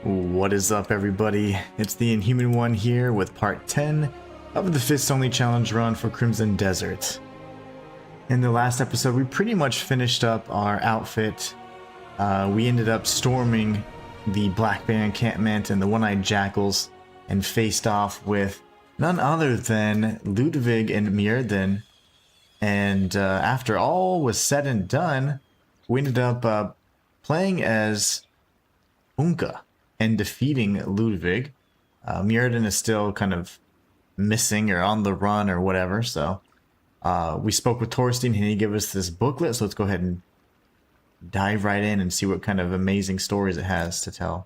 What is up, everybody? It's the Inhuman one here with part 10 of the Fist Only Challenge run for Crimson Desert. In the last episode, we pretty much finished up our outfit. We ended up storming the Black Bear encampment and the One-Eyed Jackals and faced off with none other than Ludwig and Myrden. And after all was said and done, we ended up playing as Unka and defeating Ludwig. Myrden is still kind of missing or on the run or whatever, so we spoke with Torstein and he gave us this booklet, so let's go ahead and dive right in and see what kind of amazing stories it has to tell.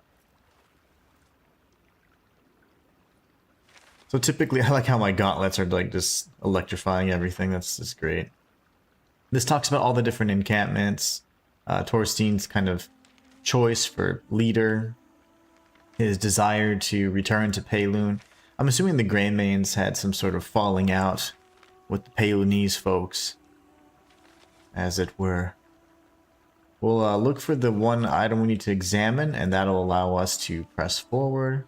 So typically, I like how my gauntlets are like just electrifying everything. That's just great. This talks about all the different encampments, Torstein's kind of choice for leader, his desire to return to Peilun. I'm assuming the Greymanes had some sort of falling out with the Peilunese folks, as it were. We'll look for the one item we need to examine, and that'll allow us to press forward.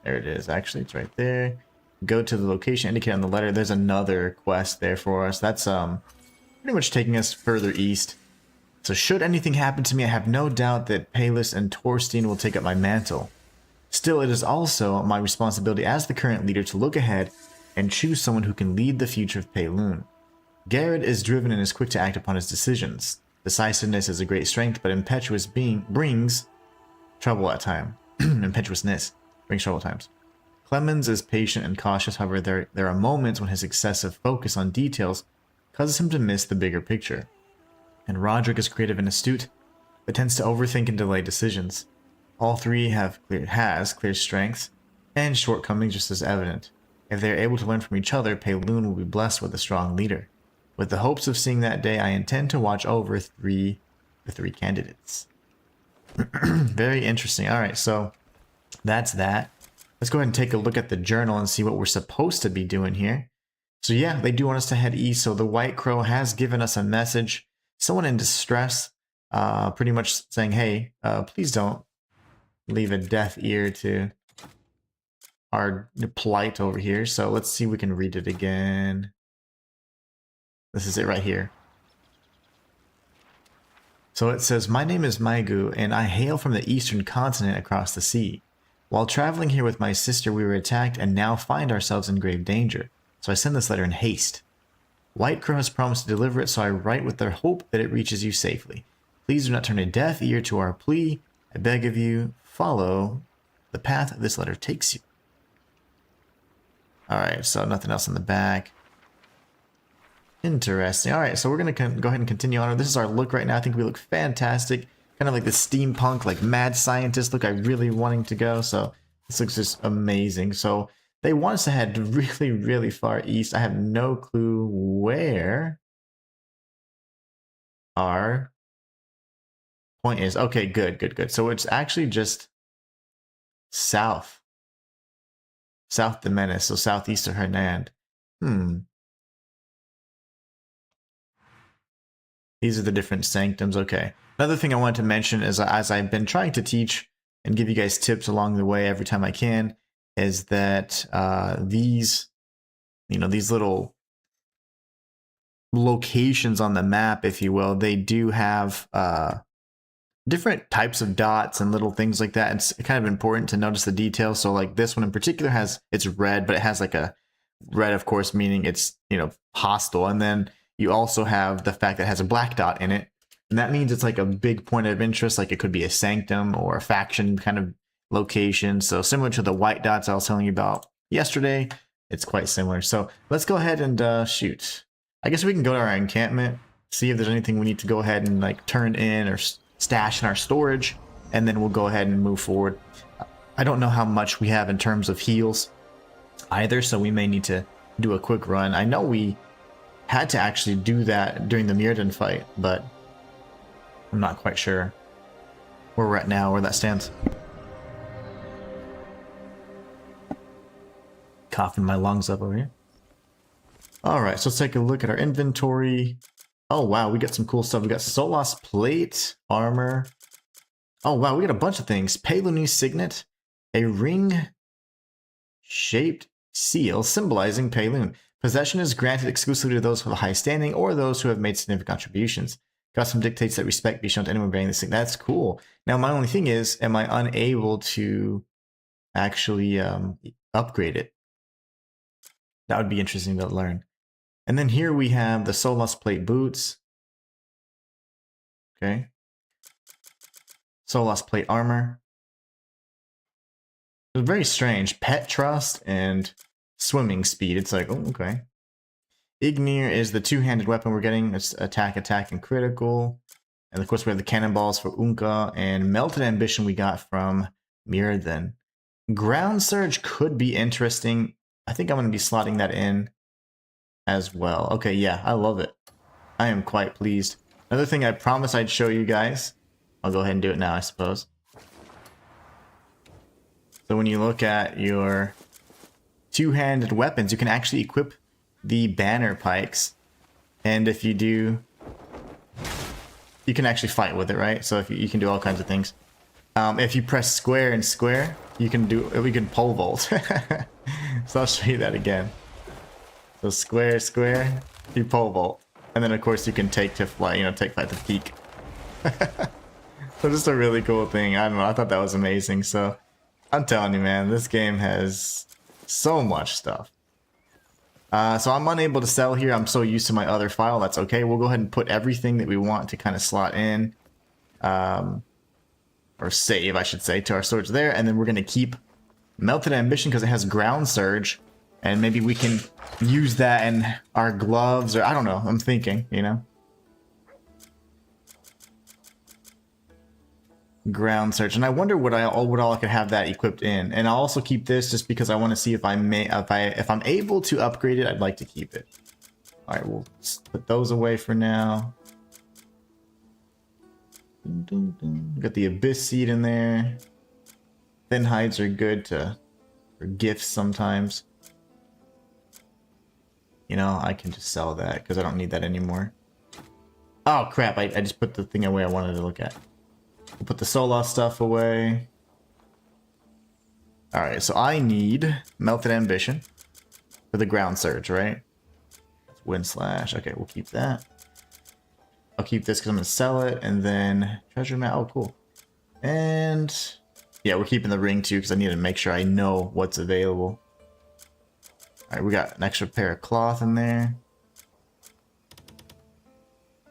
There it is, actually, it's right there. Go to the location indicated on the letter. There's another quest there for us. That's pretty much taking us further east. So should anything happen to me, I have no doubt that Palis and Torstein will take up my mantle. Still, it is also my responsibility as the current leader to look ahead and choose someone who can lead the future of Peilun. Garrett is driven and is quick to act upon his decisions. Decisiveness is a great strength, but impetuous brings trouble at times. Impetuousness brings trouble at times. Clemens is patient and cautious, however, there are moments when his excessive focus on details causes him to miss the bigger picture. And Roderick is creative and astute, but tends to overthink and delay decisions. All three has clear strengths, and shortcomings just as evident. If they are able to learn from each other, Peilun will be blessed with a strong leader. With the hopes of seeing that day, I intend to watch over the three candidates. Very interesting. Alright, so that's that. Let's go ahead and take a look at the journal and see what we're supposed to be doing here. So yeah, they do want us to head east, so the White Crow has given us a message. Someone in distress, pretty much saying, hey, please don't leave a deaf ear to our plight over here. So let's see if we can read it again. This is it right here. So it says, my name is Maigu, and I hail from the eastern continent across the sea. While traveling here with my sister, we were attacked and now find ourselves in grave danger. So I send this letter in haste. White Crow has promised to deliver it, so I write with the hope that it reaches you safely. Please do not turn a deaf ear to our plea. I beg of you, follow the path this letter takes you. Alright, so nothing else in the back. Interesting. Alright, so we're going to go ahead and continue on. This is our look right now. I think we look fantastic. Kind of like the steampunk, like mad scientist look I'm really wanting to go. So this looks just amazing. So they want us to head really, really far east. I have no clue where our point is. Okay, good, good, good. So it's actually just south. South the Menace, so southeast of Hernand. These are the different sanctums. Okay. Another thing I wanted to mention is, as I've been trying to teach and give you guys tips along the way every time I can, is that these little locations on the map, if you will, they do have different types of dots and little things like that. It's kind of important to notice the details. So like this one in particular it's red, but it has like a red, of course, meaning it's, hostile. And then you also have the fact that it has a black dot in it. And that means it's like a big point of interest, like it could be a sanctum or a faction kind of location. So similar to the white dots I was telling you about yesterday, it's quite similar. So let's go ahead and shoot. I guess we can go to our encampment, see if there's anything we need to go ahead and like turn in or stash in our storage, and then we'll go ahead and move forward. I don't know how much we have in terms of heals either, so we may need to do a quick run. I know we had to actually do that during the Myrden fight, but I'm not quite sure where we're at now, where that stands. Coughing my lungs up over here. Alright, so let's take a look at our inventory. Oh wow, we got some cool stuff. We got Solas plate, armor, Oh wow, we got a bunch of things. Payluni Signet, a ring-shaped seal symbolizing Payloon. Possession is granted exclusively to those with a high standing or those who have made significant contributions. Custom dictates that respect be shown to anyone bearing this thing. That's cool. Now, my only thing is, am I unable to actually upgrade it? That would be interesting to learn. And then here we have the Solos Plate Boots. Okay. Solos Plate Armor. It's very strange. Pet Trust and Swimming Speed. It's like, oh, okay. Ignir is the two-handed weapon we're getting. It's attack, and critical. And of course we have the cannonballs for Unka, and Melted Ambition we got from Mirrodin. Ground Surge could be interesting. I think I'm going to be slotting that in as well. Okay, yeah, I love it. I am quite pleased. Another thing I promised I'd show you guys. I'll go ahead and do it now, I suppose. So when you look at your two-handed weapons, you can actually equip the banner pikes. And if you do, you can actually fight with it, right? So if you can do all kinds of things. If you press square and square, we can pole vault. So I'll show you that again. So square, square, you pole vault. And then of course you can take to fly, take flight to peak. So just a really cool thing. I don't know, I thought that was amazing. So I'm telling you, man, this game has so much stuff. So I'm unable to sell here. I'm so used to my other file. That's okay. We'll go ahead and put everything that we want to kind of slot in. Or save, I should say, to our storage there. And then we're going to keep Melted Ambition because it has Ground Surge. And maybe we can use that in our gloves, or I don't know. I'm thinking, Ground Surge. And I wonder what all I could have that equipped in. And I'll also keep this just because I want to see if I'm able to upgrade it. I'd like to keep it. All right, we'll put those away for now. Got the Abyss Seed in there. Thin hides are good for gifts sometimes. I can just sell that because I don't need that anymore. Oh crap, I just put the thing away I wanted to look at. We'll put the Solos stuff away. Alright, so I need Melted Ambition for the Ground Surge, right? Wind Slash. Okay, we'll keep that. I'll keep this because I'm going to sell it. And then Treasure Map. Oh, cool. And yeah, we're keeping the ring too because I need to make sure I know what's available. Alright, we got an extra pair of cloth in there.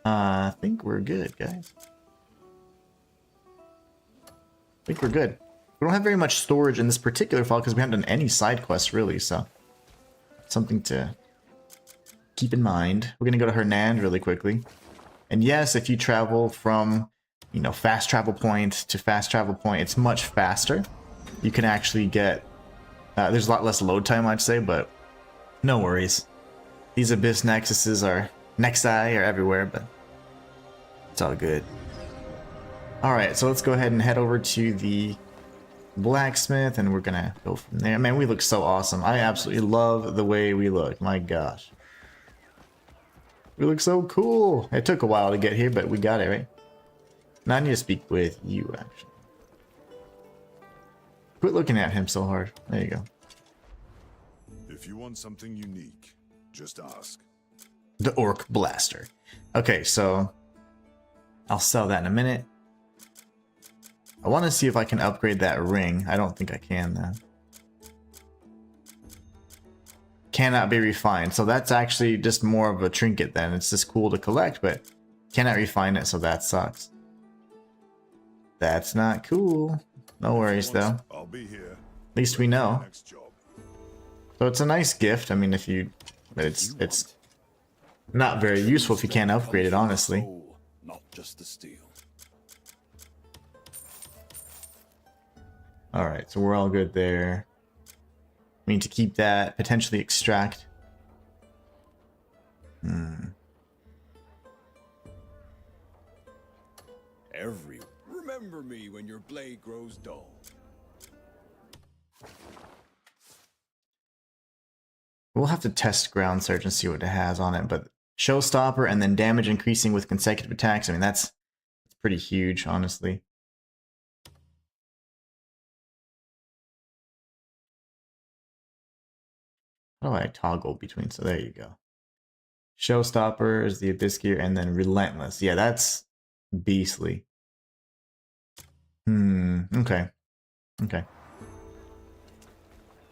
I think we're good, guys. I think we're good. We don't have very much storage in this particular file because we haven't done any side quests really, so something to keep in mind. We're going to go to Hernand really quickly. And yes, if you travel from, fast travel point to fast travel point, it's much faster. You can actually get, there's a lot less load time, I'd say, but no worries. These Abyss Nexuses Nexi are everywhere, but it's all good. Alright, so let's go ahead and head over to the blacksmith, and we're gonna go from there. Man, we look so awesome. I absolutely love the way we look. My gosh. We look so cool. It took a while to get here, but we got it, right? Now I need to speak with you, actually. Quit looking at him so hard. There you go. If you want something unique, just ask. The Orc Blaster. Okay, so I'll sell that in a minute. I want to see if I can upgrade that ring. I don't think I can, though. Cannot be refined. So that's actually just more of a trinket then. It's just cool to collect, but cannot refine it, so that sucks. That's not cool. No worries, though. I'll be here. At least we know. So it's a nice gift. I mean, but it's not very useful if you can't upgrade it, honestly. Not just the steel. Alright, so we're all good there. We need to keep that, potentially extract. Remember me when your blade grows dull. We'll have to test Ground Surge and see what it has on it, but Showstopper and then damage increasing with consecutive attacks, I mean, that's pretty huge, honestly. How do I toggle between? So there you go. Showstopper is the Abyss Gear, and then Relentless. Yeah, that's beastly. Okay. Okay.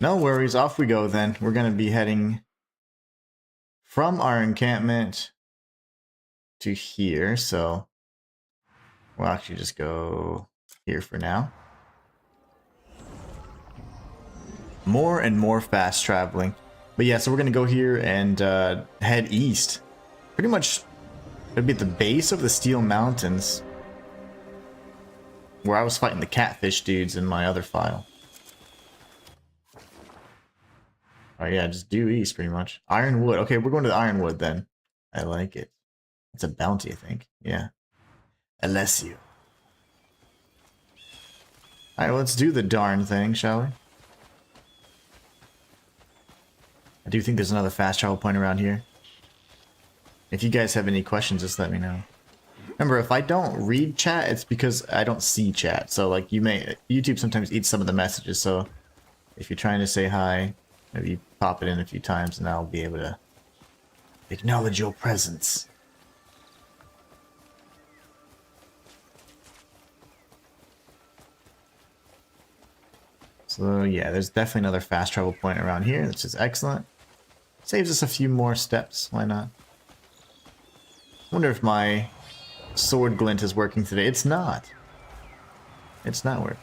No worries, off we go then. We're gonna be heading from our encampment to here, so we'll actually just go here for now. More and more fast traveling. But yeah, so we're gonna go here and head east. Pretty much it'd be at the base of the Steel Mountains, where I was fighting the catfish dudes in my other file. Oh yeah, just due east pretty much. Ironwood. Okay, we're going to the Ironwood then. I like it. It's a bounty, I think. Yeah. Alessio. Alright, let's do the darn thing, shall we? I do think there's another fast travel point around here. If you guys have any questions, just let me know. Remember, if I don't read chat, it's because I don't see chat. So, like, YouTube sometimes eats some of the messages, so if you're trying to say hi, maybe pop it in a few times and I'll be able to acknowledge your presence. So yeah, there's definitely another fast travel point around here, which is excellent. Saves us a few more steps, why not? Wonder if my sword glint is working today. It's not. It's not working.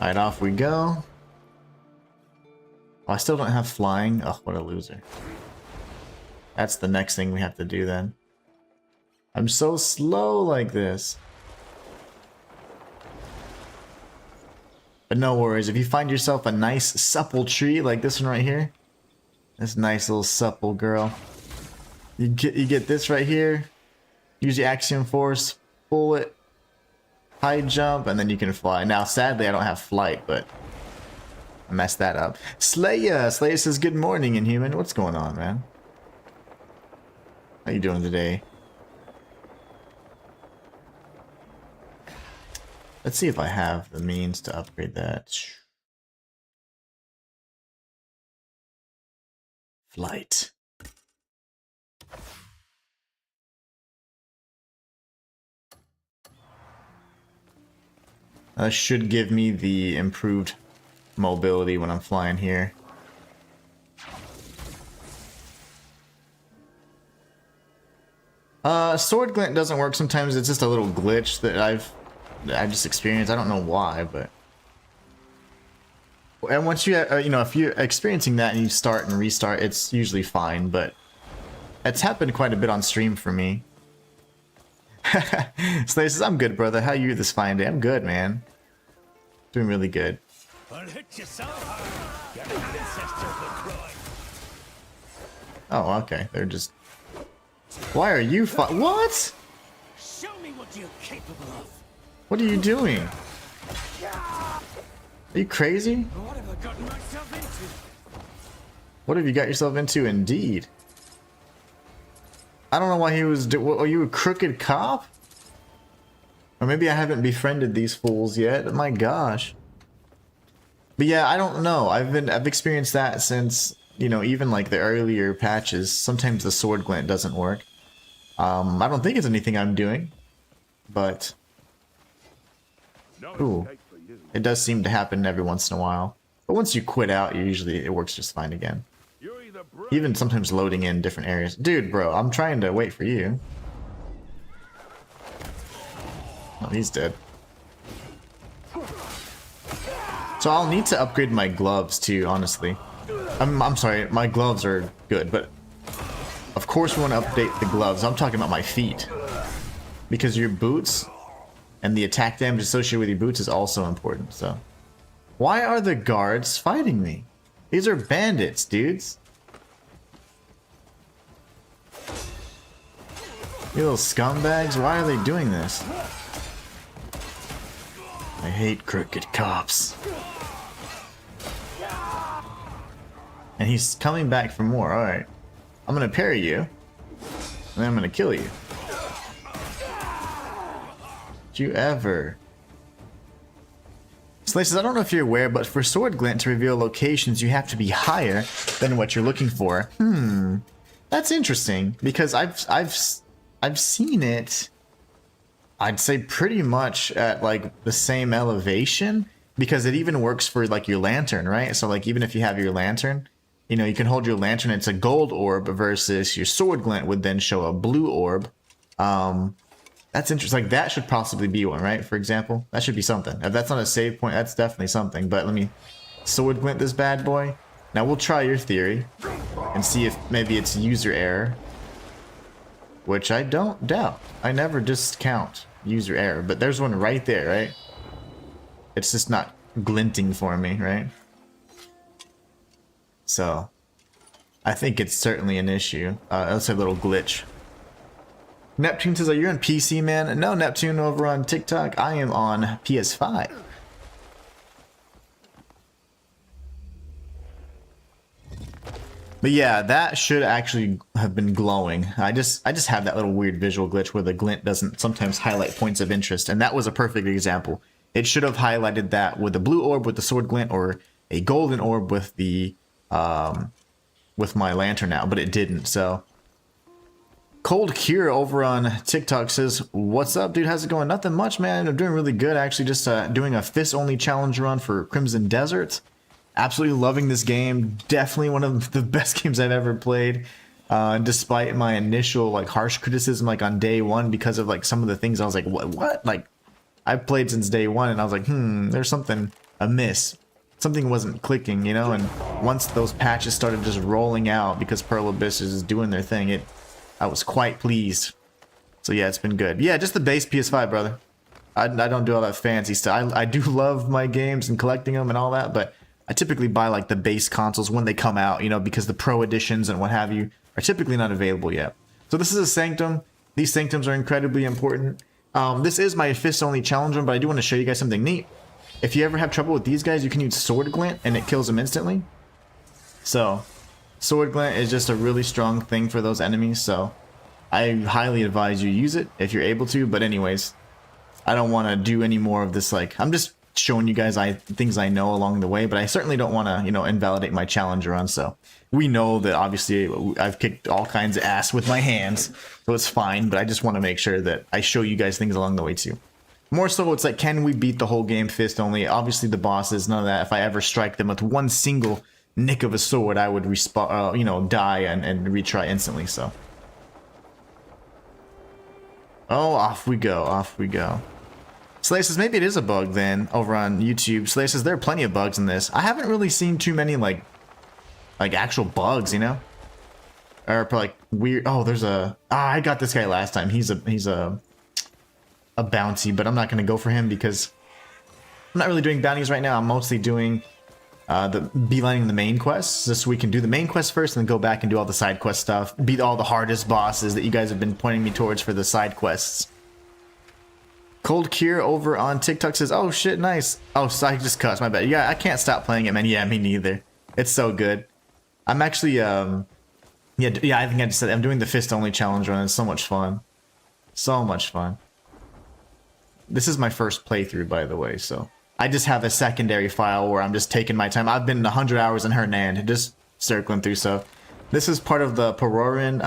Alright, off we go. Oh, I still don't have flying. Oh, what a loser. That's the next thing we have to do then. I'm so slow like this. But no worries, if you find yourself a nice supple tree like this one right here, this nice little supple girl, you get this right here, use the Axiom Force, pull it, high jump, and then you can fly. Now sadly I don't have flight, but I messed that up. Slaya says good morning, Inhuman. What's going on, man? How you doing today? Let's see if I have the means to upgrade that. Flight. That should give me the improved mobility when I'm flying here. Sword glint doesn't work sometimes. It's just a little glitch that I've just experienced. I don't know why, but and once you you know, if you're experiencing that and you start and restart, it's usually fine. But it's happened quite a bit on stream for me. Slayer says, "I'm good, brother. How you this fine day?" I'm good, man. Doing really good. I'll hit you so hard, your ancestors will cry. Oh, okay. They're just. Why are you what? Show me what you're capable of. What are you doing? Are you crazy? What have I gotten myself into? What have you got yourself into, indeed? I don't know why he was. Are you a crooked cop? Or maybe I haven't befriended these fools yet. My gosh. But yeah, I don't know. I've experienced that since, you know, even like the earlier patches. Sometimes the sword glint doesn't work. I don't think it's anything I'm doing, but ooh, it does seem to happen every once in a while. But once you quit out, usually it works just fine again. Even sometimes loading in different areas. Dude, bro, I'm trying to wait for you. Oh, he's dead. So I'll need to upgrade my gloves too, honestly. I'm sorry, my gloves are good, but of course we want to update the gloves. I'm talking about my feet. Because your boots and the attack damage associated with your boots is also important, so. Why are the guards fighting me? These are bandits, dudes. You little scumbags, why are they doing this? I hate crooked cops. And he's coming back for more. Alright. I'm gonna parry you. And then I'm gonna kill you. Did you ever? Slices, I don't know if you're aware, but for Sword Glint to reveal locations, you have to be higher than what you're looking for. That's interesting, because I've seen it, I'd say pretty much at like the same elevation, because it even works for like your lantern, right? So like even if you have your lantern, you know, you can hold your lantern, it's a gold orb versus your Sword Glint would then show a blue orb. That's interesting. Like that should possibly be one, right? For example, that should be something. If that's not a save point, that's definitely something. But let me Sword Glint this bad boy. Now we'll try your theory and see if maybe it's user error, which I don't doubt. I never discount user error, but there's one right there, right? It's just not glinting for me, right? So I think it's certainly an issue. That's a little glitch. Neptune says, are you on PC, man? No, Neptune, over on TikTok. I am on PS5. But yeah, that should actually have been glowing. I just have that little weird visual glitch where the glint doesn't sometimes highlight points of interest, and that was a perfect example. It should have highlighted that with a blue orb with the sword glint, or a golden orb with the with my lantern now, but it didn't. So Cold Cure over on TikTok says, what's up, dude? How's it going? Nothing much, man. I'm doing really good. Actually, just doing a fist-only challenge run for Crimson Desert. Absolutely loving this game. Definitely one of the best games I've ever played. Despite my initial like harsh criticism like on day one because of like some of the things I was like, what? Like, I've played since day one and I was like, there's something amiss. Something wasn't clicking, you know? And once those patches started just rolling out because Pearl Abyss is doing their thing, I was quite pleased. So yeah, it's been good. Yeah, just the base PS5, brother. I don't do all that fancy stuff. I do love my games and collecting them and all that, but I typically buy like the base consoles when they come out, you know, because the Pro editions and what have you are typically not available yet. So this is a Sanctum. These Sanctums are incredibly important. This is my fist-only challenge run, but I do want to show you guys something neat. If you ever have trouble with these guys, you can use Sword Glint and it kills them instantly. So Sword Glint is just a really strong thing for those enemies, so I highly advise you use it if you're able to. But anyways, I don't want to do any more of this. Like, I'm just showing you guys things I know along the way, but I certainly don't want to, you know, invalidate my challenge run. So we know that obviously I've kicked all kinds of ass with my hands, so it's fine, but I just want to make sure that I show you guys things along the way too. More so, it's like, can we beat the whole game fist only? Obviously the bosses, none of that. If I ever strike them with one single nick of a sword, I would respawn, you know, die and retry instantly. So, oh, off we go, off we go. Slay says maybe it is a bug then over on YouTube. Slay says there are plenty of bugs in this. I haven't really seen too many like actual bugs, you know, or like weird. Oh, there's I got this guy last time. He's a bounty, but I'm not going to go for him because I'm not really doing bounties right now. I'm mostly doing beelining the main quests, just so we can do the main quest first and then go back and do all the side quest stuff, beat all the hardest bosses that you guys have been pointing me towards for the side quests. Cold Cure over on TikTok says, oh shit, nice. Oh, so I just cussed, my bad. Yeah, I can't stop playing it, man. Yeah, me neither. It's so good. I'm actually yeah, I think I just said I'm doing the fist only challenge run. It's so much fun. So much fun. This is my first playthrough, by the way, so I just have a secondary file where I'm just taking my time. I've been 100 hours in Hernan, just circling through. So this is part of the Perorin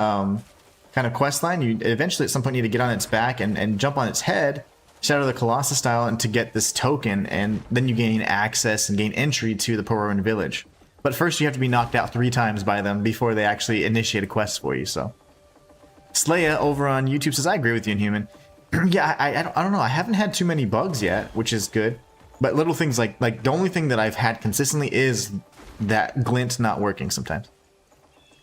kind of quest line. You eventually at some point need to get on its back and jump on its head, Shadow of the Colossus style, and to get this token, and then you gain access and gain entry to the Perorin village. But first you have to be knocked out 3 times by them before they actually initiate a quest for you. So Slaya over on YouTube says, I agree with you, Inhuman. Yeah, I don't know. I haven't had too many bugs yet, which is good. But little things like the only thing that I've had consistently is that glint not working sometimes.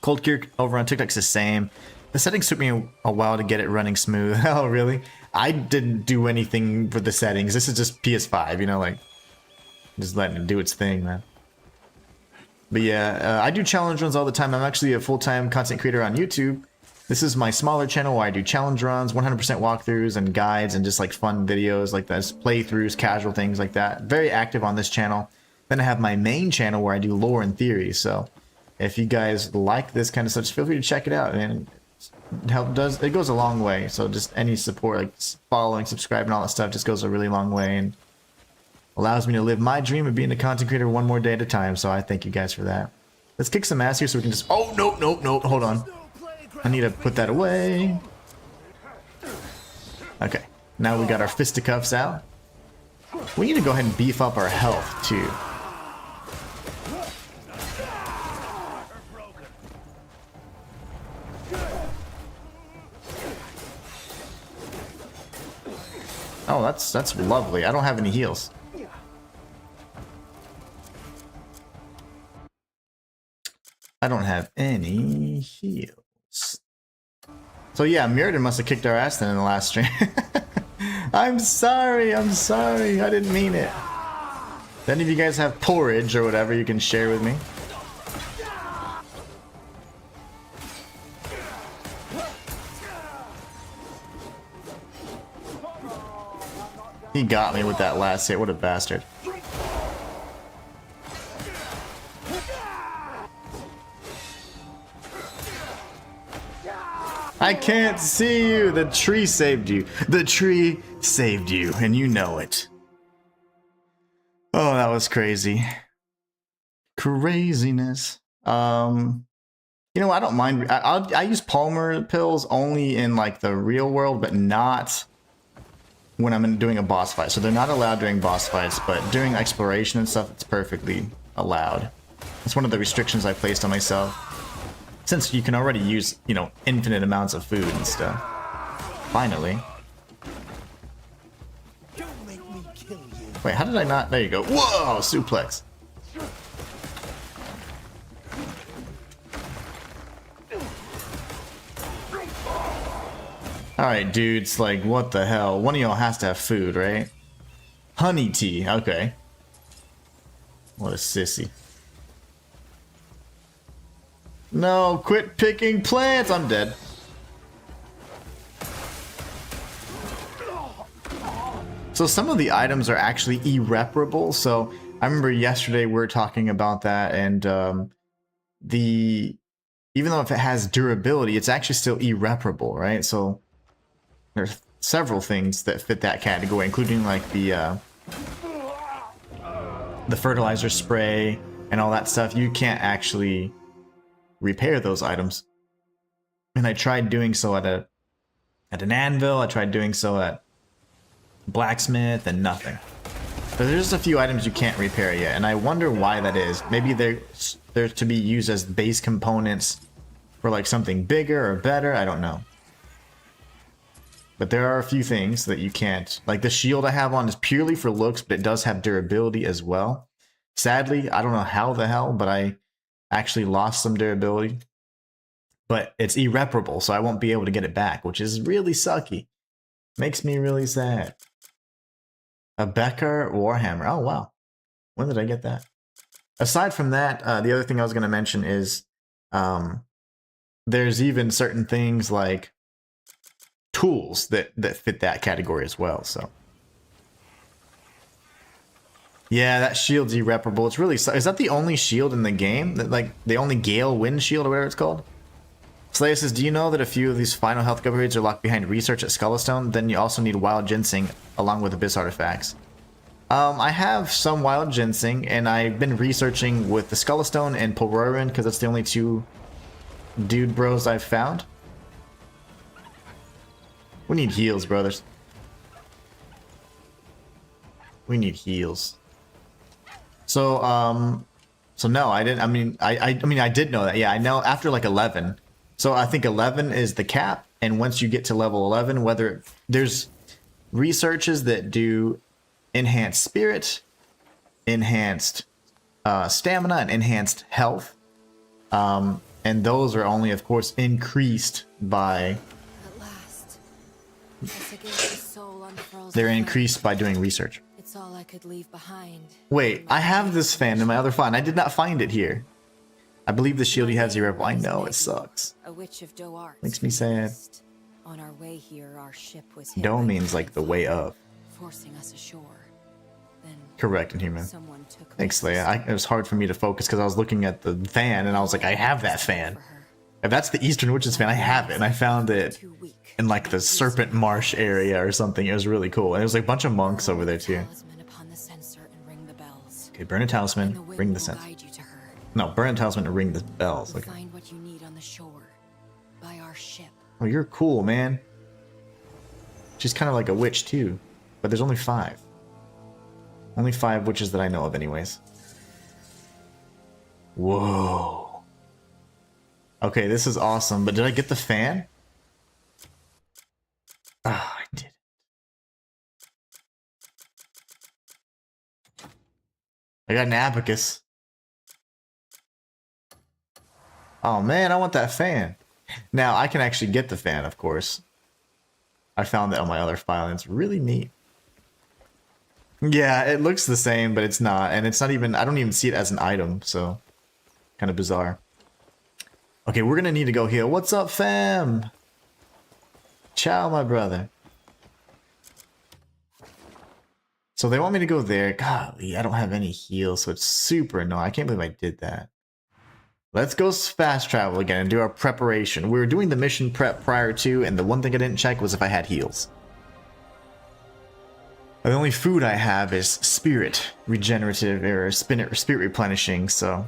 Cold Cure over on TikTok says same. The settings took me a while to get it running smooth. Oh, really? I didn't do anything for the settings. This is just PS5, you know, like just letting it do its thing, man. But yeah, I do challenge runs all the time. I'm actually a full-time content creator on YouTube. This is my smaller channel where I do challenge runs, 100% walkthroughs and guides and just like fun videos like this, playthroughs, casual things like that. Very active on this channel. Then I have my main channel where I do lore and theory. So If you guys like this kind of stuff, just feel free to check it out, man. It goes a long way. So just any support, like following, subscribing, all that stuff, just goes a really long way and allows me to live my dream of being a content creator one more day at a time. So I thank you guys for that. Let's kick some ass here so we can just. Oh no, hold on. I need to put that away. Okay, now we got our fisticuffs out. We need to go ahead and beef up our health too. Oh, that's lovely. I don't have any heals. I don't have any heals. So yeah, Mirrodin must have kicked our ass then in the last stream. I'm sorry. I didn't mean it. If any of you guys have porridge or whatever, you can share with me. He got me with that last hit. What a bastard. I can't see you. The tree saved you. The tree saved you, and you know it. Oh, that was crazy. Craziness. You know, I don't mind. I use Palmer pills only in like the real world, but not when I'm doing a boss fight. So they're not allowed during boss fights, but during exploration and stuff, it's perfectly allowed. It's one of the restrictions I placed on myself. Since you can already use, you know, infinite amounts of food and stuff. Finally. Wait, how did I not? There you go. Whoa! Suplex. Alright, dudes, like, what the hell? One of y'all has to have food, right? Honey tea, okay. What a sissy. No, quit picking plants! I'm dead. So some of the items are actually irreparable. So I remember yesterday we were talking about that, and even though if it has durability, it's actually still irreparable, right? So there's several things that fit that category, including like the fertilizer spray and all that stuff. You can't actually repair those items. And I tried doing so at an anvil. I tried doing so at blacksmith, and nothing. But there's just a few items you can't repair yet, and I wonder why that is. Maybe they're to be used as base components for like something bigger or better. I don't know. But there are a few things that you can't. Like the shield I have on is purely for looks, but it does have durability as well. Sadly, I don't know how the hell, but I actually lost some durability. But it's irreparable, so I won't be able to get it back, which is really sucky. Makes me really sad. A Becker Warhammer. Oh, wow. When did I get that? Aside from that, the other thing I was going to mention is there's even certain things like tools that fit that category as well. So yeah, that shield's irreparable. It's really... Is that the only shield in the game? That, like, the only Gale Wind shield or whatever it's called? Slayer says, do you know that a few of these final health upgrades are locked behind research at Skullstone? Then you also need wild ginseng along with abyss artifacts. I have some wild ginseng, and I've been researching with the Skullstone and Pulrorin because that's the only two dude bros I've found. We need heals, brothers. We need heals. So, so no, I didn't. I mean, I did know that. Yeah, I know after like 11. So I think 11 is the cap, and once you get to level 11, whether there's researches that do enhanced spirit, enhanced stamina, and enhanced health, and those are only, of course, increased by. At last, as against the soul unfurls They're the increased by doing research. It's all I could leave behind. Wait, I have this fan in my other phone. I did not find it here. I believe the shield he has irreparable. I know, it sucks. A witch of Doe Arts Makes me sad. On our way here, our ship was hit Doe by means like the way of. forcing us ashore. Then Correct, Inhuman. someone took Thanks, my Leia. It was hard for me to focus because I was looking at the fan and I was like, I have that fan. for her. If that's the Eastern Witches fan, I have it. And I found it Too weak. in like the Serpent Marsh area or something. It was really cool. And there was like a bunch of monks over there too. Talisman upon the censer and ring the bells. Okay, burn a And talisman, the wind ring the will sense. guide you to her. No, burn a talisman and ring the bells. You'll Okay. find what you need on the shore. By our ship. Oh, you're cool, man. She's kind of like a witch too. But there's only 5. Only 5 witches that I know of anyways. Whoa. Okay, this is awesome. But did I get the fan? Ah, I did. I got an abacus. Oh man, I want that fan. Now, I can actually get the fan, of course. I found that on my other file, and it's really neat. Yeah, it looks the same, but it's not. And it's not even... I don't even see it as an item, so... Kind of bizarre. Okay, we're gonna need to go heal. What's up, fam? Ciao, my brother. So they want me to go there. Golly, I don't have any heals, so it's super annoying. I can't believe I did that. Let's go fast travel again and do our preparation. We were doing the mission prep prior to, and the one thing I didn't check was if I had heals. The only food I have is spirit regenerative or spirit replenishing, so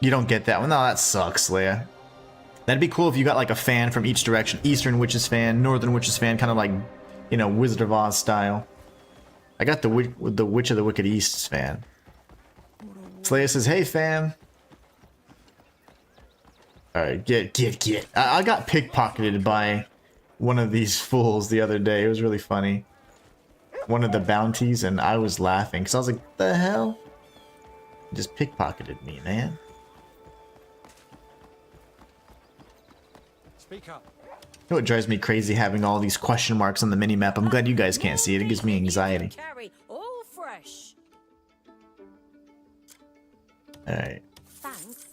you don't get that one. No, that sucks, Leia. That'd be cool if you got like a fan from each direction. Eastern Witches fan, Northern Witches fan, kind of like, you know, Wizard of Oz style. I got the Witch of the Wicked East fan. Leia says, hey fam. Alright, get. I got pickpocketed by one of these fools the other day. It was really funny. One of the bounties, and I was laughing because I was like, the hell? He just pickpocketed me, man. Speak up. You know what drives me crazy having all these question marks on the minimap? I'm glad you guys can't see it. It gives me anxiety. Carry all fresh. Alright. Thanks.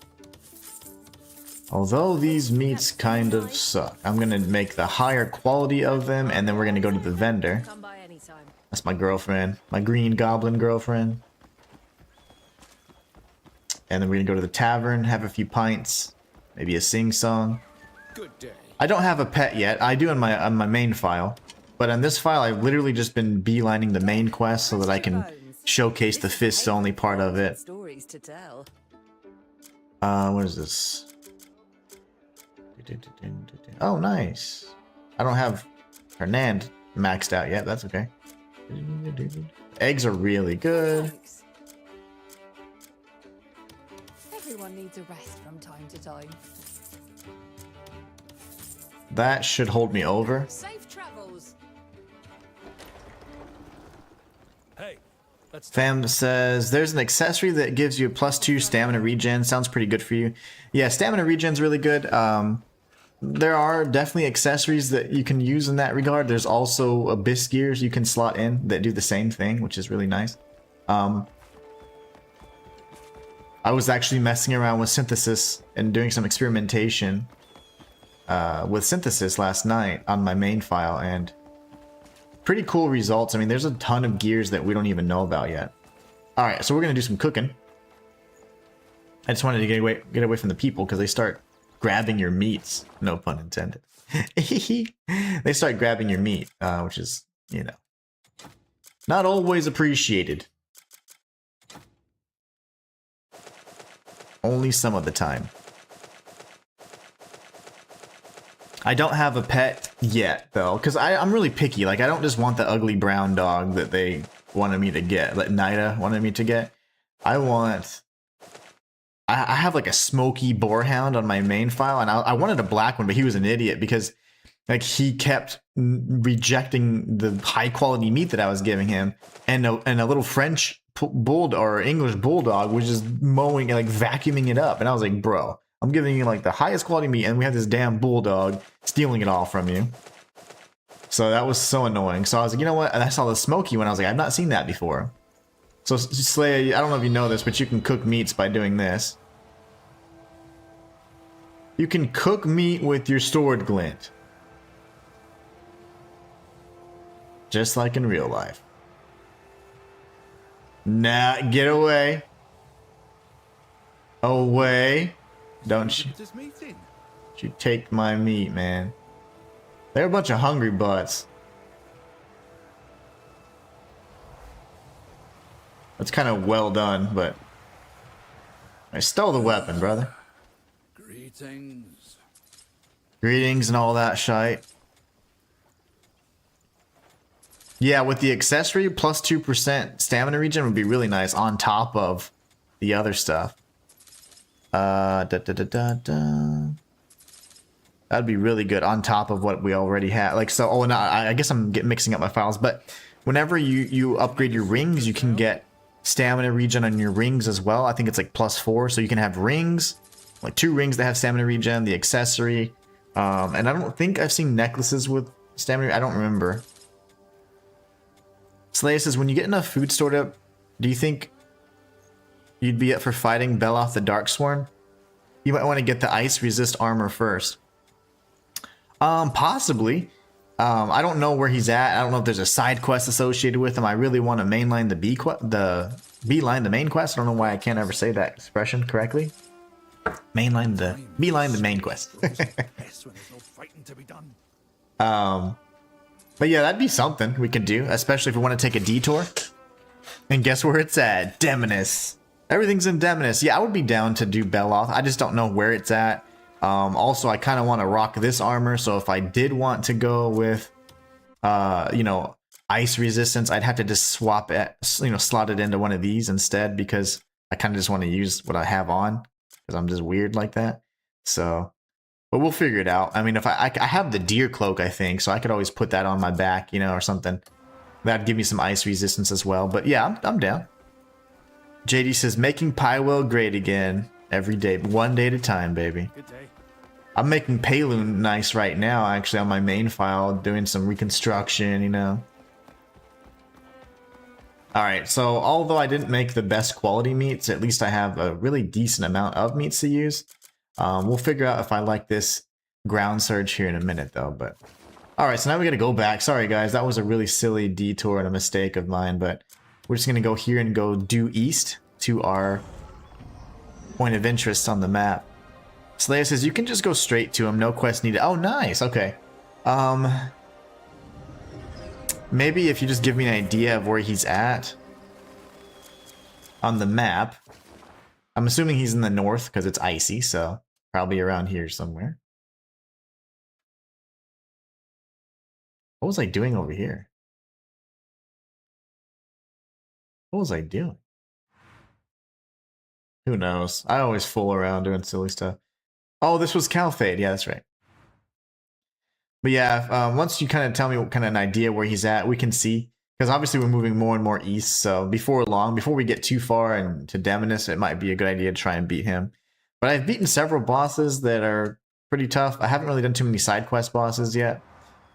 Although these meats kind of suck, I'm gonna make the higher quality of them, and then we're gonna go to the vendor. Come by anytime. That's my girlfriend. My green goblin girlfriend. And then we're gonna go to the tavern, have a few pints, maybe a sing-song. Good day. I don't have a pet yet. I do on my main file. But on this file, I've literally just been beelining the main quest so that I can showcase the fists-only part of it. Stories to tell. What is this? Oh, nice. I don't have Hernand maxed out yet. That's okay. Eggs are really good. Thanks. Everyone needs a rest from time to time. That should hold me over. Safe travels. Hey, let's Fam says, there's an accessory that gives you a +2 stamina regen. Sounds pretty good for you. Yeah, stamina regen's really good. There are definitely accessories that you can use in that regard. There's also abyss gears you can slot in that do the same thing, which is really nice. I was actually messing around with synthesis and doing some experimentation with synthesis last night on my main file, and pretty cool results. I mean, there's a ton of gears that we don't even know about yet. All right, so we're gonna do some cooking. I just wanted to get away from the people because they start grabbing your meats. No pun intended. They start grabbing your meat, which is, you know, not always appreciated. Only some of the time. I don't have a pet yet, though, because I'm really picky. Like, I don't just want the ugly brown dog that they wanted me to get, that Nida wanted me to get. I have like a smoky boarhound on my main file, and I wanted a black one, but he was an idiot because like he kept rejecting the high quality meat that I was giving him, and a little French bulldog or English bulldog was just mowing, like vacuuming it up, and I was like, bro, I'm giving you like the highest quality meat, and we have this damn bulldog stealing it all from you. So that was so annoying. So I was like, you know what? And I saw the smoky one. I was like, I've not seen that before. So Slay, I don't know if you know this, but you can cook meats by doing this. You can cook meat with your sword glint. Just like in real life. Nah, get away. Away. Don't you, Just meeting. you take my meat, man. They're a bunch of hungry butts. That's kind of well done, but I stole the weapon, brother. Greetings. Greetings and all that shite. Yeah, with the accessory, plus 2% stamina regen would be really nice on top of the other stuff. That'd be really good on top of what we already had. Like, so, oh, no, I guess I'm mixing up my files, but whenever you upgrade your rings, you can get stamina regen on your rings as well. I think it's like +4, so you can have rings, like 2 rings that have stamina regen, the accessory, and I don't think I've seen necklaces with stamina. I don't remember. Slaya says, when you get enough food stored up, do you think you'd be up for fighting Beloth the Darksworn? You might want to get the ice resist armor first. Possibly. I don't know where he's at. I don't know if there's a side quest associated with him. I really want to mainline beeline the main quest. I don't know why I can't ever say that expression correctly. Beeline the main quest. Best when there's no fighting to be done. But yeah, that'd be something we could do, especially if we want to take a detour. And guess where it's at? Demonus. Everything's in Demonus. Yeah, I would be down to do Beloth. I just don't know where it's at. Also, I kind of want to rock this armor, so if I did want to go with, you know, ice resistance, I'd have to just swap it, you know, slot it into one of these instead, because I kind of just want to use what I have on, because I'm just weird like that. So, but we'll figure it out. I mean, if I have the deer cloak, I think, so I could always put that on my back, you know, or something. That'd give me some ice resistance as well. But yeah, I'm down. JD says, making Pywell great again every day, one day at a time, baby. Good day. I'm making Payloon nice right now, actually, on my main file, doing some reconstruction, you know. Alright, so although I didn't make the best quality meats, at least I have a really decent amount of meats to use. We'll figure out if I like this ground surge here in a minute, though. But alright, so now we gotta go back. Sorry, guys, that was a really silly detour and a mistake of mine, but we're just gonna go here and go due east to our point of interest on the map. Slaya says, you can just go straight to him, no quest needed. Oh, nice, okay. Maybe if you just give me an idea of where he's at on the map. I'm assuming he's in the north because it's icy, so probably around here somewhere. What was I doing over here? What was I doing? Who knows? I always fool around doing silly stuff. Oh, this was Calphade. Yeah, that's right. But yeah, once you kind of tell me what kind of an idea where he's at, we can see. Because obviously we're moving more and more east, so before long, before we get too far into Demonus, it might be a good idea to try and beat him. But I've beaten several bosses that are pretty tough. I haven't really done too many side quest bosses yet,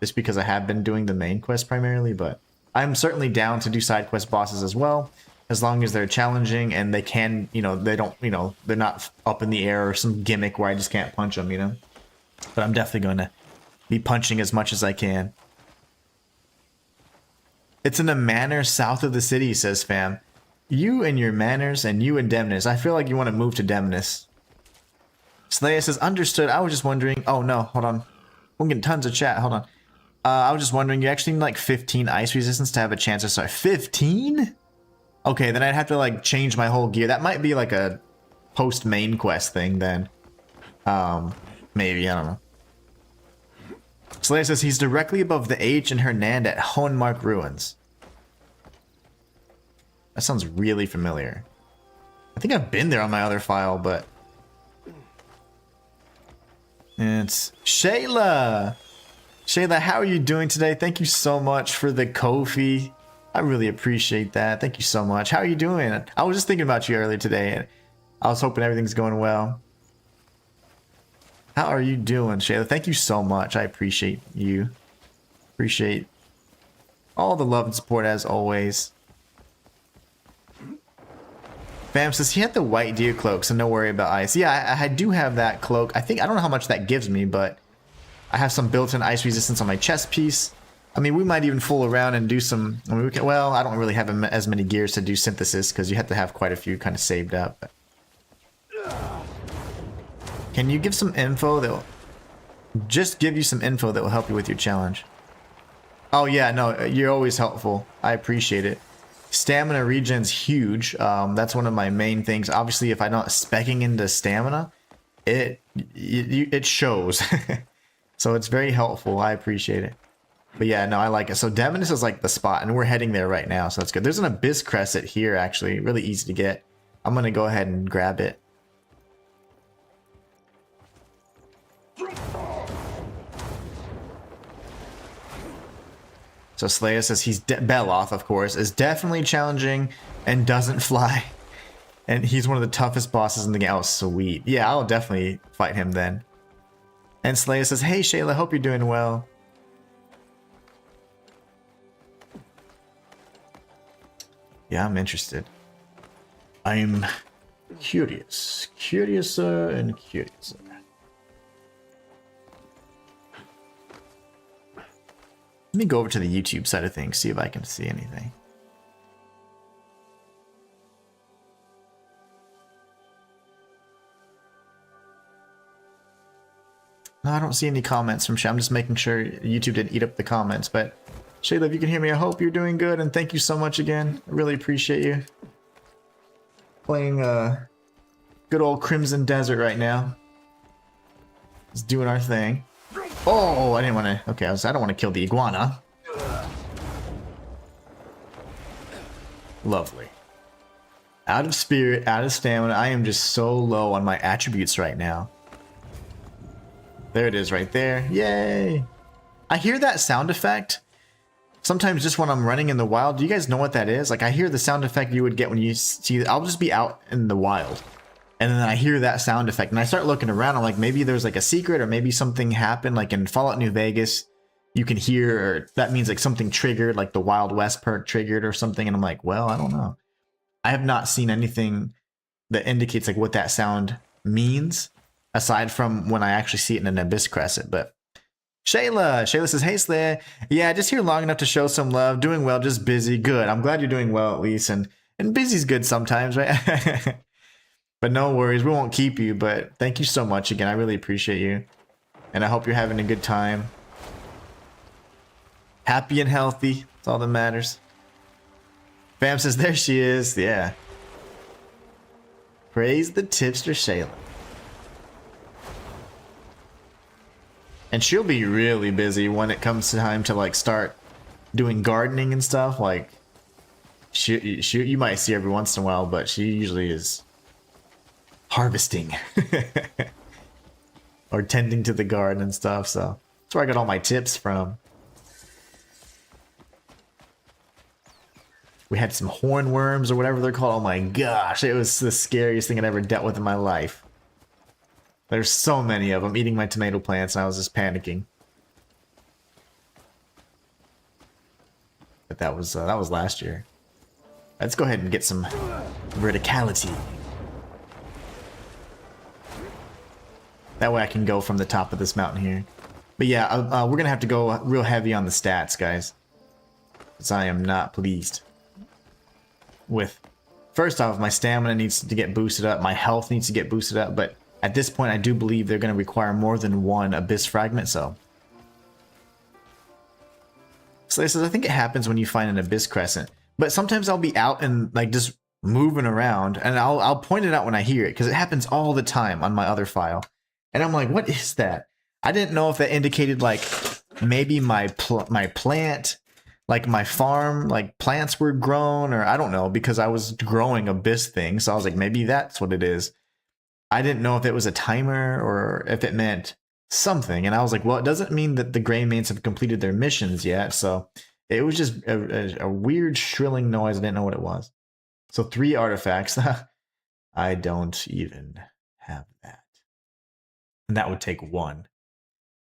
just because I have been doing the main quest primarily, but I'm certainly down to do side quest bosses as well, as long as they're challenging and they can, you know, they don't, you know, they're not up in the air or some gimmick where I just can't punch them, you know. But I'm definitely going to be punching as much as I can. It's in a manor south of the city, says fam. You and your manners and you and Demonus. I feel like you want to move to Demonus. Slaya says, understood. I was just wondering. Oh no, hold on. We're getting tons of chat. Hold on. I was just wondering, you actually need like 15 ice resistance to have a chance to start. 15? Okay, then I'd have to like change my whole gear. That might be like a post main quest thing then. Maybe, I don't know. Slaya says he's directly above the H and Hernand at Hohenmark Ruins. That sounds really familiar. I think I've been there on my other file, but... It's Shayla! Shayla, how are you doing today? Thank you so much for the Ko-fi. I really appreciate that. Thank you so much. How are you doing? I was just thinking about you earlier today, and I was hoping everything's going well. How are you doing, Shayla? Thank you so much. I appreciate you. Appreciate all the love and support as always. Fam says he had the white deer cloak, so no worry about ice. Yeah, I do have that cloak. I don't know how much that gives me, but I have some built-in ice resistance on my chest piece. I mean, we might even fool around and do some. I mean, we can, well, I don't really have as many gears to do synthesis because you have to have quite a few kind of saved up. But can you give some info that will just give you some info that will help you with your challenge? Oh yeah, no, you're always helpful. I appreciate it. Stamina regen's huge. That's one of my main things. Obviously, if I'm not speccing into stamina, it shows. So it's very helpful. I appreciate it. But yeah, no, I like it. So Demoness is like the spot, and we're heading there right now, so that's good. There's an Abyss Crescent here, actually. Really easy to get. I'm going to go ahead and grab it. So Slayer says he's Beloth, of course, is definitely challenging and doesn't fly. And he's one of the toughest bosses in the game. Oh, sweet. Yeah, I'll definitely fight him then. And Slayer says, hey, Shayla, hope you're doing well. Yeah, I'm interested. I'm curious. Curiouser and curiouser. Let me go over to the YouTube side of things, see if I can see anything. No, I don't see any comments from Shay. I'm just making sure YouTube didn't eat up the comments. But Shayla, if you can hear me, I hope you're doing good. And thank you so much again. I really appreciate you. Playing good old Crimson Desert right now. Just doing our thing. Oh, I didn't want to. Okay, I don't want to kill the iguana. Lovely. Out of spirit, out of stamina. I am just so low on my attributes right now. There it is right there. Yay! I hear that sound effect sometimes just when I'm running in the wild. Do you guys know what that is? Like, I hear the sound effect you would get when you see. I'll just be out in the wild, and then I hear that sound effect, and I start looking around. I'm like, maybe there's like a secret, or maybe something happened. Like in Fallout New Vegas, you can hear, or that means like something triggered, like the Wild West perk triggered or something. And I'm like, well, I don't know. I have not seen anything that indicates like what that sound means, aside from when I actually see it in an Abyss Crescent. But Shayla says, hey Slayer, yeah, just here long enough to show some love. Doing well, just busy. Good. I'm glad you're doing well at least, and busy's good sometimes, right? But no worries, we won't keep you. But thank you so much again. I really appreciate you, and I hope you're having a good time. Happy and healthy. That's all that matters. Bam says, there she is. Yeah. Praise the tipster Shayla. And she'll be really busy when it comes to time to like start doing gardening and stuff. Like, you might see every once in a while, but she usually is harvesting or tending to the garden and stuff. So that's where I got all my tips from. We had some hornworms or whatever they're called. Oh my gosh, it was the scariest thing I'd ever dealt with in my life. There's so many of them eating my tomato plants, and I was just panicking. But that was last year. Let's go ahead and get some verticality. That way I can go from the top of this mountain here. But yeah, we're gonna have to go real heavy on the stats, guys, because I am not pleased with. First off, my stamina needs to get boosted up, my health needs to get boosted up, but at this point I do believe they're going to require more than one Abyss Fragment. So this says, I think it happens when you find an Abyss Crescent, but sometimes I'll be out and like just moving around, and I'll point it out when I hear it, because it happens all the time on my other file, and I'm like, what is that? I didn't know if that indicated like maybe my plant, like my farm, like plants were grown, or I don't know, because I was growing Abyss things. So I was like, maybe that's what it is. I didn't know if it was a timer or if it meant something. And I was like, well, it doesn't mean that the Greymanes have completed their missions yet. So it was just a weird shrilling noise. I didn't know what it was. So 3 artifacts. I don't even have that. And that would take 1.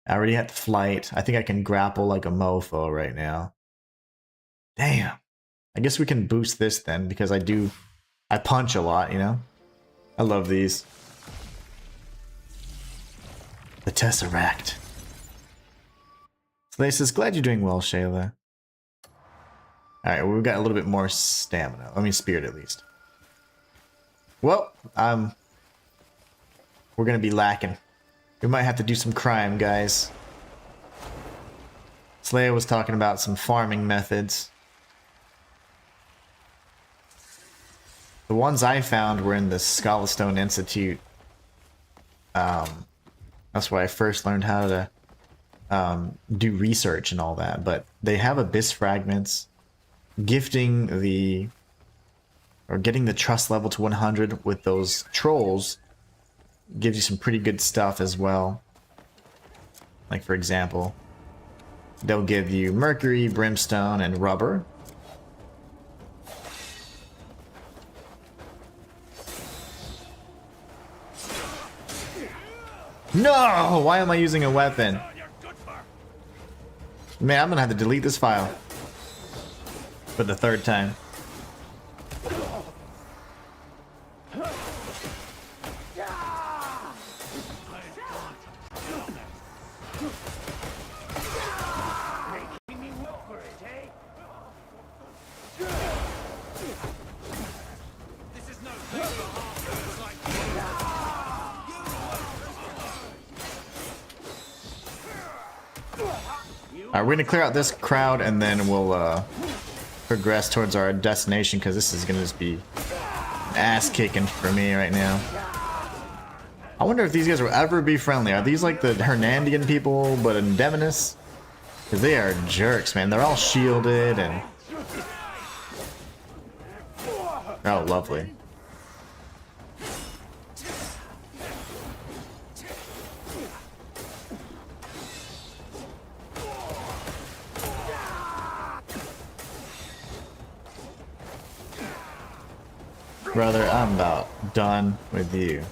I already had flight. I think I can grapple like a mofo right now. Damn. I guess we can boost this then, because I punch a lot, you know? I love these. The Tesseract. Slay says, glad you're doing well, Shayla. Alright, well, we've got a little bit more stamina. I mean, spirit at least. Well, we're gonna be lacking. We might have to do some crime, guys. Slaya was talking about some farming methods. The ones I found were in the Scholastone Institute. That's where I first learned how to do research and all that. But they have abyss fragments. Gifting getting the trust level to 100 with those trolls gives you some pretty good stuff as well. Like, for example, they'll give you mercury, brimstone, and rubber. No! Why am I using a weapon? Man, I'm gonna have to delete this file for the third time. Alright, we're gonna clear out this crowd and then we'll progress towards our destination, because this is gonna just be ass kicking for me right now. I wonder if these guys will ever be friendly. Are these like the Hernandian people but in Demonus? Because they are jerks, man. They're all shielded and... oh, lovely. Brother, I'm about done with you.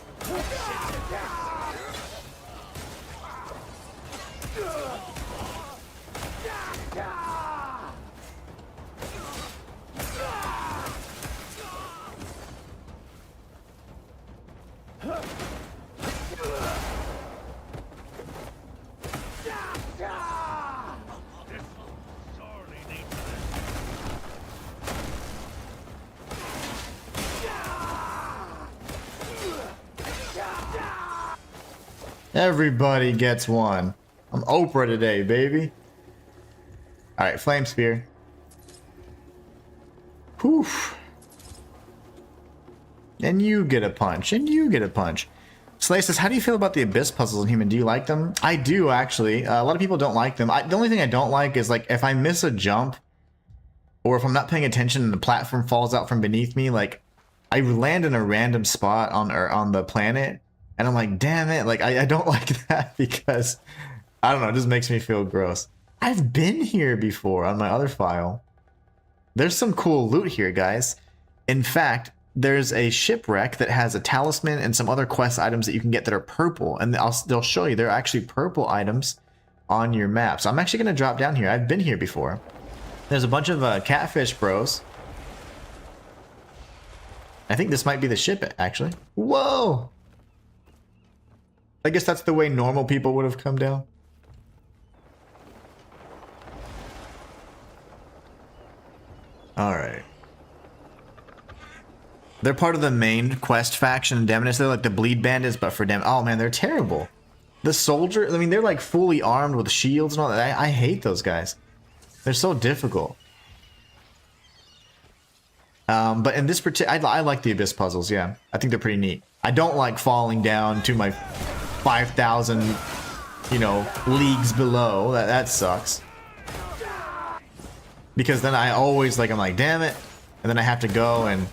Everybody gets one. I'm Oprah today, baby. Alright, Flame Spear. Poof. And you get a punch, and you get a punch. Slay says, how do you feel about the Abyss puzzles in Human? Do you like them? I do, actually. A lot of people don't like them. The only thing I don't like is, like, if I miss a jump, or if I'm not paying attention and the platform falls out from beneath me, like, I land in a random spot on the planet, and I'm like, damn it, like, I don't like that because, I don't know, it just makes me feel gross. I've been here before on my other file. There's some cool loot here, guys. In fact, there's a shipwreck that has a talisman and some other quest items that you can get that are purple, and they'll show you there are actually purple items on your map. So I'm actually going to drop down here. I've been here before. There's a bunch of catfish bros. I think this might be the ship, actually. Whoa! I guess that's the way normal people would have come down. Alright. They're part of the main quest faction in Demonus. They're like the Bleed Bandits, but for them. Oh man, they're terrible. The soldier, I mean, they're like fully armed with shields and all that. I hate those guys. They're so difficult. But in this particular, I like the Abyss puzzles, yeah. I think they're pretty neat. I don't like falling down to my 5,000, you know, leagues below. That sucks. Because then I always, like, I'm like, damn it. And then I have to go and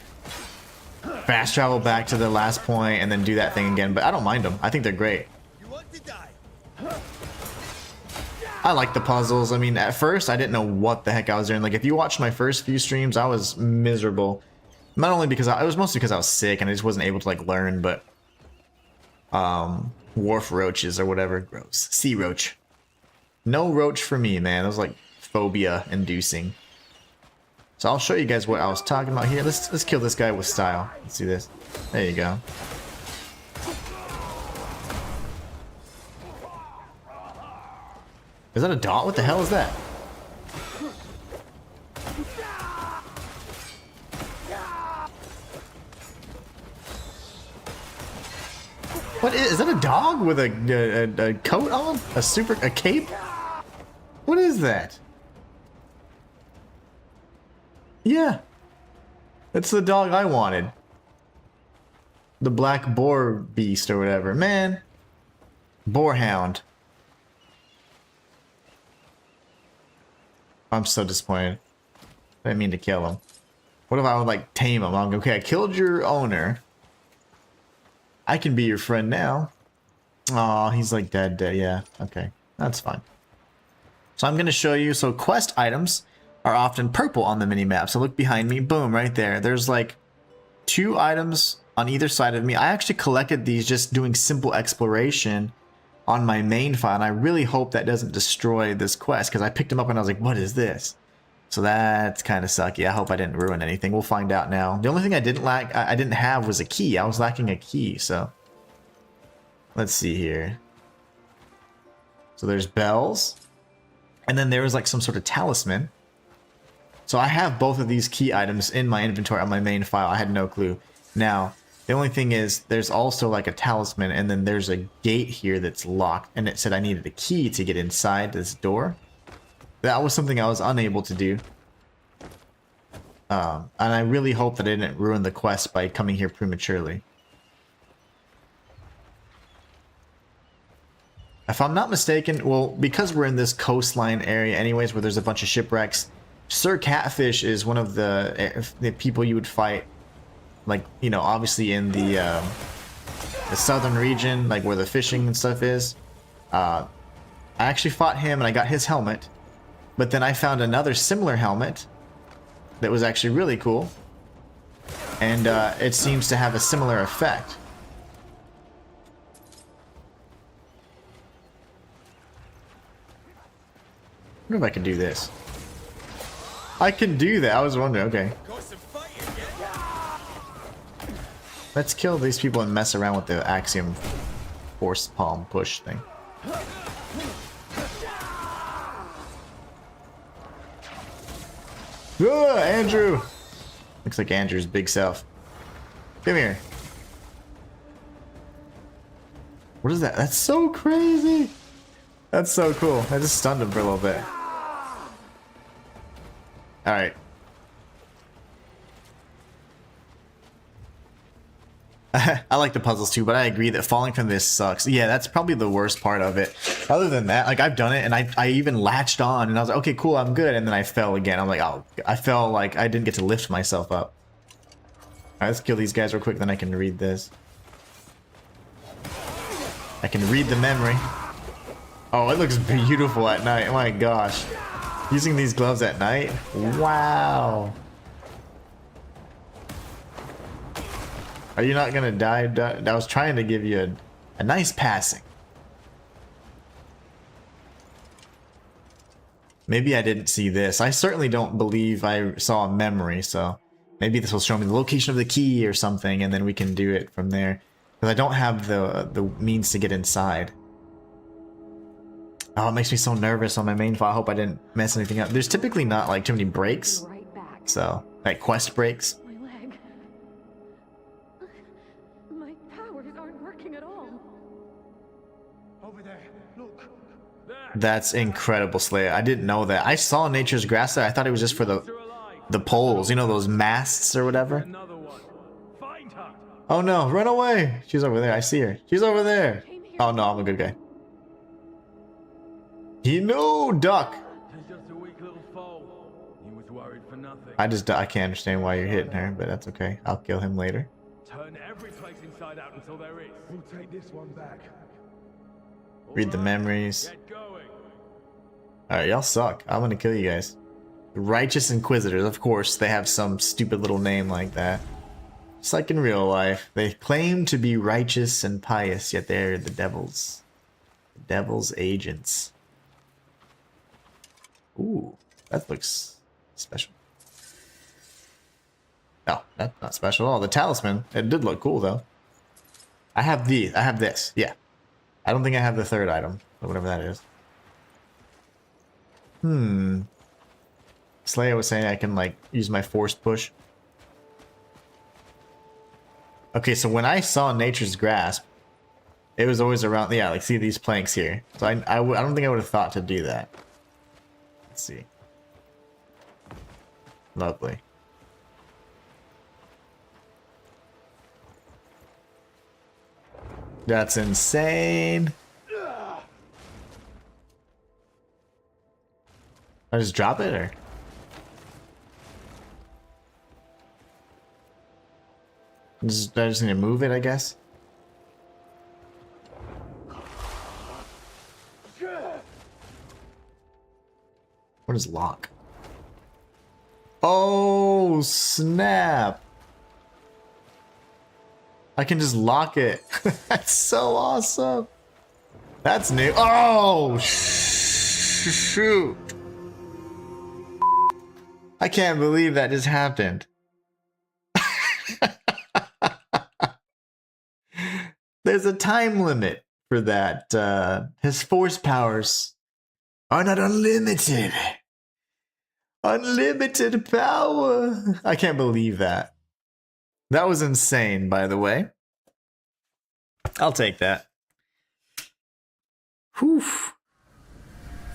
fast travel back to the last point and then do that thing again. But I don't mind them. I think they're great. I like the puzzles. I mean, at first, I didn't know what the heck I was doing. Like, if you watched my first few streams, I was miserable. Not only because it was mostly because I was sick and I just wasn't able to, like, learn, but... wharf roaches or whatever. Gross. Sea roach. No roach for me, man. That was, like, phobia-inducing. So I'll show you guys what I was talking about here. Let's kill this guy with style. Let's do this. There you go. Is that a dot? What the hell is that? What is that? A dog with a coat on? A cape? What is that? Yeah. That's the dog I wanted. The black boar beast or whatever. Man. Boarhound. I'm so disappointed. I didn't mean to kill him. What if I would like tame him? I'm okay, I killed your owner. I can be your friend now. Aw, he's like dead. Yeah, okay. That's fine. So I'm going to show you. So quest items are often purple on the minimap. So look behind me. Boom, right there. There's like 2 items on either side of me. I actually collected these just doing simple exploration on my main file. And I really hope that doesn't destroy this quest because I picked them up and I was like, what is this? So that's kind of sucky. I hope I didn't ruin anything. We'll find out now. The only thing I didn't have was a key. I was lacking a key. So let's see here. So there's bells. And then there was like some sort of talisman. So I have both of these key items in my inventory on my main file. I had no clue. Now, the only thing is there's also like a talisman and then there's a gate here that's locked. And it said I needed a key to get inside this door. That was something I was unable to do. And I really hope that I didn't ruin the quest by coming here prematurely. If I'm not mistaken, well, because we're in this coastline area anyways, where there's a bunch of shipwrecks, Sir Catfish is one of the people you would fight, like, you know, obviously in the southern region, like where the fishing and stuff is. I actually fought him and I got his helmet, but then I found another similar helmet that was actually really cool, and it seems to have a similar effect. I wonder if I can do this. I can do that. I was wondering. Okay. Let's kill these people and mess around with the axiom force palm push thing. Andrew! Looks like Andrew's big self. Come here. What is that? That's so crazy! That's so cool. I just stunned him for a little bit. Alright. I like the puzzles too, but I agree that falling from this sucks. Yeah, that's probably the worst part of it. Other than that, like, I've done it and I even latched on and I was like, okay, cool, I'm good. And then I fell again. I'm like, oh, I fell like I didn't get to lift myself up. Alright, let's kill these guys real quick, then I can read this. I can read the memory. Oh, it looks beautiful at night. Oh my gosh. Using these gloves at night? Wow. Are you not gonna die? I was trying to give you a nice passing. Maybe I didn't see this. I certainly don't believe I saw a memory, so maybe this will show me the location of the key or something, and then we can do it from there. Because I don't have the means to get inside. Oh, it makes me so nervous on my main file. I hope I didn't mess anything up. There's typically not like too many breaks. So, like quest breaks. My leg. My powers aren't working at all. Over there, look. There. That's incredible, Slayer. I didn't know that. I saw Nature's Grass there. I thought it was just for the poles, you know, those masts or whatever. Another one. Find her. Oh no, run away! She's over there. I see her. She's over there. Oh no, I'm a good guy. He no duck. She's just a weak little foal. He was worried for nothing. I can't understand why you're hitting her, but that's okay. I'll kill him later. Turn every place inside out until there is. We'll take this one back. Read the memories. Get going. Alright, y'all suck. I'm gonna kill you guys. Righteous Inquisitors, of course, they have some stupid little name like that. Just like in real life. They claim to be righteous and pious, yet they're the devil's. The devil's agents. Ooh, that looks special. No, that's not special at all. The talisman, it did look cool though. I have these. I have this. Yeah. I don't think I have the third item, or whatever that is. Slayer was saying I can like use my force push. Okay, so when I saw Nature's Grasp, it was always around, yeah, like see these planks here. So I don't think I would have thought to do that. Let's see. Lovely. That's insane. I just drop it, or? I just need to move it, I guess. What is lock? Oh, snap. I can just lock it. That's so awesome. That's new. Oh, shoot. I can't believe that just happened. There's a time limit for that. His force powers are not unlimited. Unlimited power. I can't believe that. That was insane, by the way. I'll take that. Whew.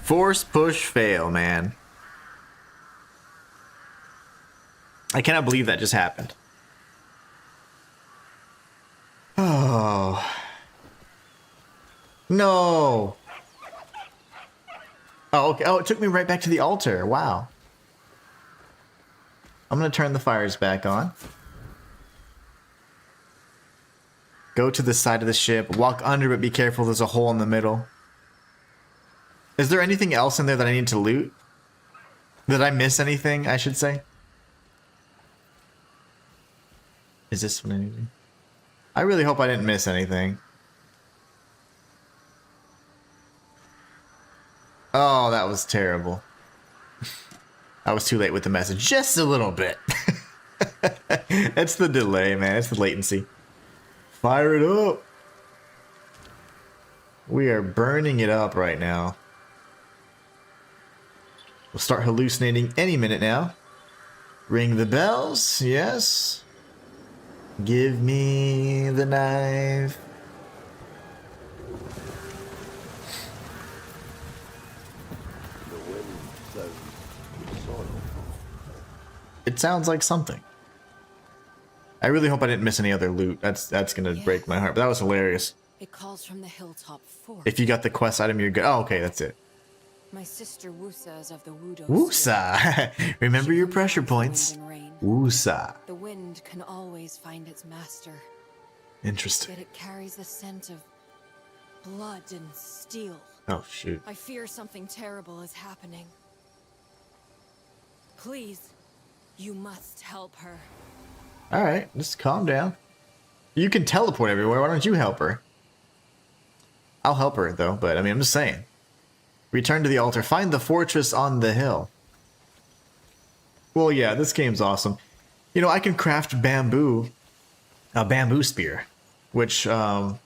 Force push fail, man. I cannot believe that just happened. Oh. No. Oh, okay. Oh, it took me right back to the altar. Wow. I'm going to turn the fires back on. Go to the side of the ship. Walk under, but be careful. There's a hole in the middle. Is there anything else in there that I need to loot? Did I miss anything, I should say? Is this what I need to do? I really hope I didn't miss anything. Oh, that was terrible. I was too late with the message. Just a little bit. It's the delay, man. It's the latency. Fire it up. We are burning it up right now. We'll start hallucinating any minute now. Ring the bells. Yes. Give me the knife. It sounds like something. I really hope I didn't miss any other loot. That's gonna break my heart. But that was hilarious. It calls from the hilltop fort. If you got the quest item, you're good. Oh, okay, that's it. My sister Wusa is of the Wudo. Wusa. Remember your pressure points. Wusa. The wind can always find its master. Interesting. Yet it carries the scent of blood and steel. Oh, shoot. I fear something terrible is happening. Please, you must help her. Alright, just calm down. You can teleport everywhere. Why don't you help her? I'll help her, though, but I mean, I'm just saying. Return to the altar. Find the fortress on the hill. Well, yeah, this game's awesome. You know, I can craft bamboo, a bamboo spear, which I'm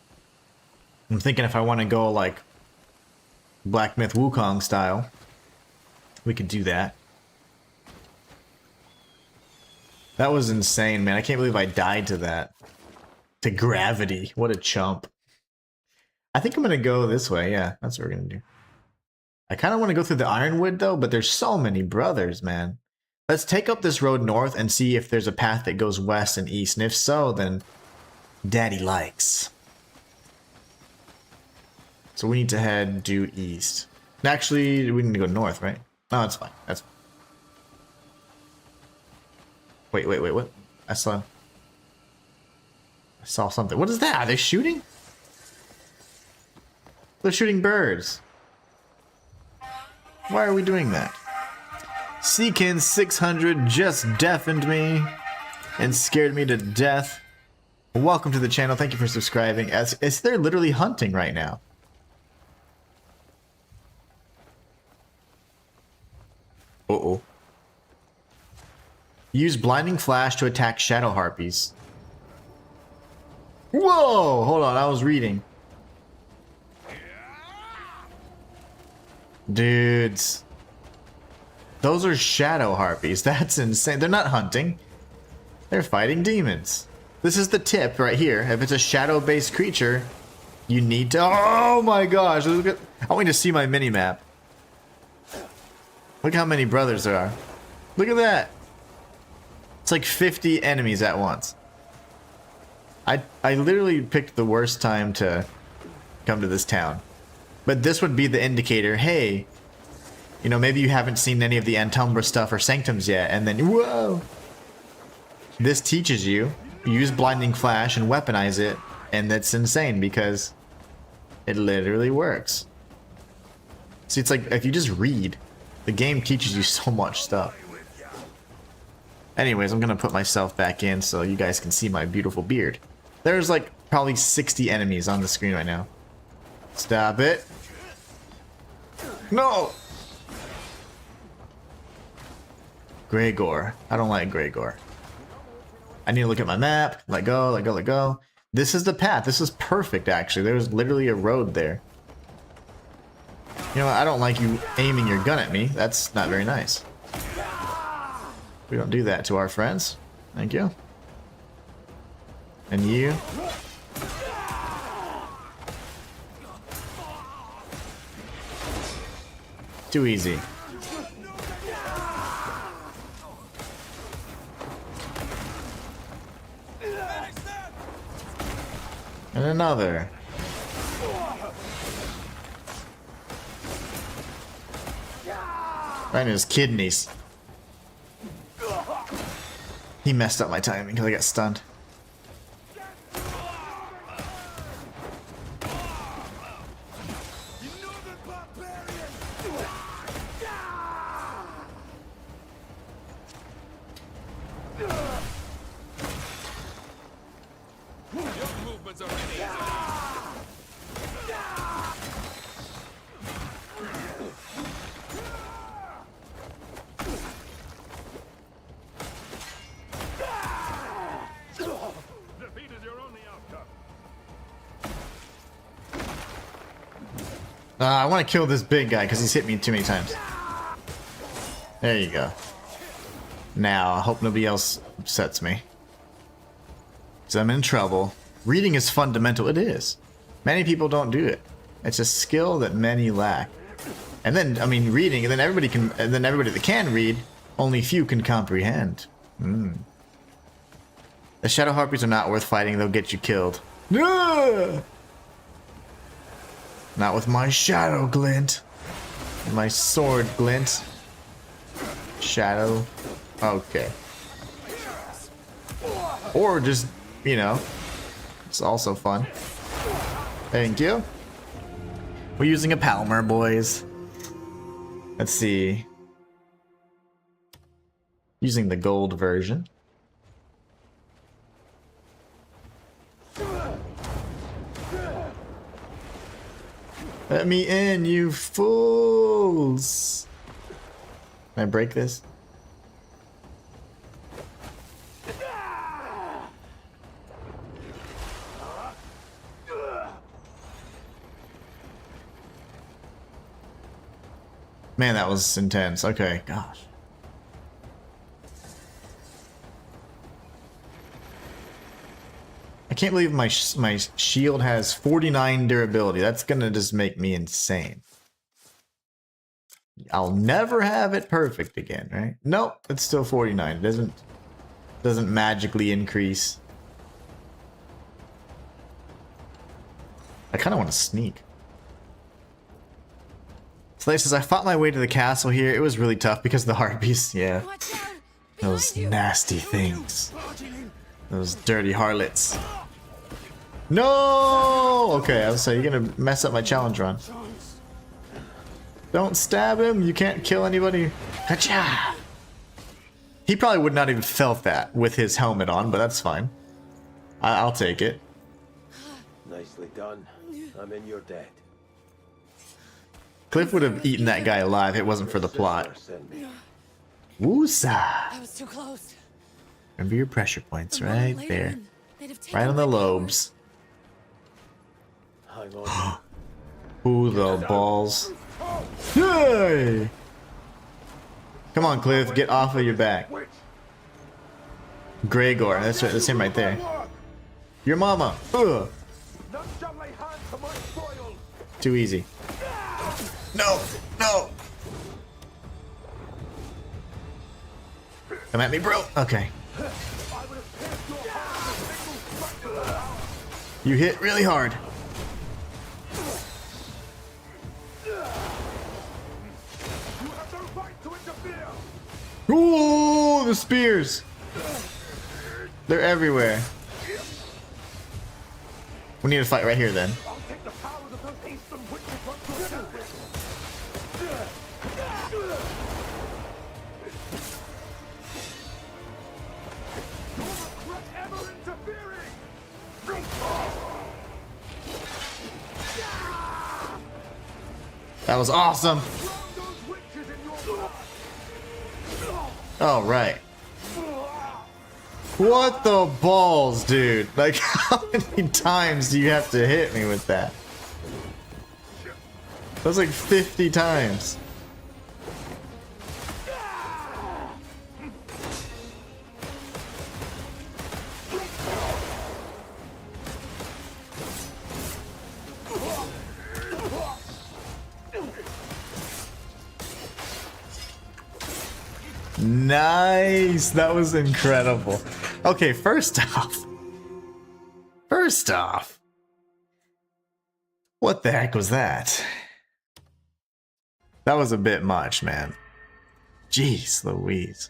thinking if I want to go like Black Myth Wukong style, we could do that. That was insane, man. I can't believe I died to that. To gravity. What a chump. I think I'm going to go this way. Yeah, that's what we're going to do. I kind of want to go through the Ironwood, though, but there's so many brothers, man. Let's take up this road north and see if there's a path that goes west and east. And if so, then Daddy likes. So we need to head due east. Actually, we need to go north, right? No, that's fine. That's fine. Wait, what? I saw something. What is that? Are they shooting? They're shooting birds. Why are we doing that? Seekin 600 just deafened me and scared me to death. Welcome to the channel. Thank you for subscribing. As they're literally hunting right now. Uh-oh. Use blinding flash to attack shadow harpies. Whoa! Hold on, I was reading. Dudes. Those are shadow harpies. That's insane. They're not hunting. They're fighting demons. This is the tip right here. If it's a shadow-based creature, you need to... Oh my gosh. Look at... I want you to see my mini-map. Look how many brothers there are. Look at that. It's like 50 enemies at once. I literally picked the worst time to come to this town. But this would be the indicator, hey, you know, maybe you haven't seen any of the Antumbra stuff or Sanctums yet, and then, whoa! This teaches you, use Blinding Flash and weaponize it, and that's insane because it literally works. See, it's like, if you just read, the game teaches you so much stuff. Anyways, I'm gonna put myself back in so you guys can see my beautiful beard. There's like probably 60 enemies on the screen right now. Stop it. No! Gregor. I don't like Gregor. I need to look at my map. Let go, let go, let go. This is the path. This is perfect, actually. There's literally a road there. You know what? I don't like you aiming your gun at me. That's not very nice. We don't do that to our friends. Thank you. And you. Too easy. And another. Right in his kidneys. He messed up my timing because I got stunned. I want to kill this big guy because he's hit me too many times. There you go. Now, I hope nobody else upsets me. Because I'm in trouble. Reading is fundamental. It is. Many people don't do it. It's a skill that many lack. And then, I mean, reading, and then everybody can, and then everybody that can read, only few can comprehend. The Shadow Harpies are not worth fighting. They'll get you killed. Not with my shadow glint. My sword glint. Shadow. Okay. Or just, you know, it's also fun. Thank you. We're using a Palmer, boys. Let's see. Using the gold version. Let me in, you fools! Can I break this? Man, that was intense. Okay, gosh. I can't believe my shield has 49 durability. That's gonna just make me insane. I'll never have it perfect again, right? Nope, it's still 49. It doesn't magically increase. I kind of want to sneak. Slay says, I fought my way to the castle here. It was really tough because of the harpies. Yeah. Those nasty things. Those dirty harlots. No! Okay, I was saying, you're gonna mess up my challenge run. Don't stab him. You can't kill anybody. Hacha! He probably would not even felt that with his helmet on, but that's fine. I'll take it. Nicely done. I'm in your debt. Cliff would have eaten that guy alive if it wasn't for the plot. Woosa! That was too close. Remember your pressure points right there. Right on the lobes. Hang on. Ooh, the balls. Yay! Come on, Cliff, get off of your back. Gregor, that's right, that's him right there. Your mama. Ugh. Too easy. No, no. Come at me, bro. Okay. You hit really hard. Ooh, the spears. They're everywhere. We need to fight right here then. That was awesome. All right. What the balls, dude? Like, how many times do you have to hit me with that? That was like 50 times. Nice. That was incredible. Okay, first off, what the heck was that? That was a bit much, man. Jeez Louise.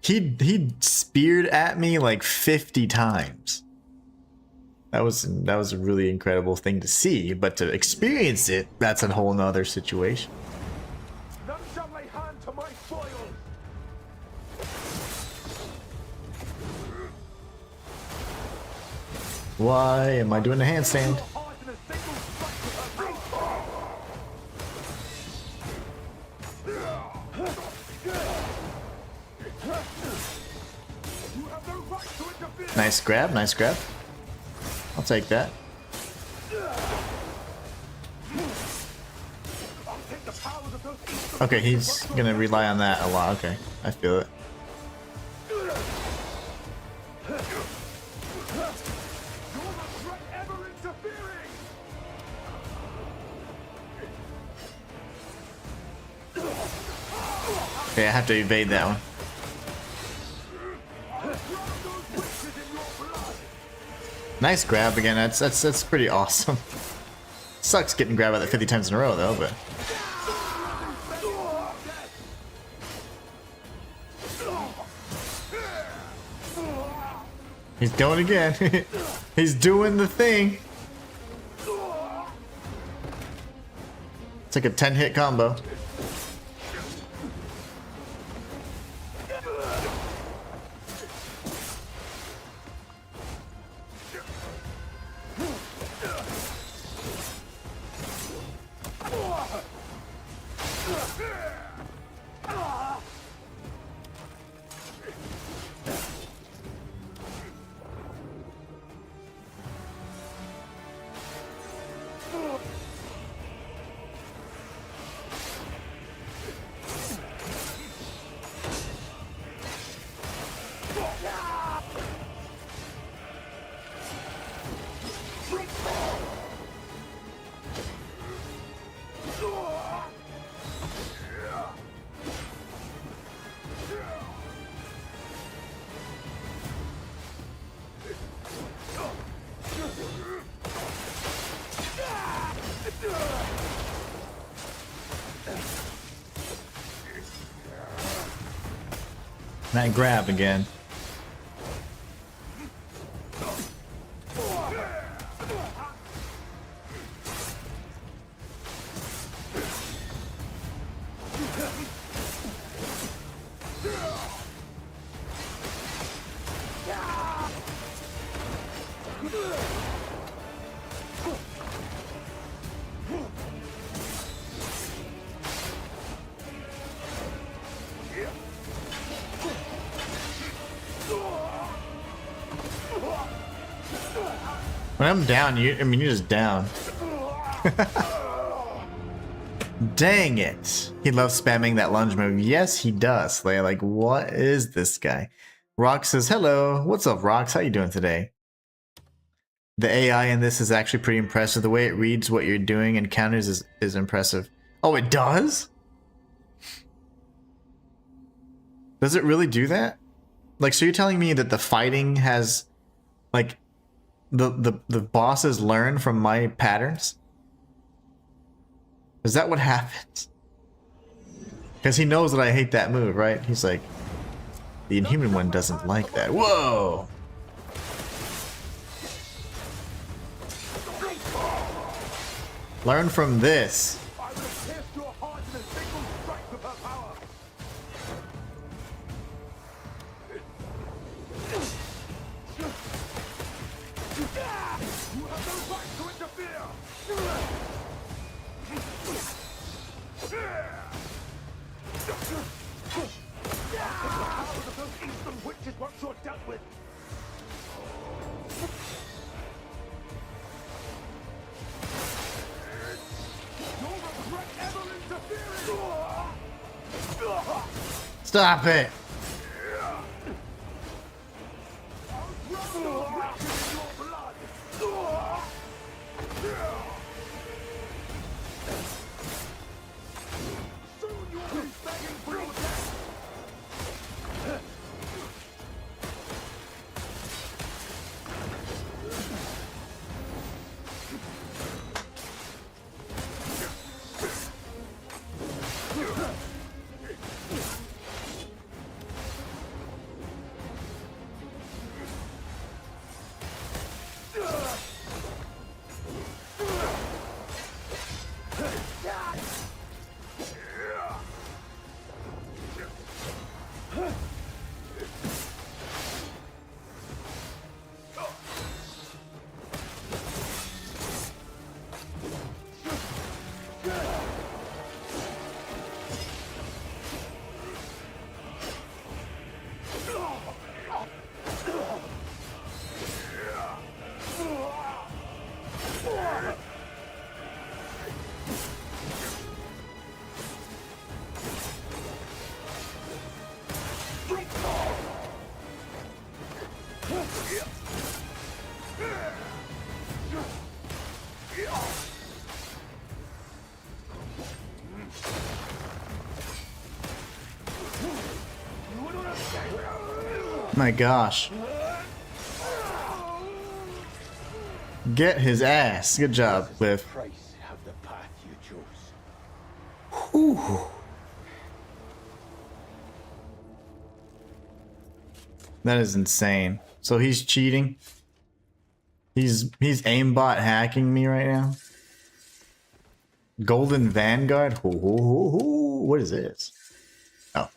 He speared at me like 50 times. That was a really incredible thing to see, but to experience it, that's a whole nother situation. None shall lay hand to my spoils. Why am I doing a handstand? Nice grab, nice grab. I'll take that. Okay, he's gonna rely on that a lot. Okay, I feel it. Okay, I have to evade that one. Nice grab again. That's pretty awesome. Sucks getting grabbed at that 50 times in a row though, but he's going again. He's doing the thing. It's like a 10-hit combo. That grab again. When I'm down, you're just down. Dang it. He loves spamming that lunge move. Yes, he does. Like, what is this guy? Rock says, hello. What's up, Rox? How you doing today? The AI in this is actually pretty impressive. The way it reads what you're doing and counters is impressive. Oh, it does? Does it really do that? Like, so you're telling me that the fighting has, like, the bosses learn from my patterns? Is that what happens? Because he knows that I hate that move, right? He's like, the Inhuman one doesn't like that. Whoa! Learn from this. I will pierce your heart in a single strike of her power. You have no right to interfere. The powers of those Eastern witches once you're dealt with. You'll regret ever interfering. Stop it! My gosh. Get his ass. Good job, Cliff. Price of the path you chose. Whew. That is insane. So he's cheating. He's aimbot hacking me right now. Golden Vanguard. What is this? Oh.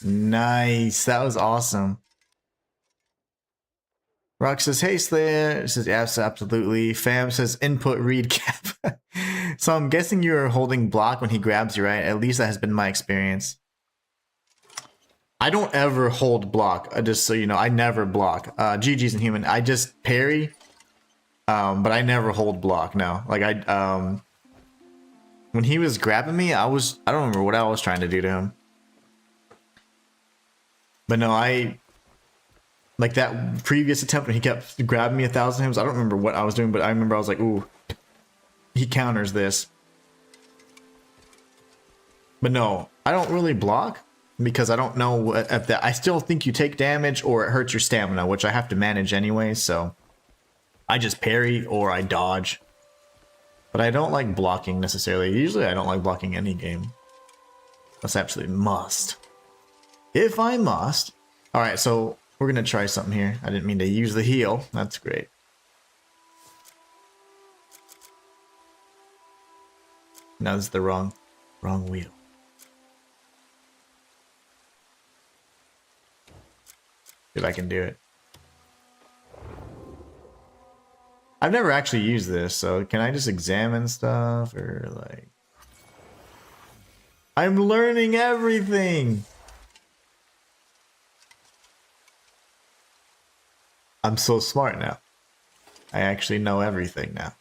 Nice. That was awesome. Rock says, hey Slayer. It says, yes, absolutely. Fam says, input read cap. So I'm guessing you're holding block when he grabs you, right? At least that has been my experience. I don't ever hold block. Just so you know, I never block. GG's Inhuman. I just parry. But I never hold block. No, like when he was grabbing me, I don't remember what I was trying to do to him. But no, like that previous attempt when he kept grabbing me 1,000 times. I don't remember what I was doing, but I remember I was like, ooh, he counters this. But no, I don't really block because I don't know if that. I still think you take damage or it hurts your stamina, which I have to manage anyway. So I just parry or I dodge. But I don't like blocking necessarily. Usually I don't like blocking any game. That's absolutely must. If I must. Alright, so we're going to try something here. I didn't mean to use the heal. That's great. No, this is the wrong wheel. See if I can do it. I've never actually used this, so can I just examine stuff or like... I'm learning everything! I'm so smart now. I actually know everything now.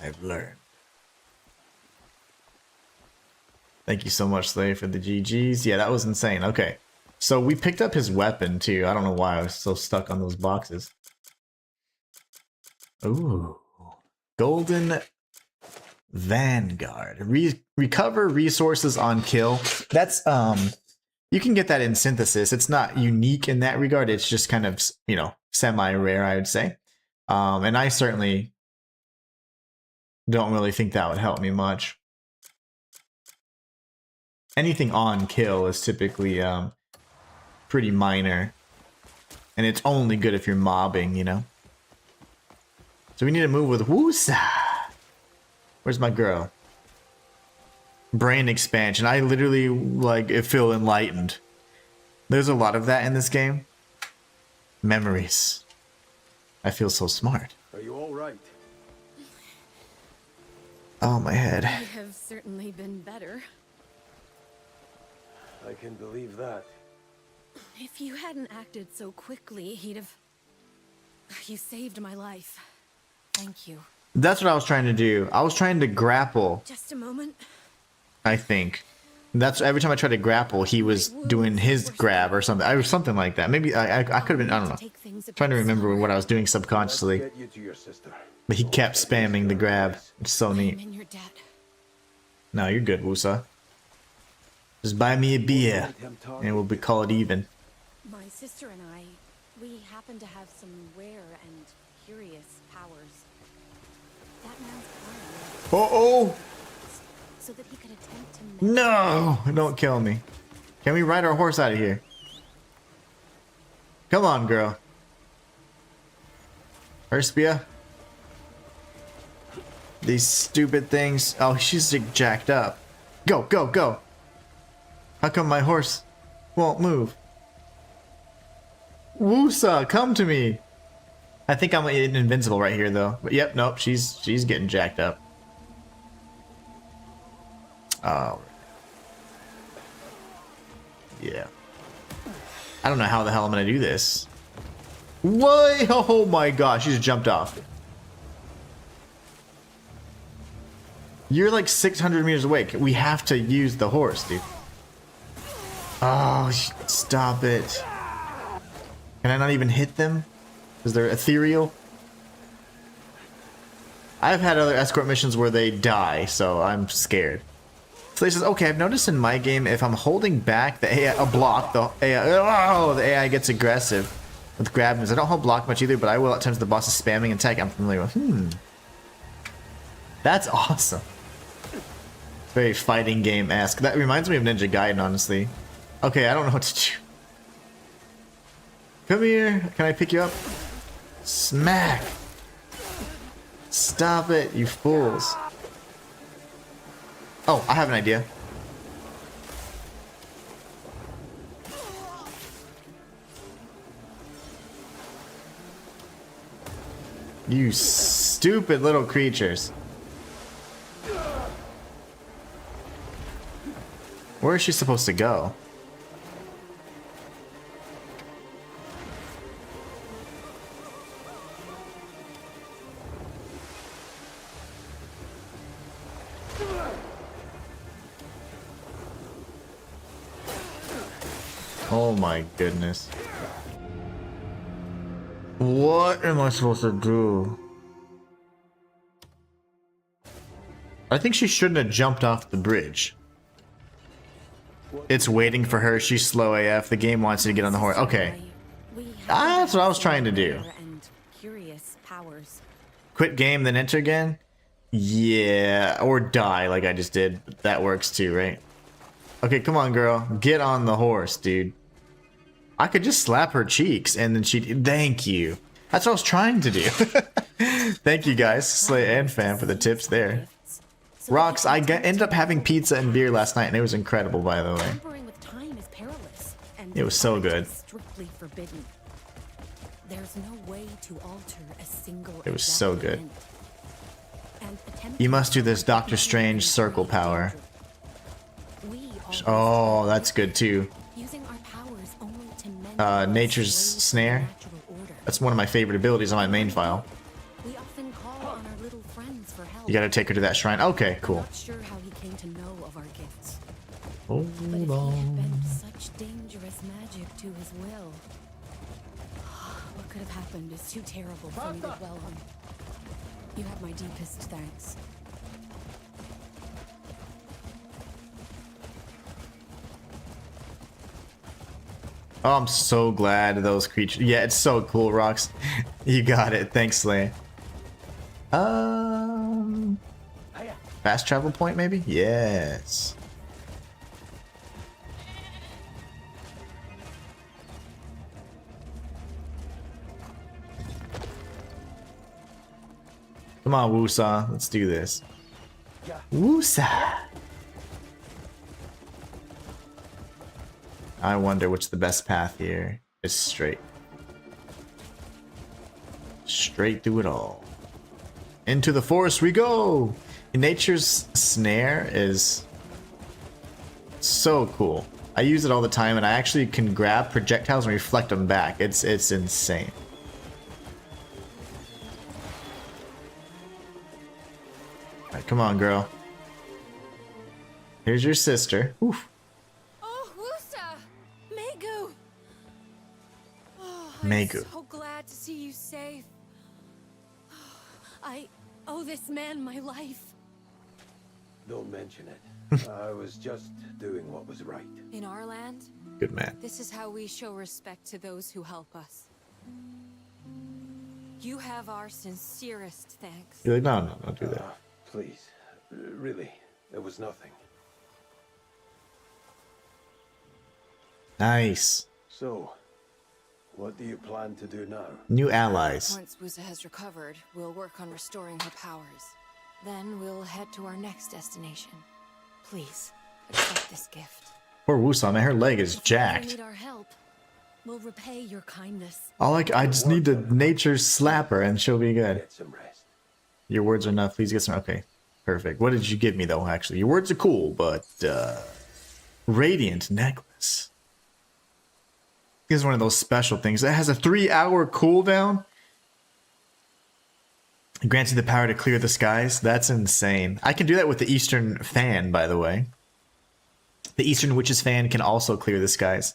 I've learned. Thank you so much, Slay, for the GGs. Yeah, that was insane. Okay. So we picked up his weapon, too. I don't know why I was so stuck on those boxes. Ooh. Golden Vanguard. Recover resources on kill. That's, you can get that in Synthesis. It's not unique in that regard. It's just kind of, you know, semi-rare, I would say. And I certainly don't really think that would help me much. Anything on kill is typically pretty minor. And it's only good if you're mobbing, you know? So we need to move with Woosa. Where's my girl? Brain expansion. I literally, like, feel enlightened. There's a lot of that in this game. Memories. I feel so smart. Are you all right? Oh, my head. I have certainly been better. I can believe that. If you hadn't acted so quickly, he'd have... You saved my life. Thank you. That's what I was trying to do. I was trying to grapple, Just a moment. I think. That's every time I tried to grapple, he was doing his grab or something. I was something like that. Maybe I could have been, I don't know. Trying to remember what I was doing subconsciously. Get you to your sister. But he kept spamming the grab. It's so neat. I'm in your debt. No, you're good, Wusa. Just buy me a beer, and we'll be call it even. My sister and I, we happen to have some rare and curious powers. That man's plan Oh, so that he could attempt to oh! No! Don't kill me. Can we ride our horse out of here? Come on, girl. Herspia? These stupid things. Oh, she's jacked up. Go, go, go! How come my horse won't move? Woosa, come to me! I think I'm invincible right here, though. But yep, nope, she's getting jacked up. Oh. Yeah. I don't know how the hell I'm gonna do this. Why? Oh my gosh, she just jumped off. You're like 600 meters away. We have to use the horse, dude. Oh, stop it. Can I not even hit them? Because they're ethereal? I've had other escort missions where they die, so I'm scared. So he says, okay, I've noticed in my game, if I'm holding back the AI, a block, the AI gets aggressive with grab moves. I don't hold block much either, but I will at times the boss is spamming attack. I'm familiar with. That's awesome. Very fighting game-esque. That reminds me of Ninja Gaiden, honestly. Okay, I don't know what to do. Come here. Can I pick you up? Smack. Stop it, you fools. Oh, I have an idea. You stupid little creatures. Where is she supposed to go? Oh my goodness. What am I supposed to do? I think she shouldn't have jumped off the bridge. It's waiting for her. She's slow AF. The game wants you to get on the horse. Okay. That's what I was trying to do. Quit game, then enter again? Yeah. Or die like I just did. That works too, right? Okay, come on, girl. Get on the horse, dude. I could just slap her cheeks and then she'd... Thank you. That's what I was trying to do. Thank you guys, Slay and Fam, for the tips there. Rocks, I ended up having pizza and beer last night and it was incredible, by the way. It was so good. It was so good. You must do this Doctor Strange circle power. Oh, that's good too. Nature's Snare. That's one of my favorite abilities on my main file. We often call on our little friends for help. help. You gotta take her to that shrine. Okay, I'm cool. not sure how he came to know of our gifts. Hold But if he had been on. such dangerous magic to his will, what could have happened is too terrible for me to dwell on. You have my deepest thanks. Oh, I'm so glad those creatures. Yeah, it's so cool, Rox. You got it. Thanks, Slay. Fast travel point, maybe? Yes. Come on, Wusa. Let's do this. Wusa. I wonder which the best path here is. Straight. Straight through it all. Into the forest we go! Nature's snare is so cool. I use it all the time, and I actually can grab projectiles and reflect them back. It's insane. Alright, come on, girl. Here's your sister. Oof. Oh, Wusa! Megu! Oh, Megu. I'm so glad to see you safe. I owe this man my life. Don't mention it. I was just doing what was right. In our land, Good man. this is how we show respect to those who help us. You have our sincerest thanks. You're like, no, don't do that. Please. Really, there was nothing. Nice. So, what do you plan to do now? New allies. Once Wusa has recovered, we'll work on restoring her powers. Then we'll head to our next destination. Please, accept this gift. Poor Wusa, man, her leg is If you jacked. need our help, we'll repay your kindness. I just need to nature slap her and she'll be good. Get some rest. Your words are enough. Please get some. Okay, perfect. What did you give me though? Actually, your words are cool, but radiant necklace. This is one of those special things. It has a 3-hour cooldown. It grants you the power to clear the skies. That's insane. I can do that with the Eastern fan, by the way. The Eastern Witch's fan can also clear the skies.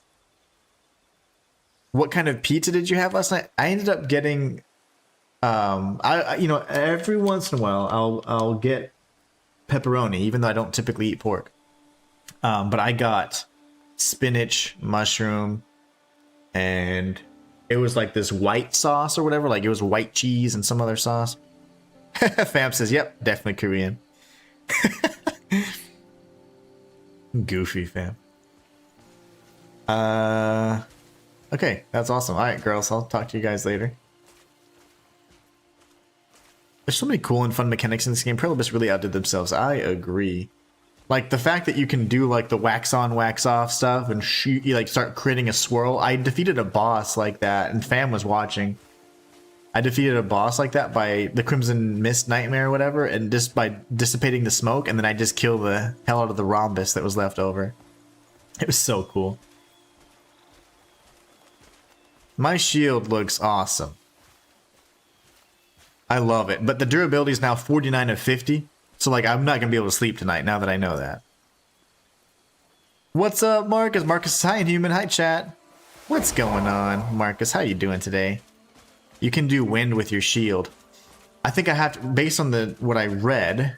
What kind of pizza did you have last night? I ended up getting, I you know, every once in a while I'll get pepperoni, even though I don't typically eat pork. But I got spinach, mushroom, and it was like this white sauce or whatever. Like it was white cheese and some other sauce. Fam says, "Yep, definitely Korean." Goofy fam. Okay, that's awesome. All right, girls, I'll talk to you guys later. There's so many cool and fun mechanics in this game. Prelibus really outdid themselves. I agree. Like the fact that you can do like the wax on, wax off stuff and shoot, you like start creating a swirl. I defeated a boss like that, and fam was watching. I defeated a boss like that by the Crimson Mist Nightmare or whatever, and just by dissipating the smoke, and then I just killed the hell out of the rhombus that was left over. It was so cool. My shield looks awesome. I love it, but the durability is now 49 of 50. So like I'm not gonna be able to sleep tonight now that I know that. What's up, Marcus? Marcus, hi, Inhuman. Hi, chat. What's going on, Marcus? How you doing today? You can do wind with your shield. I think I have to, based on what I read,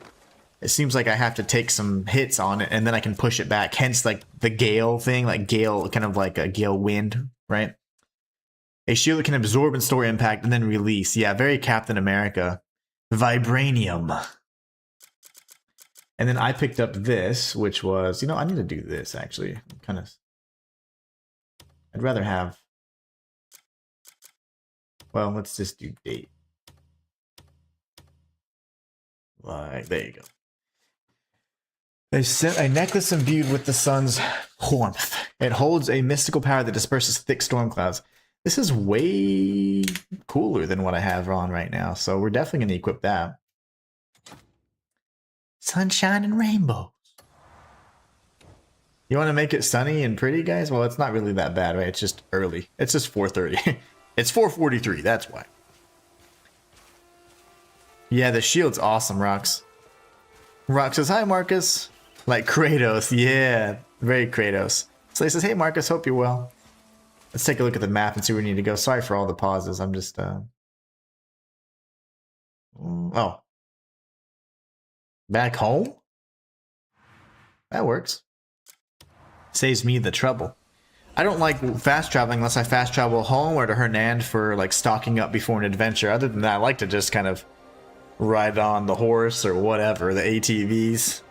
it seems like I have to take some hits on it and then I can push it back. Hence, like the gale thing, like gale, kind of like a gale wind, right? A shield that can absorb and store impact and then release. Yeah, very Captain America. Vibranium. And then I picked up this, which was, you know, I need to do this actually. I'd rather have, well, let's just do date. Like, there you go. They sent a necklace imbued with the sun's warmth. It holds a mystical power that disperses thick storm clouds. This is way cooler than what I have on right now, so we're definitely going to equip that. Sunshine and rainbows. You want to make it sunny and pretty, guys? Well, it's not really that bad, right? It's just early. It's just 4:30. It's 4:43, that's why. Yeah, the shield's awesome, Rox. Rox says, hi, Marcus. Like Kratos, yeah. Very Kratos. Slay says, hey, Marcus, hope you're well. Let's take a look at the map and see where we need to go. Sorry for all the pauses. I'm just, oh. Back home? That works. Saves me the trouble. I don't like fast traveling unless I fast travel home or to Hernand for like stocking up before an adventure. Other than that, I like to just kind of ride on the horse or whatever, the ATVs.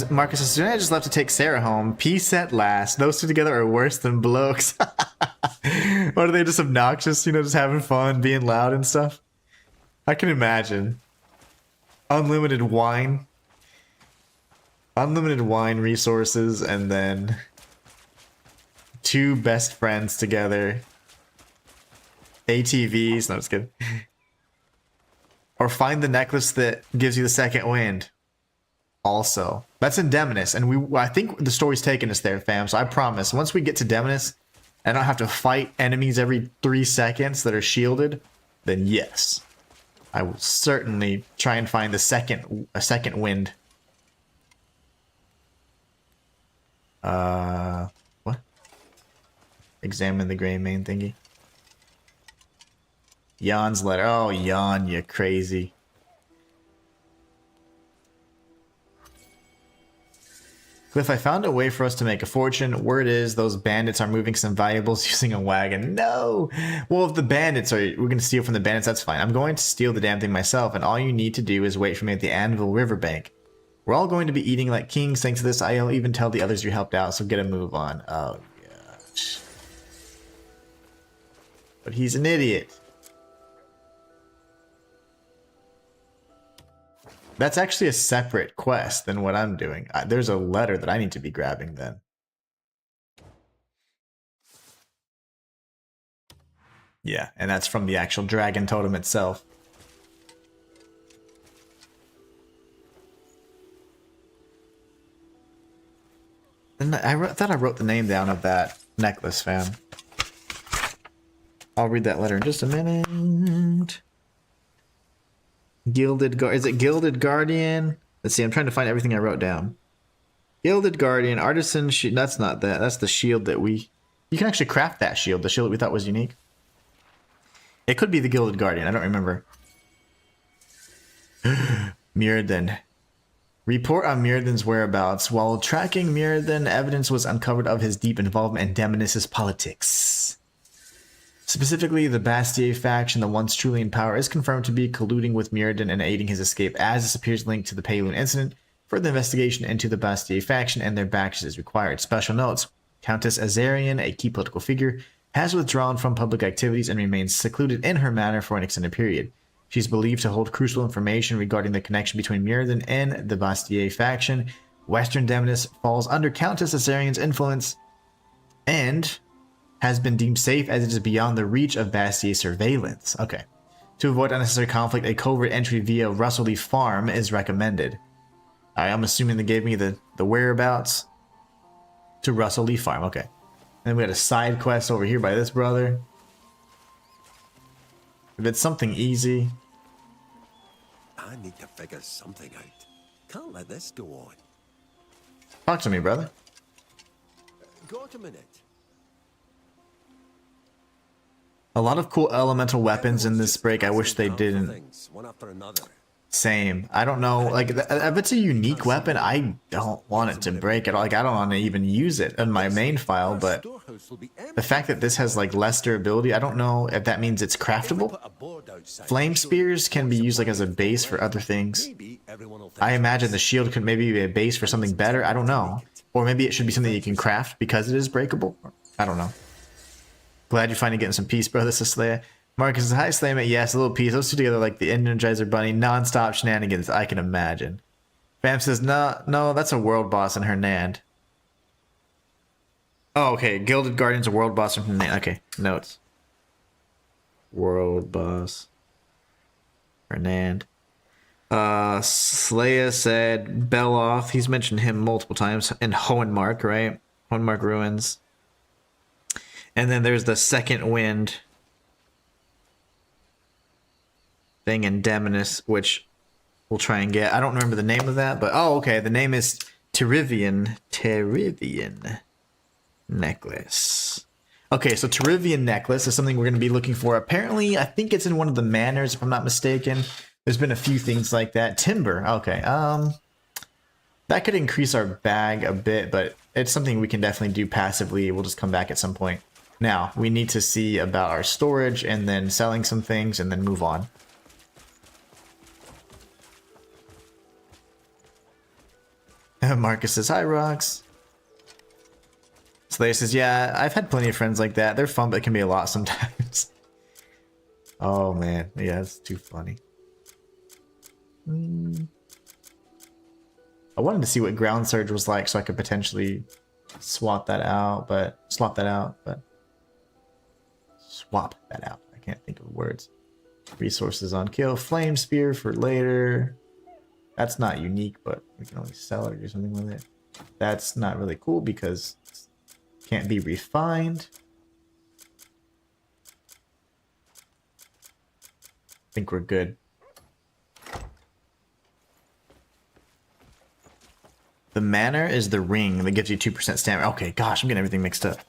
Marcus says, I just left to take Sarah home. Peace at last. Those two together are worse than blokes. What are they, just obnoxious, you know, just having fun, being loud and stuff? I can imagine. Unlimited wine resources, and then two best friends together. ATVs, no, just kidding. Or find the necklace that gives you the second wind. Also, that's in Demonus, and I think the story's taking us there, fam. So I promise, once we get to Demonus, and I don't have to fight enemies every 3 seconds that are shielded, then yes, I will certainly try and find a second wind. What? Examine the gray main thingy. Jan's letter. Oh, Jan, you crazy. Cliff, I found a way for us to make a fortune. Word is those bandits are moving some valuables using a wagon. No! Well, if the bandits are... We're going to steal from the bandits, that's fine. I'm going to steal the damn thing myself, and all you need to do is wait for me at the Anvil Riverbank. We're all going to be eating like kings thanks to this. I'll even tell the others you helped out, so get a move on. Oh, gosh. But he's an idiot. That's actually a separate quest than what I'm doing. There's a letter that I need to be grabbing then. Yeah, and that's from the actual dragon totem itself. And I thought I wrote the name down of that necklace, fam. I'll read that letter in just a minute. Is it Gilded Guardian? Let's see, I'm trying to find everything I wrote down. Gilded Guardian, Artisan Shield. That's not that. That's the shield that we... You can actually craft that shield, the shield that we thought was unique. It could be the Gilded Guardian, I don't remember. Mirrodin. Report on Mirrodin's whereabouts. While tracking Mirrodin, evidence was uncovered of his deep involvement in Demonus' politics. Specifically, the Bastille faction, the once truly in power, is confirmed to be colluding with Mirrodin and aiding his escape, as this appears linked to the Payloon incident. Further investigation into the Bastille faction and their backs is required. Special notes. Countess Azarian, a key political figure, has withdrawn from public activities and remains secluded in her manor for an extended period. She's believed to hold crucial information regarding the connection between Mirrodin and the Bastille faction. Western Demonus falls under Countess Azarian's influence and has been deemed safe as it is beyond the reach of Bastille surveillance. Okay. To avoid unnecessary conflict, a covert entry via Russell Lee Farm is recommended. I'm assuming they gave me the whereabouts to Russell Lee Farm. Okay. And then we had a side quest over here by this brother. If it's something easy. I need to figure something out. Can't let this go on. Talk to me, brother. Got a minute. A lot of cool elemental weapons in this break. I wish they didn't. One after another. Same. I don't know. Like, if it's a unique weapon, I don't want it to break at all. Like, I don't want to even use it in my main file, but the fact that this has, like, less durability, I don't know if that means it's craftable. Flame spears can be used, like, as a base for other things. I imagine the shield could maybe be a base for something better. I don't know. Or maybe it should be something you can craft because it is breakable. I don't know. Glad you're finally getting some peace, bro. This is Slayer. Marcus says, hi, Slayer. Yes, a little peace. Those two together like the Energizer Bunny. Non-stop shenanigans. I can imagine. Bam says, no, that's a world boss in Hernand. Oh, okay. Gilded Guardian's a world boss in Hernand. Okay, notes. World boss. Hernand. Slayer said Beloth. He's mentioned him multiple times. In Hohenmark, right? Hohenmark Ruins. And then there's the second wind. thing in Demonis, which we'll try and get. I don't remember the name of that, but oh, okay. The name is Terivian necklace. Okay, so Terivian necklace is something we're going to be looking for. Apparently, I think it's in one of the manors, if I'm not mistaken. There's been a few things like that. Timber. Okay. That could increase our bag a bit, but it's something we can definitely do passively. We'll just come back at some point. Now, we need to see about our storage and then selling some things and then move on. Marcus says, hi, Rox. Slayer says, yeah, I've had plenty of friends like that. They're fun, but it can be a lot sometimes. Oh, man. Yeah, it's too funny. I wanted to see what ground surge was like so I could potentially swap that out, but swap that out. I can't think of words. Resources on kill. Flame spear for later. That's not unique, but we can always sell it or do something with it. That's not really cool because it can't be refined. I think we're good. The manor is the ring that gives you 2% stamina. Okay, gosh, I'm getting everything mixed up.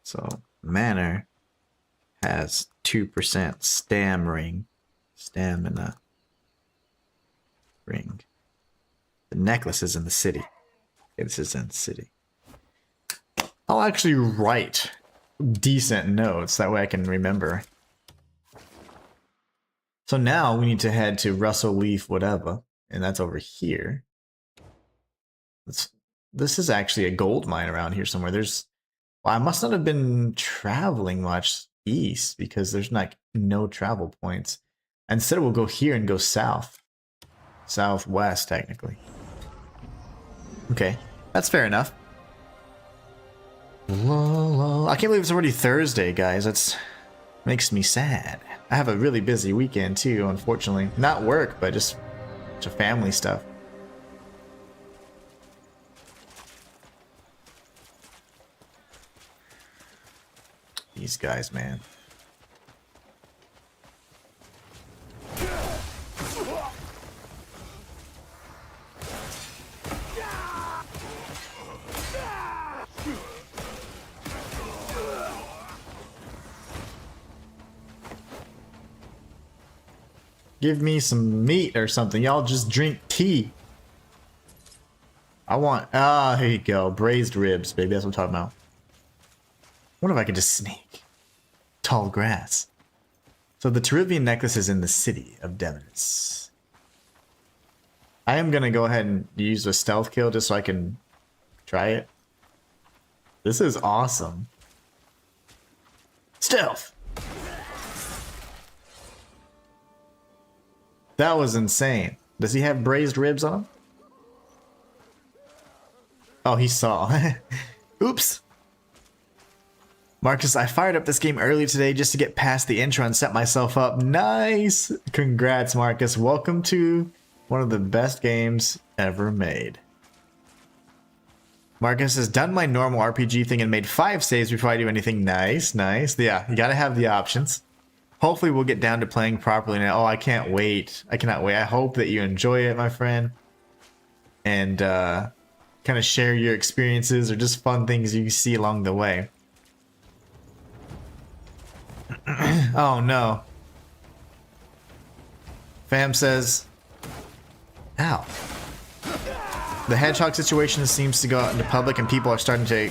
So, manor has 2% stamina ring. The necklace is in the city. Okay, this is in the city. I'll actually write decent notes, that way I can remember. So now we need to head to Russell Leaf whatever, and that's over here. This is actually a gold mine around here somewhere. Well, I must not have been traveling much east because there's no travel points. Instead, we'll go here and go south. Southwest, technically. Okay, that's fair enough. I can't believe it's already Thursday, guys. That's makes me sad. I have a really busy weekend too, unfortunately. Not work, but just family stuff. These guys, man. Give me some meat or something. Y'all just drink tea. I want... Ah, here you go. Braised ribs, baby. That's what I'm talking about. What if I could just sneak? Tall grass. So the Terivian necklace is in the city of Demonis. I am going to go ahead and use a stealth kill just so I can try it. This is awesome. Stealth! That was insane. Does he have braised ribs on him? Oh, he saw. Oops. Marcus, I fired up this game early today just to get past the intro and set myself up. Nice! Congrats, Marcus. Welcome to one of the best games ever made. Marcus has done my normal RPG thing and made 5 saves before I do anything. Nice, nice. Yeah, you gotta have the options. Hopefully we'll get down to playing properly now. Oh, I can't wait. I cannot wait. I hope that you enjoy it, my friend. And kind of share your experiences or just fun things you see along the way. Oh no. Fam says, ow. The hedgehog situation seems to go out into public and people are starting to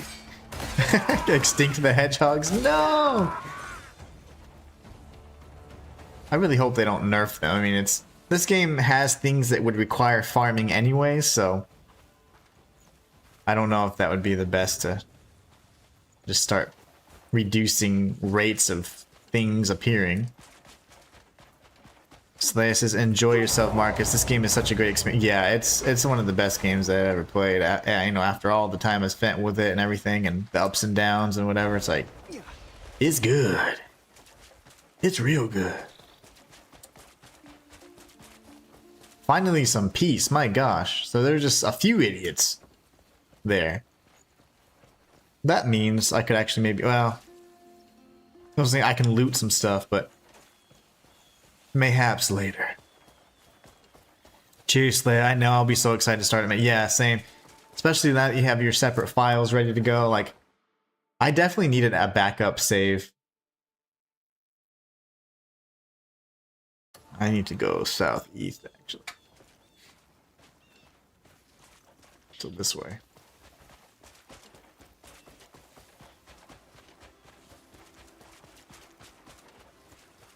extinct the hedgehogs. No! I really hope they don't nerf them. I mean, this game has things that would require farming anyway, so I don't know if that would be the best to just start reducing rates of things appearing. Slayer says, enjoy yourself, Marcus. This game is such a great experience. Yeah, it's one of the best games that I've ever played. You know, after all the time I spent with it and everything and the ups and downs and whatever, it's like, it's good. It's real good. Finally some peace, my gosh. So there's just a few idiots there. That means I could actually maybe, well, I was thinking I can loot some stuff, but Mayhaps later. Cheers, Slay. I know, I'll be so excited to start it. Yeah, same. Especially now that you have your separate files ready to go. Like, I definitely needed a backup save. I need to go southeast, actually. So this way.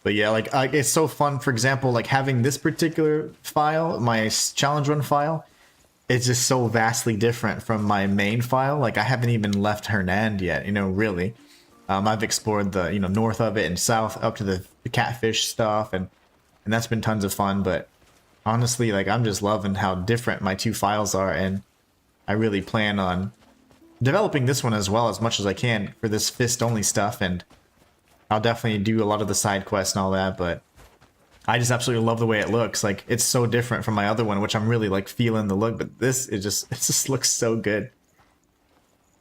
But yeah, like it's so fun. For example, like having this particular file, my challenge run file, it's just so vastly different from my main file. Like I haven't even left Hernand yet, you know, really. I've explored the, you know, north of it and south up to the catfish stuff, and that's been tons of fun. But honestly, like I'm just loving how different my two files are, and I really plan on developing this one as well as much as I can for this fist only stuff, and I'll definitely do a lot of the side quests and all that, but I just absolutely love the way it looks. Like, it's so different from my other one, which I'm really, like, feeling the look, but this, it just looks so good.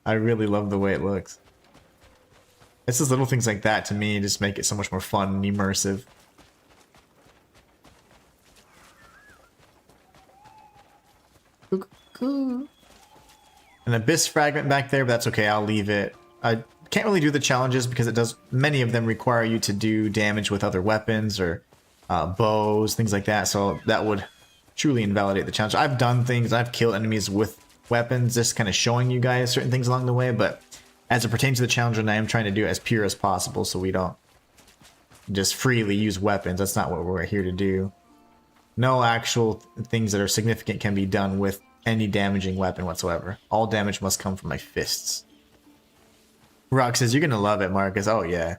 I really love the way it looks. It's just little things like that, to me, just make it so much more fun and immersive. An Abyss Fragment back there, but that's okay, I'll leave it. I can't really do the challenges because many of them require you to do damage with other weapons or bows, things like that, so that would truly invalidate the challenge. I've done things, I've killed enemies with weapons, just kind of showing you guys certain things along the way, but as it pertains to the challenge, I am trying to do it as pure as possible so we don't just freely use weapons. That's not what we're here to do. No actual things that are significant can be done with any damaging weapon whatsoever. All damage must come from my fists. Rock says, you're gonna love it, Marcus. Oh, yeah.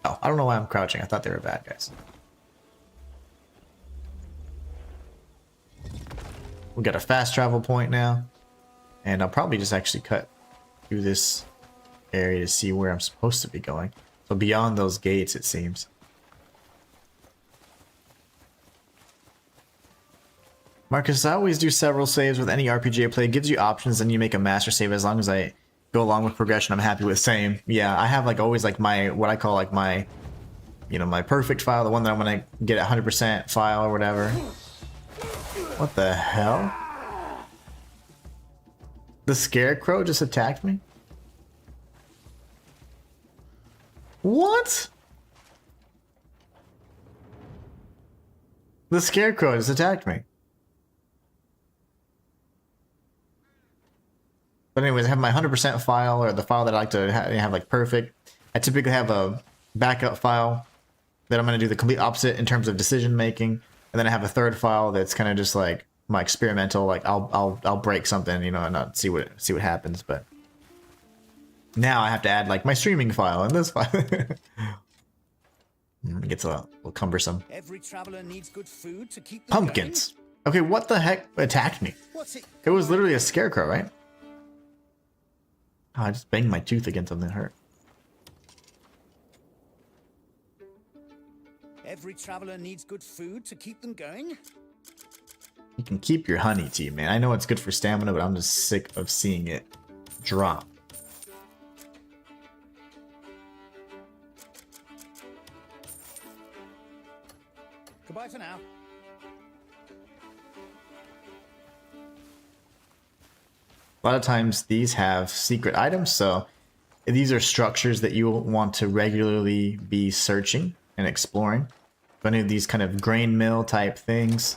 Oh, I don't know why I'm crouching. I thought they were bad guys. We got a fast travel point now. And I'll probably just actually cut through this area to see where I'm supposed to be going. So beyond those gates, it seems. Marcus, I always do several saves with any RPG I play. It gives you options, and you make a master save. As long as I go along with progression, I'm happy with. Same. Yeah, I have like always like my, what I call like my, you know, my perfect file, the one that I'm gonna get 100% file or whatever. What the hell? The scarecrow just attacked me? What? The scarecrow just attacked me. But anyways, I have my 100% file, or the file that I like to have like perfect. I typically have a backup file that I'm going to do the complete opposite in terms of decision making, and then I have a third file that's kind of just like my experimental, like I'll break something, you know, and not see what happens. But now I have to add like my streaming file and this file. It gets a little cumbersome. Every traveler needs good food to keep them Pumpkins. Okay, what the heck attacked me? What's it? It was literally a scarecrow, right? Oh, I just banged my tooth against something that hurt. Every traveler needs good food to keep them going. You can keep your honey tea, man. I know it's good for stamina, but I'm just sick of seeing it drop. Goodbye for now. A lot of times these have secret items, so these are structures that you will want to regularly be searching and exploring. So any of these kind of grain mill type things,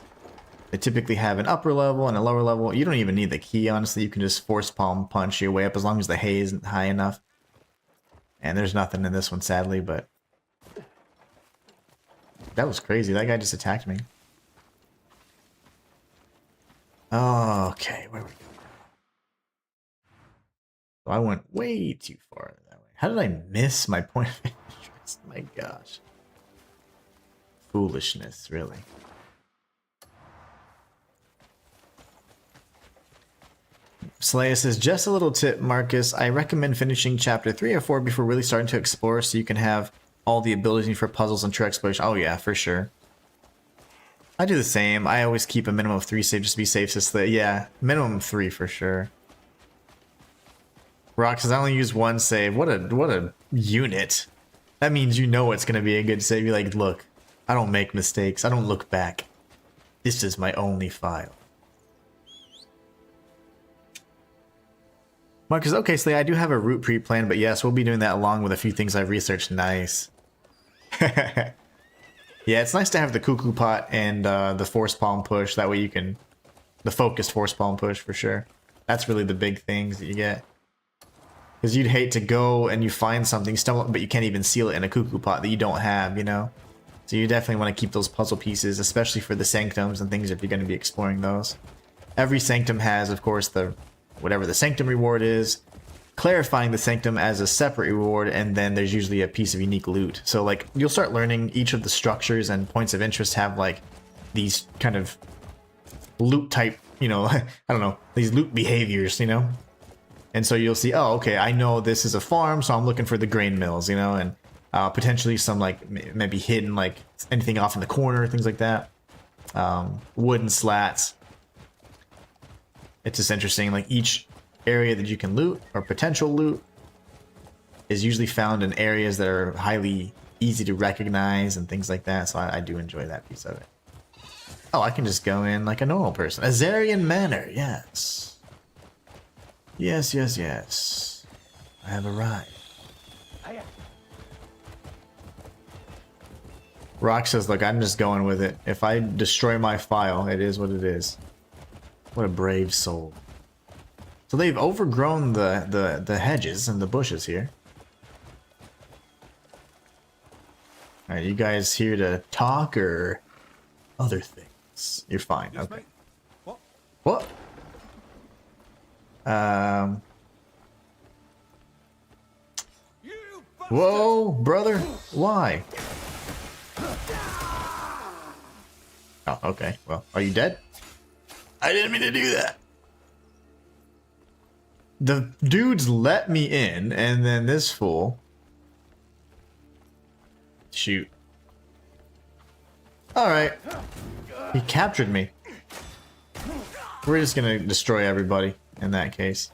they typically have an upper level and a lower level. You don't even need the key, honestly. You can just force palm punch your way up as long as the hay isn't high enough. And there's nothing in this one, sadly, but that was crazy. That guy just attacked me. Okay, where we go? I went way too far that way. How did I miss my point of interest? My gosh. Foolishness, really. Slaya says, just a little tip, Marcus. I recommend finishing chapter 3 or 4 before really starting to explore so you can have all the abilities for puzzles and true exploration. Oh yeah, for sure. I do the same. I always keep a minimum of 3 saves just to be safe. So yeah, minimum 3 for sure. Rock says, I only use 1 save. What a unit. That means you know it's going to be a good save. You're like, look, I don't make mistakes. I don't look back. This is my only file. Marcus, okay, so I do have a route pre-planned, but yes, we'll be doing that along with a few things I've researched. Nice. Yeah, it's nice to have the cuckoo pot and the force palm push. That way you can... The focused force palm push, for sure. That's really the big things that you get. Because you'd hate to go and you find something, stumble, but you can't even seal it in a cuckoo pot that you don't have, you know? So you definitely want to keep those puzzle pieces, especially for the sanctums and things if you're going to be exploring those. Every sanctum has, of course, the whatever the sanctum reward is, clarifying the sanctum as a separate reward, and then there's usually a piece of unique loot. So like you'll start learning each of the structures and points of interest have like these kind of loot type, you know, I don't know, these loot behaviors, you know? And so you'll see, oh, okay, I know this is a farm, so I'm looking for the grain mills, you know, and potentially some like maybe hidden like anything off in the corner, things like that. Wooden slats. It's just interesting, like each area that you can loot or potential loot is usually found in areas that are highly easy to recognize and things like that. So I do enjoy that piece of it. Oh, I can just go in like a normal person. Azarian Manor, yes. Yes, yes, yes. I have arrived. Rock says, look, I'm just going with it. If I destroy my file, it is what it is. What a brave soul. So they've overgrown the hedges and the bushes here. Alright, you guys here to talk or other things? You're fine, Yes, okay. mate. What? You Whoa, brother. Why? Oh, okay. Well, are you dead? I didn't mean to do that. The dudes let me in, and then this fool... Shoot. Alright. He captured me. We're just gonna destroy everybody in that case.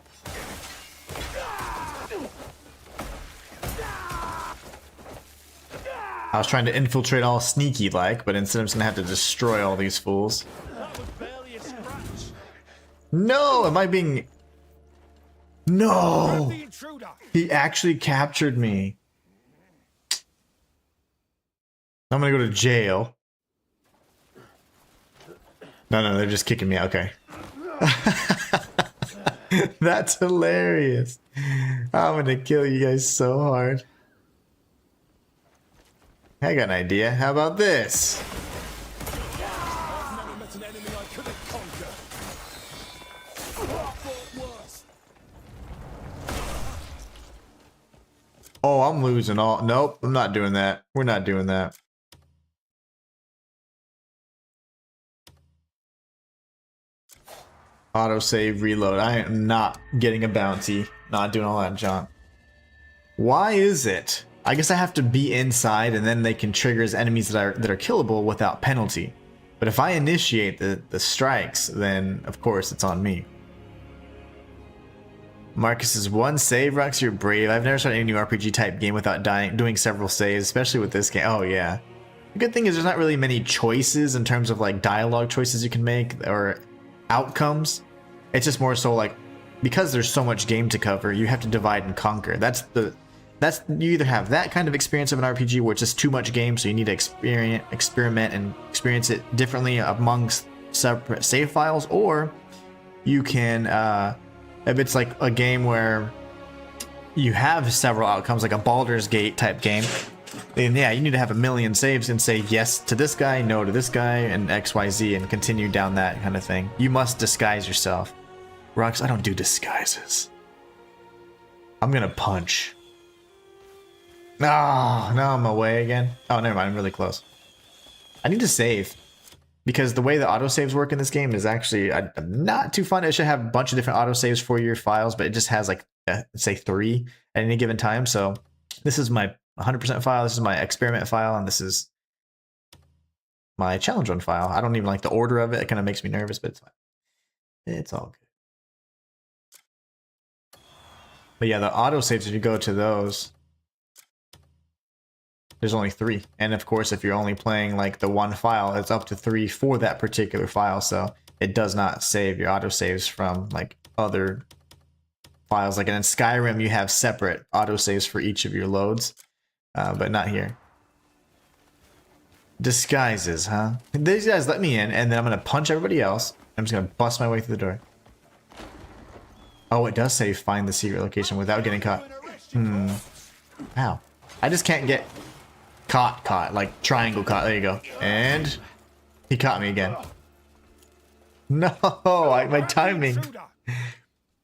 I was trying to infiltrate all sneaky like, but instead I'm just gonna have to destroy all these fools. That was barely a scratch. No! Am I being... No! The intruder. He actually captured me. I'm gonna go to jail. No, they're just kicking me out. Okay. That's hilarious. I'm gonna kill you guys so hard. I got an idea. How about this? I've never met an enemy I couldn't conquer. I fought worse. Oh, I'm losing all. Nope, I'm not doing that. We're not doing that. Autosave, reload. I am not getting a bounty. Not doing all that junk. Why is it? I guess I have to be inside and then they can trigger as enemies that are killable without penalty. But if I initiate the strikes, then of course it's on me. Marcus is one save, Rux, you're brave. I've never started any new RPG type game without doing several saves, especially with this game. Oh yeah. The good thing is there's not really many choices in terms of like dialogue choices you can make or outcomes. It's just more so like, because there's so much game to cover, you have to divide and conquer. You either have that kind of experience of an RPG where it's just too much game, so you need to experiment and experience it differently amongst separate save files, or you can, if it's like a game where you have several outcomes, like a Baldur's Gate type game, then yeah, you need to have a million saves and say yes to this guy, no to this guy, and XYZ, and continue down that kind of thing. You must disguise yourself. Rox, I don't do disguises. I'm gonna punch. Ah, now I'm away again. Oh, never mind. I'm really close. I need to save. Because the way the autosaves work in this game is actually not too fun. It should have a bunch of different autosaves for your files, but it just has like, say 3 at any given time. So this is my 100% file. This is my experiment file. And this is my challenge run file. I don't even like the order of it. It kind of makes me nervous, but it's fine. It's all good. But yeah, the autosaves, if you go to those... there's only 3. And of course, if you're only playing like the one file, it's up to 3 for that particular file. So it does not save your autosaves from like other files. Like in Skyrim, you have separate autosaves for each of your loads, but not here. Disguises, huh? These guys let me in, and then I'm gonna punch everybody else. I'm just gonna bust my way through the door. Oh, it does say find the secret location without getting caught. Ow. I just can't get caught, like triangle caught. There you go. And he caught me again. No, my timing.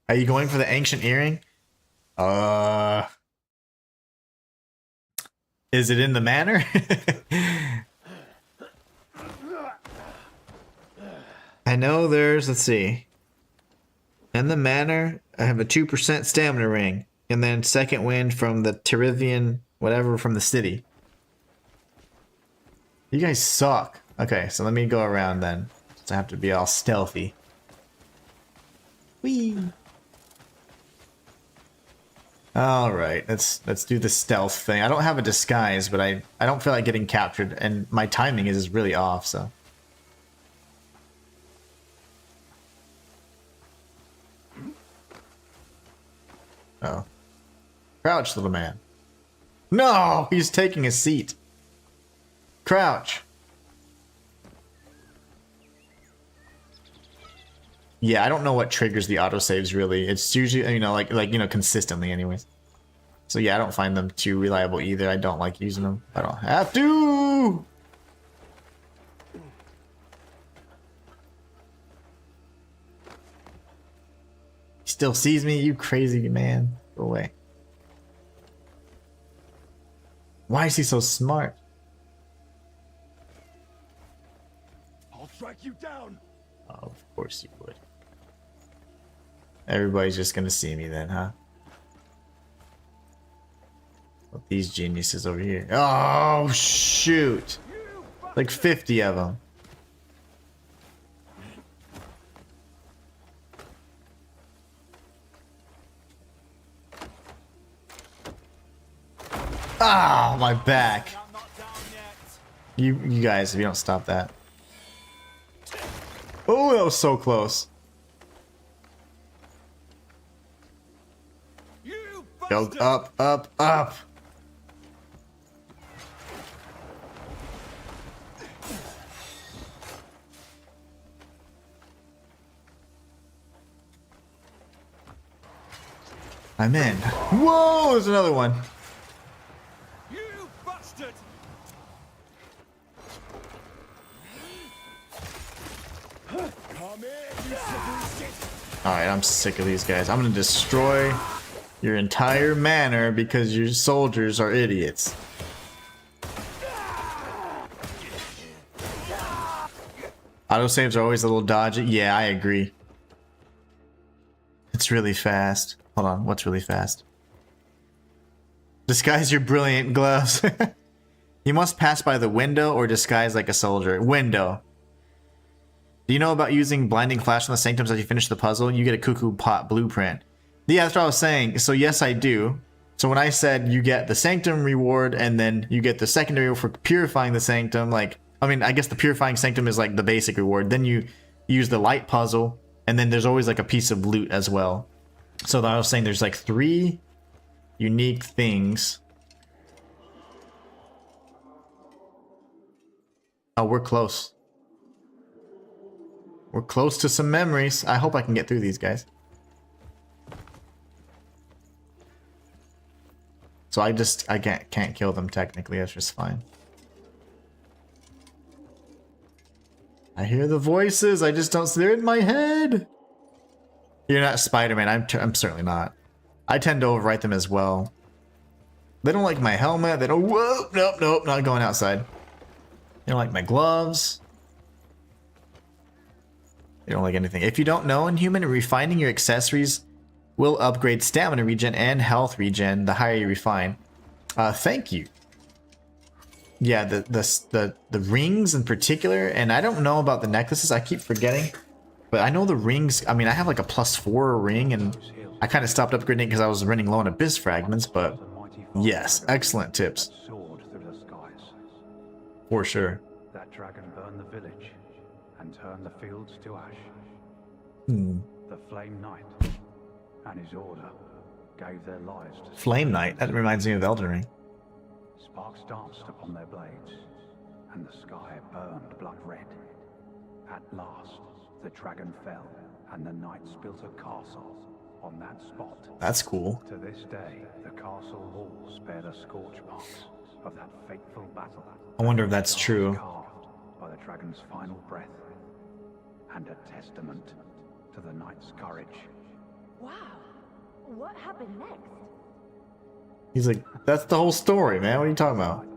Are you going for the ancient earring? Is it in the manor? I know there's, let's see. In the manor, I have a 2% stamina ring. And then second wind from the Tyrivian, whatever, from the city. You guys suck. Okay, so let me go around then. So I have to be all stealthy. Whee! Alright, let's do the stealth thing. I don't have a disguise, but I don't feel like getting captured, and my timing is really off, so. Oh. Crouch, little man. No! He's taking a seat. Crouch. Yeah, I don't know what triggers the autosaves really. It's usually, you know, like consistently anyways. So yeah, I don't find them too reliable either. I don't like using them. I don't have to! He still sees me, you crazy man. Go away. Why is he so smart? I'll track you down. Oh, of course you would. Everybody's just gonna see me then, huh? Well, these geniuses over here. Oh, shoot! Like 50 of them. Ah, my back. I'm not down yet. You guys, if you don't stop that. Oh, that was so close. You Go bastard! up, up, up. I'm in. Whoa, there's another one. You bastard! Come here, you slippery shit! Alright, I'm sick of these guys. I'm gonna destroy your entire manor because your soldiers are idiots. Autosaves are always a little dodgy. Yeah, I agree. It's really fast. Hold on, what's really fast? Disguise your brilliant gloves. You must pass by the window or disguise like a soldier. Window. Do you know about using blinding flash on the sanctums as you finish the puzzle? You get a cuckoo pot blueprint. Yeah, that's what I was saying. So yes, I do. So when I said you get the sanctum reward and then you get the secondary for purifying the sanctum, like, I mean, I guess the purifying sanctum is like the basic reward. Then you use the light puzzle and then there's always like a piece of loot as well. So I was saying there's like 3 unique things. Oh, we're close. We're close to some memories. I hope I can get through these guys. So I can't kill them technically. That's just fine. I hear the voices. I just don't. They're in my head. You're not Spider-Man. I'm certainly not. I tend to overwrite them as well. They don't like my helmet. They don't. Whoa! Nope, nope. Not going outside. They don't like my gloves. They don't like anything. If you don't know, Inhuman, refining your accessories will upgrade stamina regen and health regen the higher you refine. Thank you. Yeah, the rings in particular, and I don't know about the necklaces. I keep forgetting, but I know the rings. I mean, I have like a +4 ring, and I kind of stopped upgrading because I was running low on abyss fragments. But yes, excellent tips. For sure. That dragon burned the village and turned the fields to ash. Hmm. The Flame Knight and his order gave their lives to Flame Knight. That reminds me of Elden Ring. sparks danced upon their blades, and the sky burned blood red. At last, the dragon fell, and the knights built a castle on that spot. That's cool. To this day, the castle walls bear the scorch marks of that fateful battle. I wonder if that's true. Carved by the dragon's final breath, and a testament to the knight's courage. Wow. What happened next? He's like, that's the whole story, man. What are you talking about?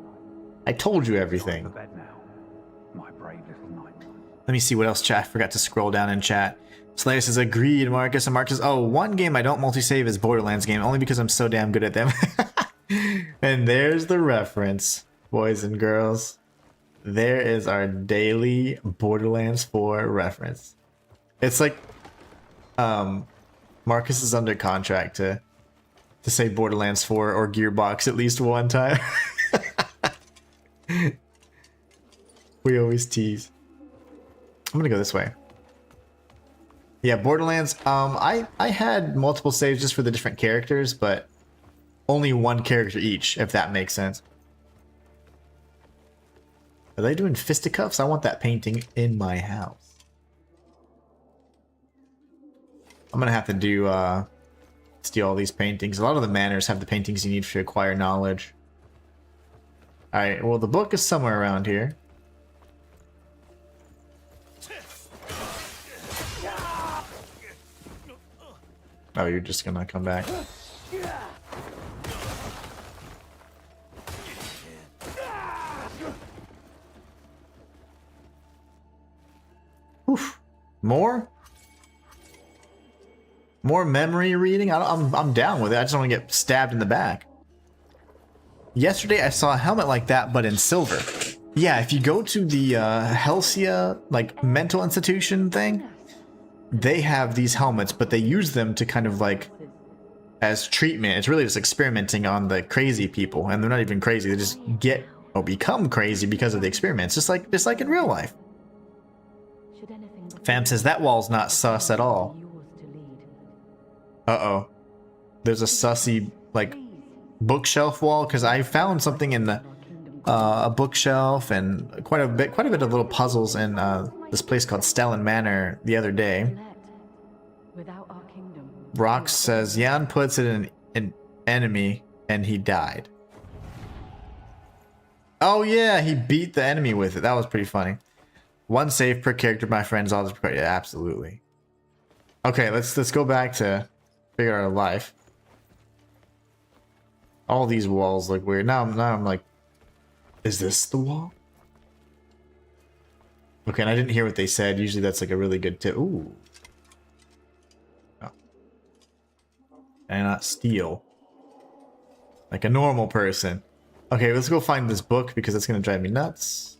I told you everything. To bed now, my brave little knight. Let me see what else chat. I forgot to scroll down in chat. Slayer says, agreed, Marcus. And Marcus, oh, one game I don't multi-save is Borderlands game, only because I'm so damn good at them. And there's the reference, boys and girls. There is our daily Borderlands 4 reference. It's like, Marcus is under contract to say Borderlands 4 or Gearbox at least one time. We always tease. I'm gonna go this way. Yeah, Borderlands. I had multiple saves just for the different characters, but only one character each, if that makes sense. Are they doing fisticuffs? I want that painting in my house. I'm gonna have to do steal all these paintings. A lot of the manors have the paintings you need to acquire knowledge. Alright, well the book is somewhere around here. Oh, you're just gonna come back. Oof. More memory reading? I'm down with it. I just don't want to get stabbed in the back. Yesterday I saw a helmet like that, but in silver. Yeah, if you go to the Helsia, like, mental institution thing, they have these helmets, but they use them to kind of like as treatment. It's really just experimenting on the crazy people, and they're not even crazy. They just get or become crazy because of the experiments, just like in real life. Fam says that wall's not sus at all. Uh-oh. There's a sussy like bookshelf wall, because I found something in the a bookshelf and quite a bit of little puzzles in this place called Stellan Manor the other day. Rox says Jan puts it in an enemy and he died. Oh yeah, he beat the enemy with it. That was pretty funny. One save per character, my friends. All this, yeah, absolutely. Okay, let's go back to figure out our life. All these walls look weird. Now I'm like, is this the wall? Okay, and I didn't hear what they said. Usually that's like a really good tip. Ooh. Oh. And not steal. Like a normal person. Okay, let's go find this book because it's gonna drive me nuts.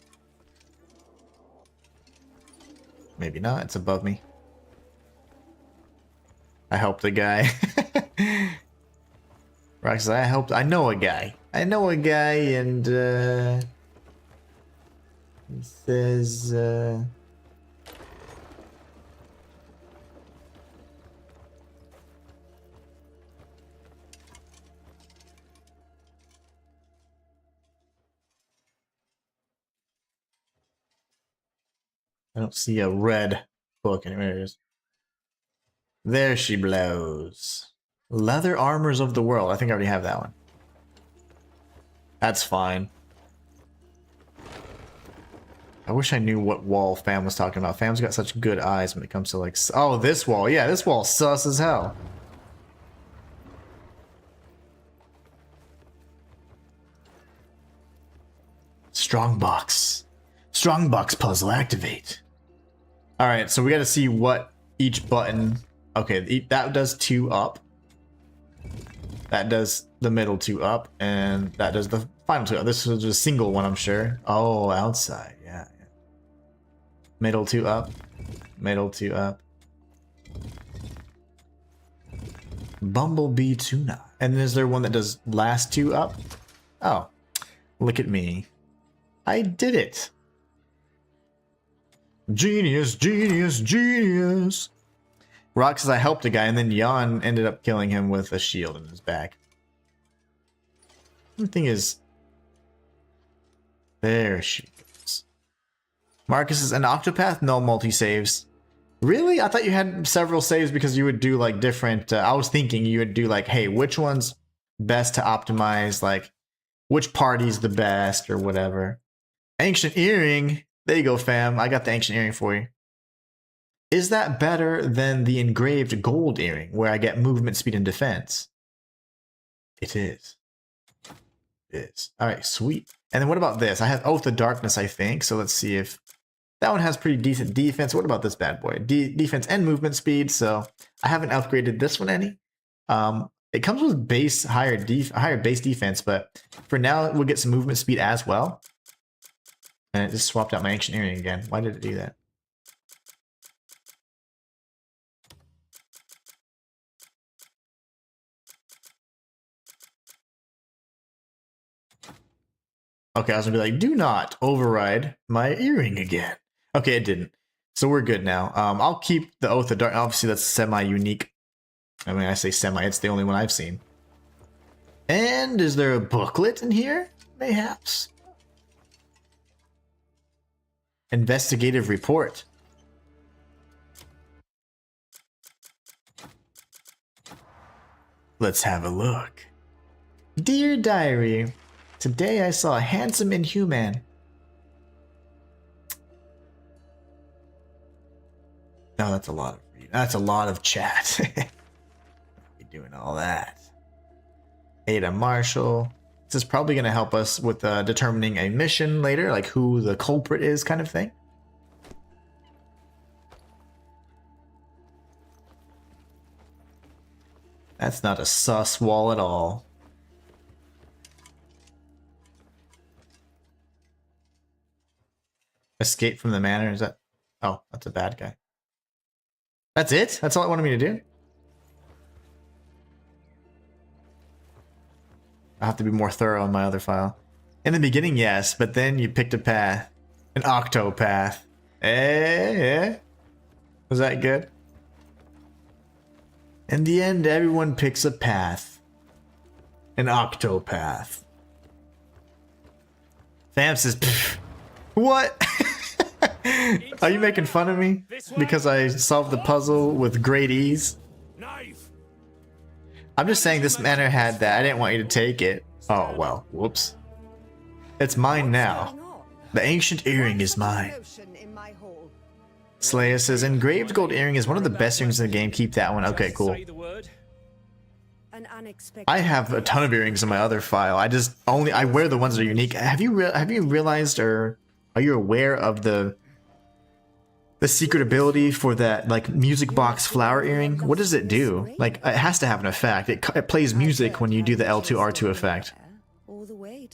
Maybe not, it's above me. I helped a guy. Rox, I know a guy. I know a guy, and he says I don't see a red book anywhere. It is. There she blows. Leather Armors of the World. I think I already have that one. That's fine. I wish I knew what wall Fam was talking about. Fam's got such good eyes when it comes to like... Oh, this wall. Yeah, this wall's sus as hell. Strongbox. Strongbox puzzle activate. Alright, so we gotta see what each button... Okay, that does 2 up. That does the middle 2 up, and that does the final 2 up. This is a single one, I'm sure. Oh, outside, yeah. Middle 2 up. Middle 2 up. Bumblebee Tuna. And is there one that does last 2 up? Oh, look at me. I did it. Genius, genius, genius. Rock says I helped a guy, and then Jan ended up killing him with a shield in his back. The thing is, there she goes. Marcus is an Octopath, no multi-saves. Really? I thought you had several saves because you would do like different. I was thinking you would do like, hey, which one's best to optimize? Like, which party's the best or whatever. Ancient earring. There you go, fam. I got the ancient earring for you. Is that better than the engraved gold earring where I get movement, speed, and defense? It is. It is. All right, sweet. And then what about this? I have Oath of Darkness, I think. So let's see if that one has pretty decent defense. What about this bad boy? Defense and movement speed. So I haven't upgraded this one any. It comes with base higher base defense, but for now we'll get some movement speed as well. And it just swapped out my ancient earring again. Why did it do that? Okay, I was gonna be like, do not override my earring again. Okay, it didn't. So we're good now. I'll keep the Oath of Dark. Obviously, that's semi-unique. I mean, I say semi, it's the only one I've seen. And is there a booklet in here? Mayhaps. Investigative report. Let's have a look. Dear Diary, today I saw a handsome Inhuman. No, that's a lot of chat. Be doing all that. Ada Marshall. This is probably going to help us with determining a mission later, like who the culprit is, kind of thing. That's not a sus wall at all. Escape from the manor, is that? Oh, that's a bad guy. That's it? That's all it wanted me to do? I have to be more thorough on my other file. In the beginning, yes, but then you picked a path. An octopath. Was that good? In the end, everyone picks a path. An octopath. Fam says, what? Are you making fun of me? Because I solved the puzzle with great ease? I'm just saying this manor had that. I didn't want you to take it. Oh, well. Whoops. It's mine now. The ancient earring is mine. Slayer says, engraved gold earring is one of the best earrings in the game. Keep that one. Okay, cool. I have a ton of earrings in my other file. I wear the ones that are unique. Have you realized, or are you aware of the secret ability for that, like, music box flower earring? What does it do? Like, it has to have an effect. It plays music when you do the L2 R2 effect.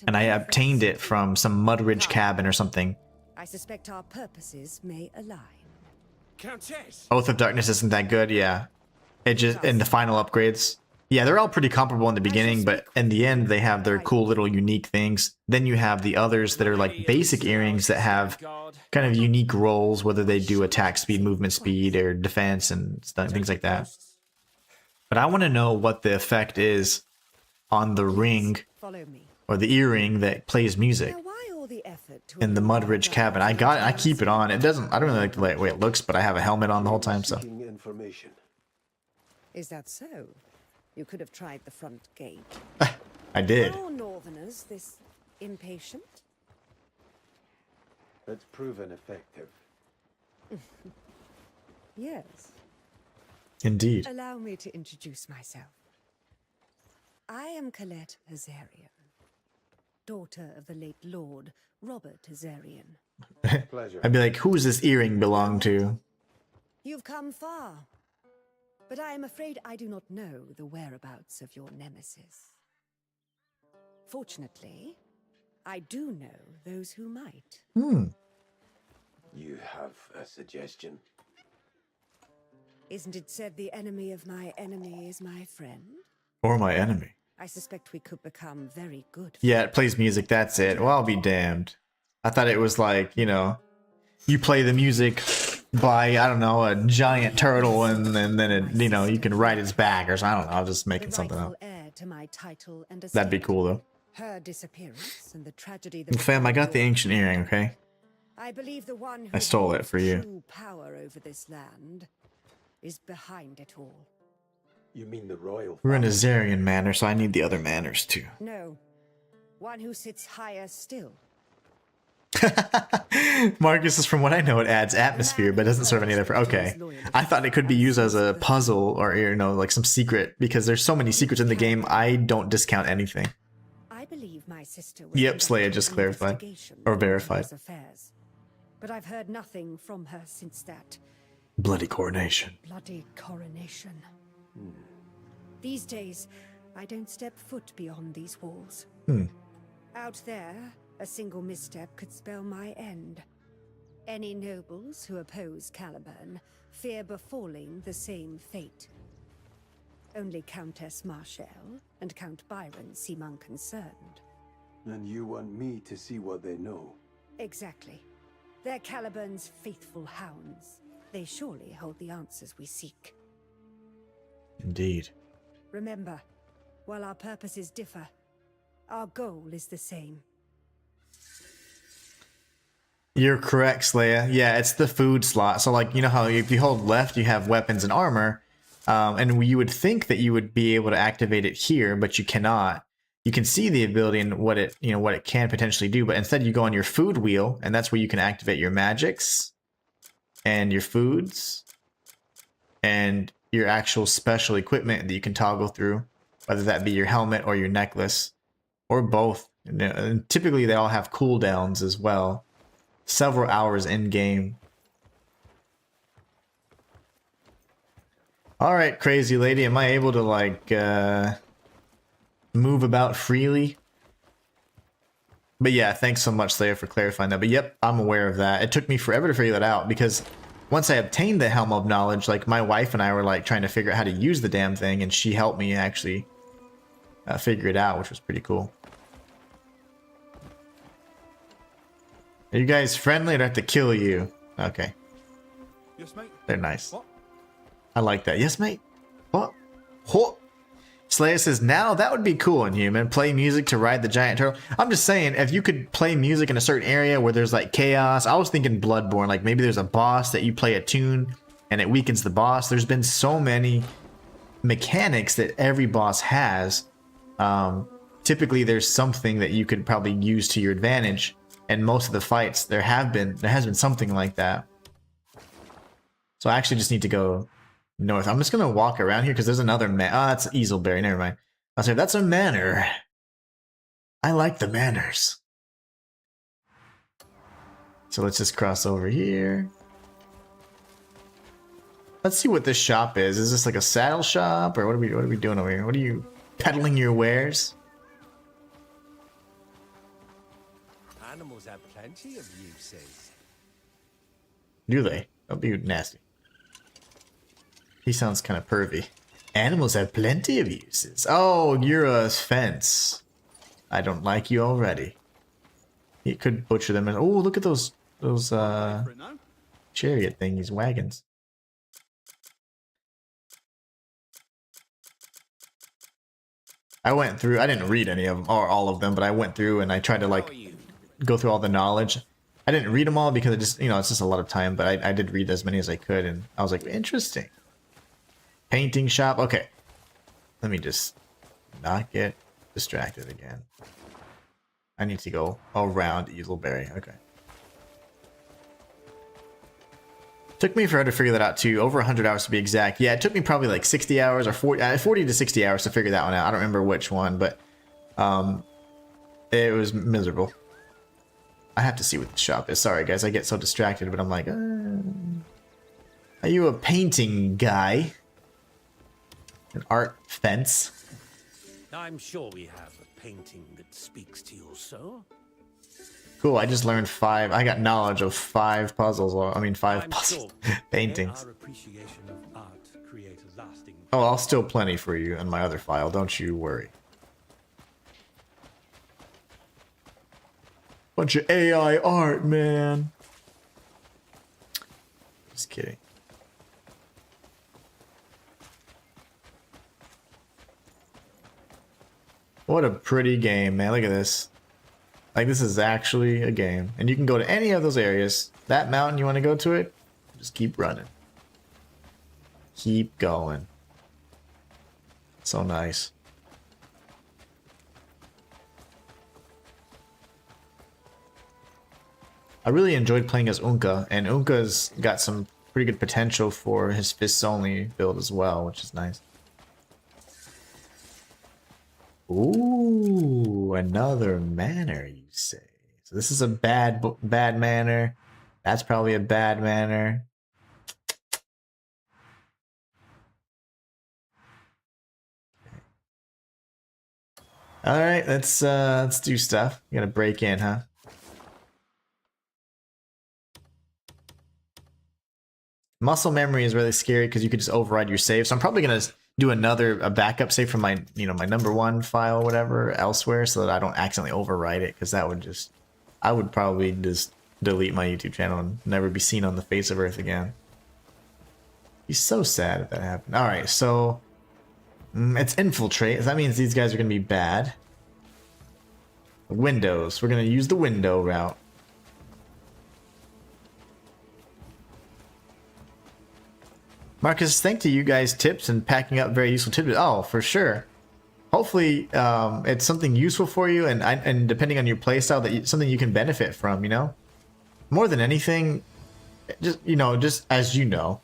And I obtained it from some Mudridge cabin or something. I suspect our purposes may align. Countess. Oath of Darkness isn't that good, yeah. It just in the final upgrades. Yeah, they're all pretty comparable in the beginning, but in the end they have their cool little unique things. Then you have the others that are like basic earrings that have kind of unique roles, whether they do attack speed, movement speed, or defense and stuff, things like that. But I want to know what the effect is on the ring or the earring that plays music in the Mudridge cabin. I got it. I keep it on. It doesn't. I don't really like the way it looks, but I have a helmet on the whole time. So. Is that so? You could have tried the front gate. I did. Are Northerners this impatient? It's proven effective. Yes. Indeed. Allow me to introduce myself. I am Colette Hazarian, daughter of the late Lord Robert Hazarian. Pleasure. I'd be like, who does this earring belong to? You've come far, but I am afraid I do not know the whereabouts of your nemesis. Fortunately, I do know those who might. You have a suggestion? Isn't it said the enemy of my enemy is my friend? Or my enemy. I suspect we could become very good. Yeah, it plays music, that's it. Well, I'll be damned. I thought it was like, you know, you play the music by, I don't know, a giant turtle, and then it, you know, you can ride its back or something. I don't know. I was just making something up. Heir to my title and That'd be estate. cool though. Her disappearance and the tragedy that Fam, I got the befell ancient your earring, okay? I believe the one who I stole it holds for you. true power over this land is behind it all. You mean the royal We're in a family? Zarian manor, so I need the other manors too. No, one who sits higher still. Marcus is, from what I know, it adds atmosphere, but doesn't serve any other. Okay, I thought it could be used as a puzzle or, you know, like some secret, because there's so many secrets in the game. I don't discount anything. I believe my sister was Yep, Slaya conducting just an clarified. investigation Or into verified. those affairs. But I've heard nothing from her since that Bloody coronation. bloody coronation. These days, I don't step foot beyond these walls. Out there, a single misstep could spell my end. Any nobles who oppose Caliban fear befalling the same fate. Only Countess Marshall and Count Byron seem unconcerned. And you want me to see what they know? Exactly. They're Caliban's faithful hounds. They surely hold the answers we seek. Indeed. Remember, while our purposes differ, our goal is the same. You're correct, Slaya. Yeah, it's the food slot. So, like, you know how if you hold left, you have weapons and armor, and you would think that you would be able to activate it here, but you cannot. You can see the ability and what it, you know, what it can potentially do, but instead you go on your food wheel, and that's where you can activate your magics and your foods and your actual special equipment that you can toggle through, whether that be your helmet or your necklace or both. And typically they all have cooldowns as well, several hours in game. All right, crazy lady, am I able to like move about freely? But yeah, thanks so much, Slayer, for clarifying that. But yep, I'm aware of that. It took me forever to figure that out, because once I obtained the Helm of Knowledge, like my wife and I were like trying to figure out how to use the damn thing, and she helped me actually figure it out, which was pretty cool. Are you guys friendly? Or do I have to kill you? Okay, Yes, mate. they're nice. What? I like that. Yes, mate. What? What? Slayer says, now that would be cool, Inhuman. Play music to ride the giant turtle. I'm just saying, if you could play music in a certain area where there's like chaos. I was thinking Bloodborne, like maybe there's a boss that you play a tune and it weakens the boss. There's been so many mechanics that every boss has. Typically there's something that you could probably use to your advantage. And most of the fights, there has been something like that. So I actually just need to go north. I'm just gonna walk around here because there's another man. Oh, that's Easelberry. Never mind. I'll say that's a manor. I like the manners. So let's just cross over here. Let's see what this shop is. Is this like a saddle shop, or what are we doing over here? What are you peddling your wares? Animals have plenty of uses. Do they? Don't be nasty. He sounds kind of pervy. Animals have plenty of uses. Oh, you're a fence. I don't like you already. He could butcher them. And oh, look at those chariot thingies, wagons. I went through. I didn't read any of them or all of them, but I went through and I tried to like go through all the knowledge. I didn't read them all because it just, you know, it's just a lot of time. But I did read as many as I could, and I was like, interesting. Painting shop. Okay. Let me just not get distracted again. I need to go around Easelberry. Okay. Took me forever to figure that out too. Over 100 hours to be exact. Yeah, it took me probably like 60 hours or 40 to 60 hours to figure that one out. I don't remember which one, but it was miserable. I have to see what the shop is. Sorry, guys. I get so distracted, but I'm like, are you a painting guy? An art fence? I'm sure we have a painting that speaks to your soul. Cool, I just learned 5. I got knowledge of 5 puzzles. Or, I mean, 5 I'm puzzles. sure Paintings. our appreciation of art create a lasting. Oh, I'll steal plenty for you in my other file. Don't you worry. Bunch of AI art, man. Just kidding. What a pretty game, man. Look at this. Like, this is actually a game. And you can go to any of those areas. That mountain, you want to go to it? Just keep running. Keep going. So nice. I really enjoyed playing as Unka, and Unka's got some pretty good potential for his fists only build as well, which is nice. Ooh, another manor, you say. So this is a bad manor. That's probably a bad manor. All right, let's do stuff. You gotta break in, huh? Muscle memory is really scary because you could just override your save. So I'm probably gonna do a backup save from my my #1 file, whatever, elsewhere, so that I don't accidentally overwrite it. Because that would just, I would probably just delete my YouTube channel and never be seen on the face of Earth again. Be so sad if that happened. All right, so it's infiltrate. That means these guys are gonna be bad. Windows. We're gonna use the window route. Marcus, thank to you guys tips and packing up very useful tips. Oh, for sure. Hopefully, it's something useful for you, and depending on your playstyle, that something you can benefit from. More than anything, just as you know,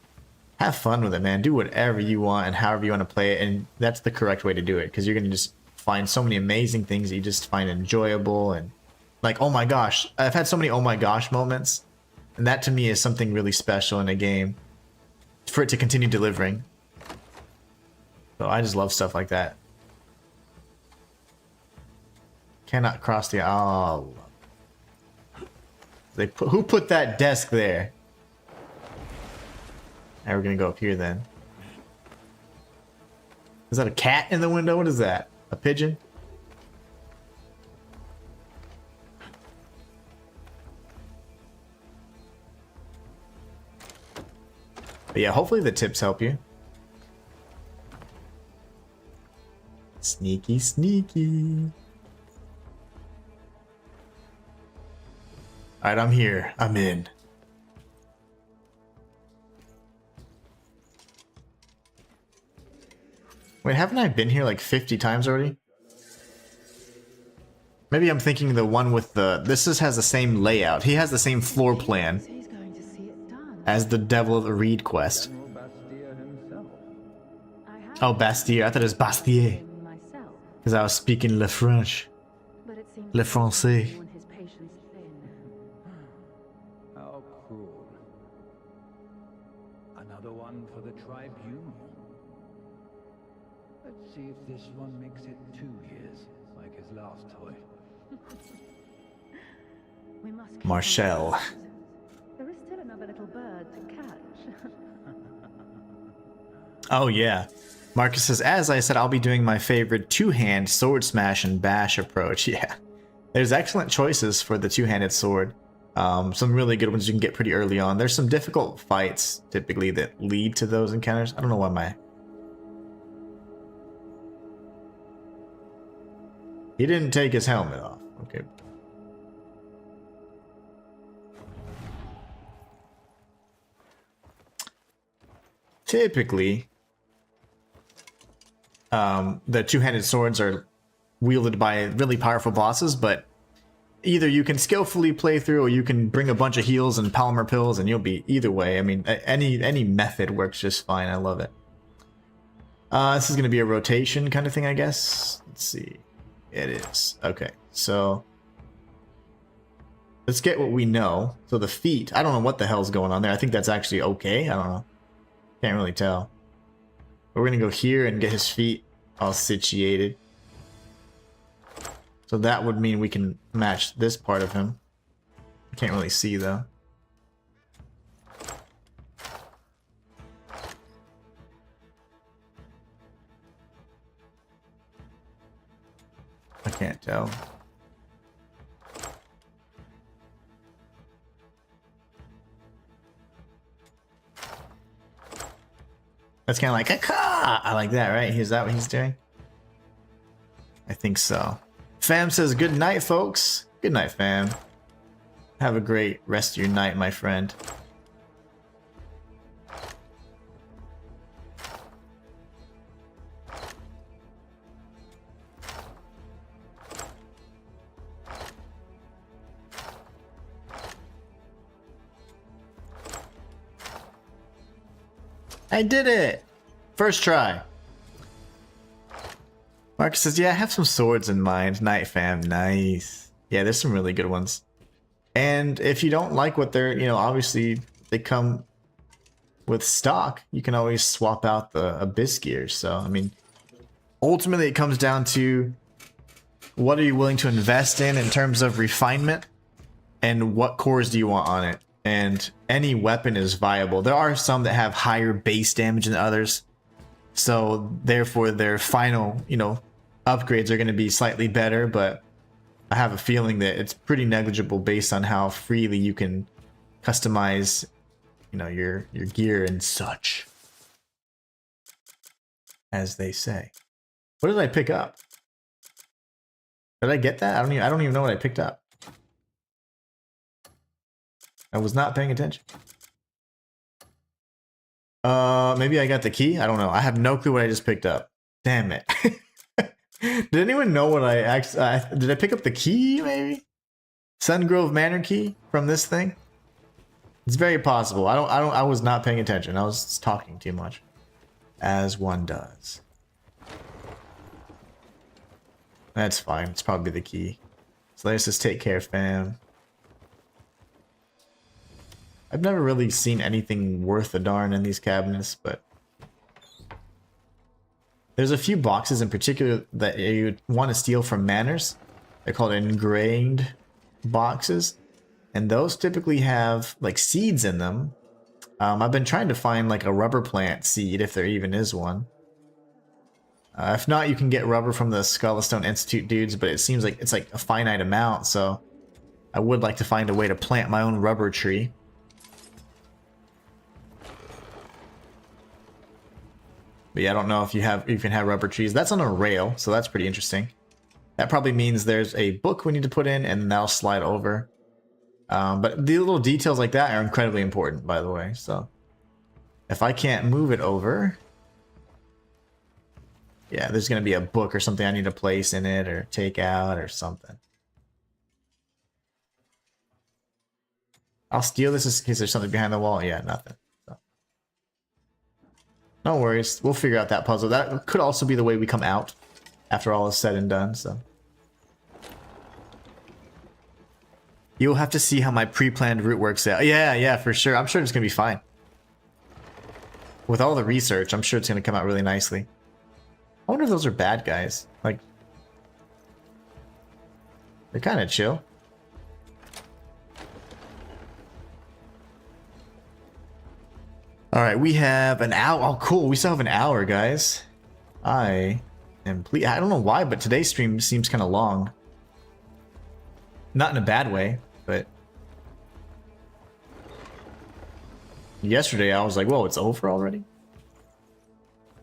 have fun with it, man. Do whatever you want and however you want to play it, and that's the correct way to do it, because you're gonna just find so many amazing things that you just find enjoyable, and like, oh my gosh, I've had so many oh my gosh moments, and that to me is something really special in a game. For it to continue delivering. So I just love stuff like that. Cannot cross the... Oh. Who put that desk there? Now we're gonna go up here then. Is that a cat in the window? What is that? A pigeon? But yeah, hopefully the tips help you. Sneaky, sneaky. Alright, I'm here. I'm in. Wait, haven't I been here like 50 times already? Maybe I'm thinking the one with the... This has the same layout. He has the same floor plan as the Devil of the Reed quest. Oh, Bastille. I thought it was Bastille. Because I was speaking Le French. Le Français. How cruel. Another one for the tribunal. Let's see if this one makes it 2 years, like his last toy. We must keep Marshall. on. There is still another little bird to catch. Oh, yeah. Marcus says, as I said, I'll be doing my favorite two-hand sword smash and bash approach. Yeah. There's excellent choices for the two-handed sword. Some really good ones you can get pretty early on. There's some difficult fights, typically, that lead to those encounters. I don't know why my... He didn't take his helmet off. Okay. Typically, the two-handed swords are wielded by really powerful bosses, but either you can skillfully play through or you can bring a bunch of heals and polymer pills and you'll be either way. I mean, any method works just fine. I love it. This is going to be a rotation kind of thing, I guess. Let's see. It is. Okay, so let's get what we know. So the feet, I don't know what the hell's going on there. I think that's actually okay. I don't know. Can't really tell. But we're going to go here and get his feet all situated. So that would mean we can match this part of him. I can't really see though. I can't tell. That's kind of like, "Caw-caw!" I like that, right? Is that what he's doing? I think so. Fam says, good night, folks. Good night, fam. Have a great rest of your night, my friend. I did it! First try. Marcus says, yeah, I have some swords in mind. Night, fam. Nice. Yeah, there's some really good ones. And if you don't like what they're, obviously they come with stock, you can always swap out the Abyss gears. So, I mean, ultimately it comes down to what are you willing to invest in terms of refinement and what cores do you want on it. And any weapon is viable. There are some that have higher base damage than others. So therefore their final, upgrades are going to be slightly better, but I have a feeling that it's pretty negligible based on how freely you can customize, your gear and such. As they say. What did I pick up? Did I get that? I don't even know what I picked up. I was not paying attention. Maybe I got the key? I don't know. I have no clue what I just picked up. Damn it. Did anyone know what I actually... did I pick up the key, maybe? Sungrove Manor key from this thing? It's very possible. I was not paying attention. I was talking too much. As one does. That's fine. It's probably the key. So let's just take care, fam. I've never really seen anything worth a darn in these cabinets, but there's a few boxes in particular that you want to steal from manors. They're called ingrained boxes, and those typically have like seeds in them. I've been trying to find like a rubber plant seed if there even is one. If not, you can get rubber from the Skullstone Institute dudes, but it seems like it's like a finite amount, so I would like to find a way to plant my own rubber tree. But yeah, I don't know if you can have rubber trees. That's on a rail, so that's pretty interesting. That probably means there's a book we need to put in, and that'll slide over. But the little details like that are incredibly important, by the way. So if I can't move it over, yeah, there's going to be a book or something I need to place in it or take out or something. I'll steal this in case there's something behind the wall. Yeah, nothing. So. No worries. We'll figure out that puzzle. That could also be the way we come out after all is said and done. So you'll have to see how my pre-planned route works out. Yeah, for sure. I'm sure it's going to be fine. With all the research, I'm sure it's going to come out really nicely. I wonder if those are bad guys. Like, they're kind of chill. All right, we have an hour. Oh, cool. We still have an hour, guys. I am pleased. I don't know why, but today's stream seems kind of long. Not in a bad way, but yesterday I was like, whoa, it's over already?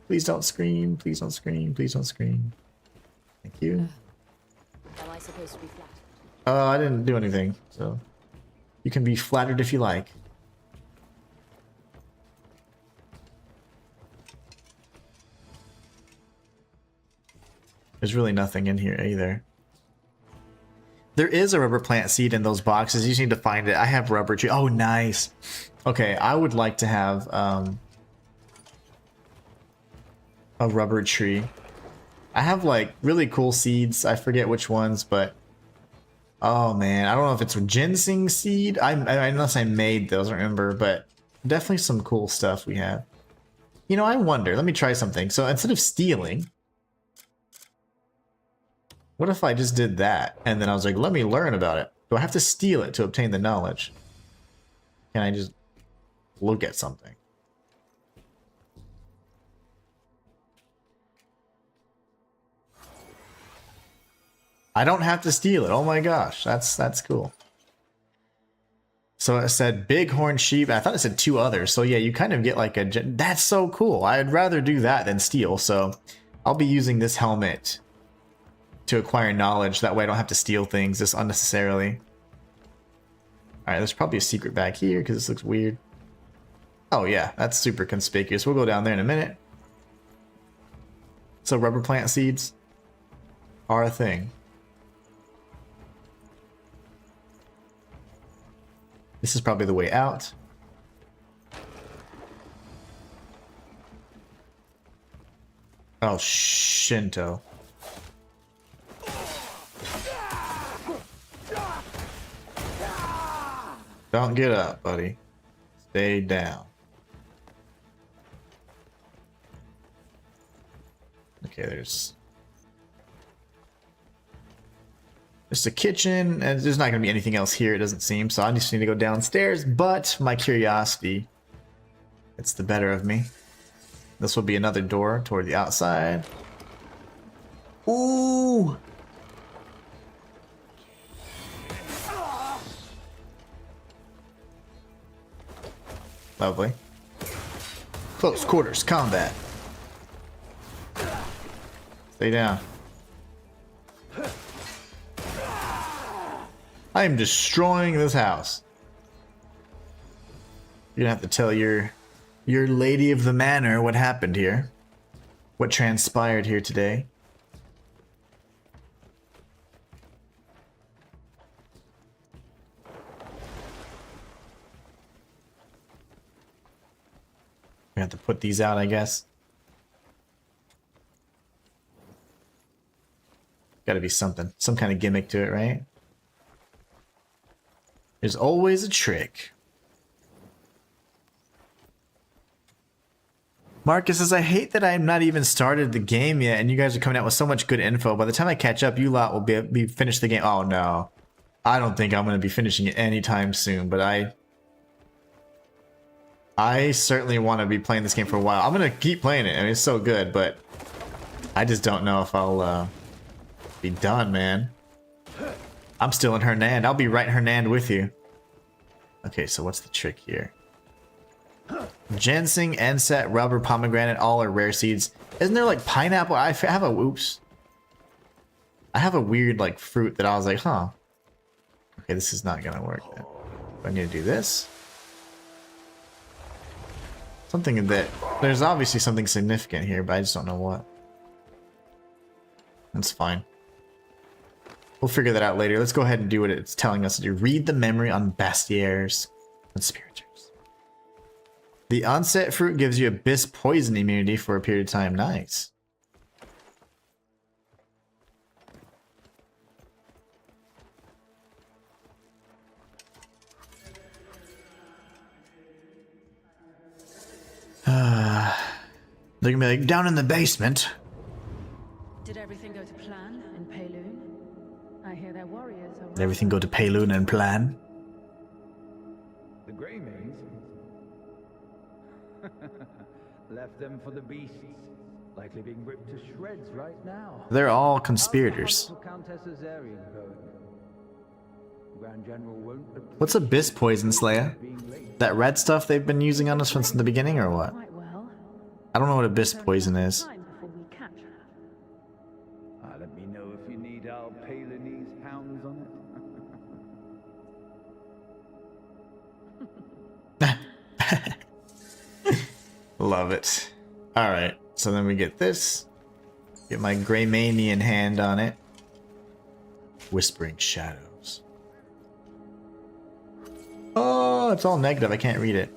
Please don't scream. Please don't scream. Please don't scream. Thank you. Am I supposed to be flat? I didn't do anything, so you can be flattered if you like. There's really nothing in here either. There is a rubber plant seed in those boxes. You just need to find it. I have rubber tree. Oh, nice. Okay, I would like to have a rubber tree. I have like really cool seeds. I forget which ones, but oh man, I don't know if it's a ginseng seed. Unless I made those, I don't remember, but definitely some cool stuff we have. I wonder. Let me try something. So instead of stealing, what if I just did that and then I was like, let me learn about it? Do I have to steal it to obtain the knowledge? Can I just look at something? I don't have to steal it. Oh my gosh, that's cool. So it said bighorn sheep. I thought it said 2 others. So yeah, you kind of get like a... That's so cool. I'd rather do that than steal. So I'll be using this helmet to acquire knowledge. That way I don't have to steal things just unnecessarily. Alright, there's probably a secret back here because this looks weird. Oh yeah, that's super conspicuous. We'll go down there in a minute. So rubber plant seeds are a thing. This is probably the way out. Oh, Shinto. Don't get up, buddy. Stay down. Okay, there's a kitchen, and there's not going to be anything else here, it doesn't seem, so I just need to go downstairs, but my curiosity, it's the better of me. This will be another door toward the outside. Ooh! Lovely. Close quarters combat. Stay down. I am destroying this house. You're gonna have to tell your lady of the manor what happened here. What transpired here today. We have to put these out, I guess. Gotta be something. Some kind of gimmick to it, right? There's always a trick. Marcus says, I hate that I'm not even started the game yet and you guys are coming out with so much good info. By the time I catch up, you lot will be finished the game. Oh no. I don't think I'm going to be finishing it anytime soon, but I certainly want to be playing this game for a while. I'm going to keep playing it. I mean, it's so good, but I just don't know if I'll be done, man. I'm still in Hernand. I'll be right in Hernand with you. Okay, so what's the trick here? Ginseng, Enset, rubber, pomegranate, all are rare seeds. Isn't there like pineapple? I have a oops. I have a weird like fruit that I was like, huh. Okay, this is not gonna work then. I need to do this. Something that there's obviously something significant here, but I just don't know what. That's fine. We'll figure that out later. Let's go ahead and do what it's telling us to do. Read the memory on Bastier's conspirators. The onset fruit gives you abyss poison immunity for a period of time. Nice. They're gonna be like, down in the basement. Did everything go to plan in Payloon? I hear their warriors are... Did everything go to Payloon and plan? The Grey Mains left them for the beasts, likely being ripped to shreds right now. They're all conspirators. Countess's area going. Grand General won't... What's abyss poison, Slayer? That red stuff they've been using on us since the beginning, or what? Quite well. I don't know what abyss poison is. Time before we catch her. Let me know if you need our Palinese hounds on it. Love it. Alright, so then we get this. Get my Greymanian hand on it. Whispering Shadows. Oh, it's all negative. I can't read it.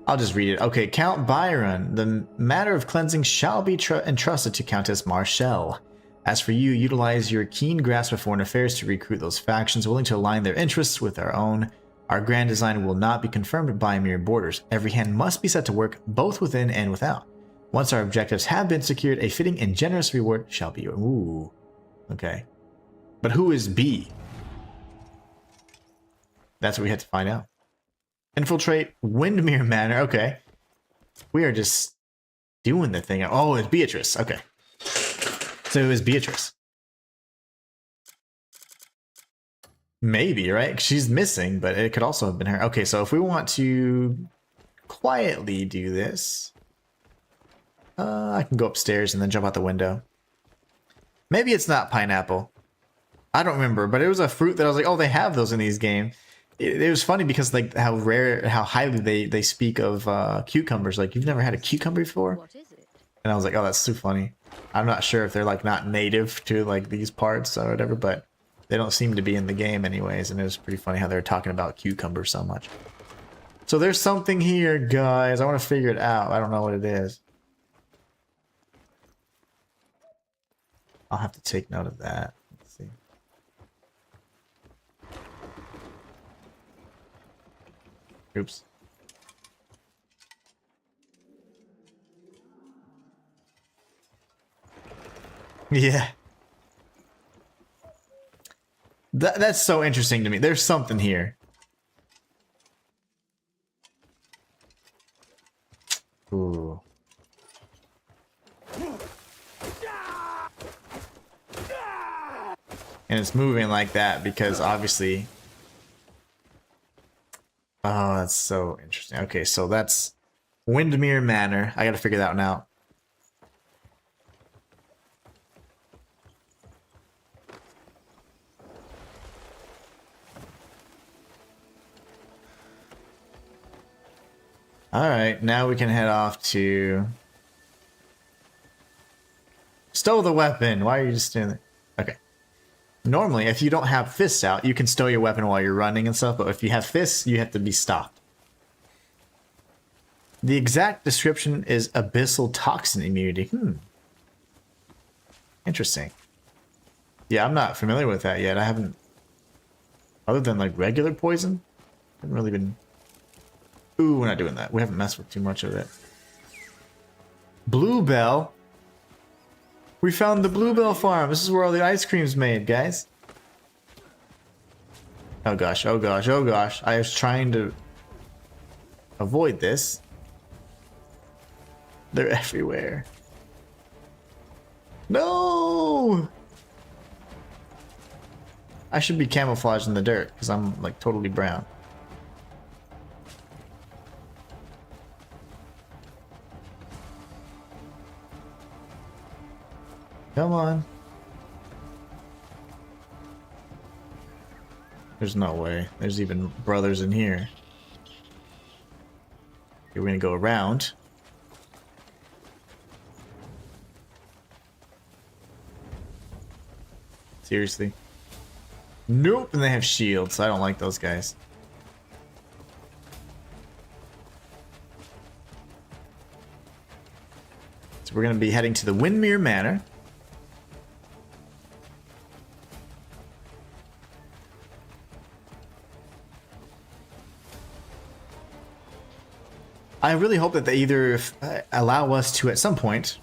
I'll just read it. Okay, Count Byron. The matter of cleansing shall be entrusted to Countess Marshall. As for you, utilize your keen grasp of foreign affairs to recruit those factions willing to align their interests with our own. Our grand design will not be confirmed by mere borders. Every hand must be set to work, both within and without. Once our objectives have been secured, a fitting and generous reward shall be yours. Ooh. Okay. But who is B? That's what we had to find out. Infiltrate Windmere Manor. Okay. We are just doing the thing. Oh, it's Beatrice. Okay. So it was Beatrice. Maybe, right? She's missing, but it could also have been her. Okay, so if we want to quietly do this, I can go upstairs and then jump out the window. Maybe it's not pineapple. I don't remember, but it was a fruit that I was like, oh, they have those in these games. It was funny because like how rare, how highly they speak of cucumbers. Like, you've never had a cucumber before? What is it? And I was like, oh, that's so funny. I'm not sure if they're like not native to like these parts or whatever, but they don't seem to be in the game anyways. And it was pretty funny how they were talking about cucumbers so much. So there's something here, guys. I want to figure it out. I don't know what it is. I'll have to take note of that. Let's see. Oops. Yeah. That's so interesting to me. There's something here. Ooh. And it's moving like that because obviously... Oh, that's so interesting. Okay, so that's Windmere Manor. I gotta figure that one out. Alright, now we can head off to... Stow the weapon! Why are you just standing there? Okay. Normally, if you don't have fists out, you can stow your weapon while you're running and stuff, but if you have fists, you have to be stopped. The exact description is abyssal toxin immunity. Interesting. Yeah, I'm not familiar with that yet. I haven't... Other than, like, regular poison? I haven't really been... Ooh, we're not doing that. We haven't messed with too much of it. Bluebell? We found the Bluebell farm. This is where all the ice cream's made, guys. Oh gosh, oh gosh, oh gosh. I was trying to avoid this. They're everywhere. No! I should be camouflaged in the dirt because I'm like totally brown. Come on. There's no way. There's even brothers in here. Okay, we're gonna go around. Seriously? Nope, and they have shields. I don't like those guys. So we're gonna be heading to the Windmere Manor. I really hope that they either allow us to, at some point,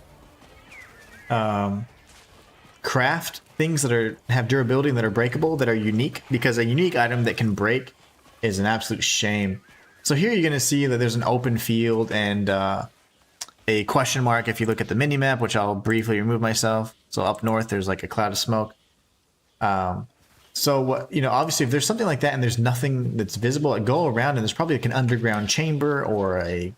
craft things that have durability and that are breakable, that are unique, because a unique item that can break is an absolute shame. So here you're going to see that there's an open field and a question mark if you look at the minimap, which I'll briefly remove myself. So up north, there's like a cloud of smoke. So, what, you know, obviously if there's something like that and there's nothing that's visible, go around and there's probably like an underground chamber or a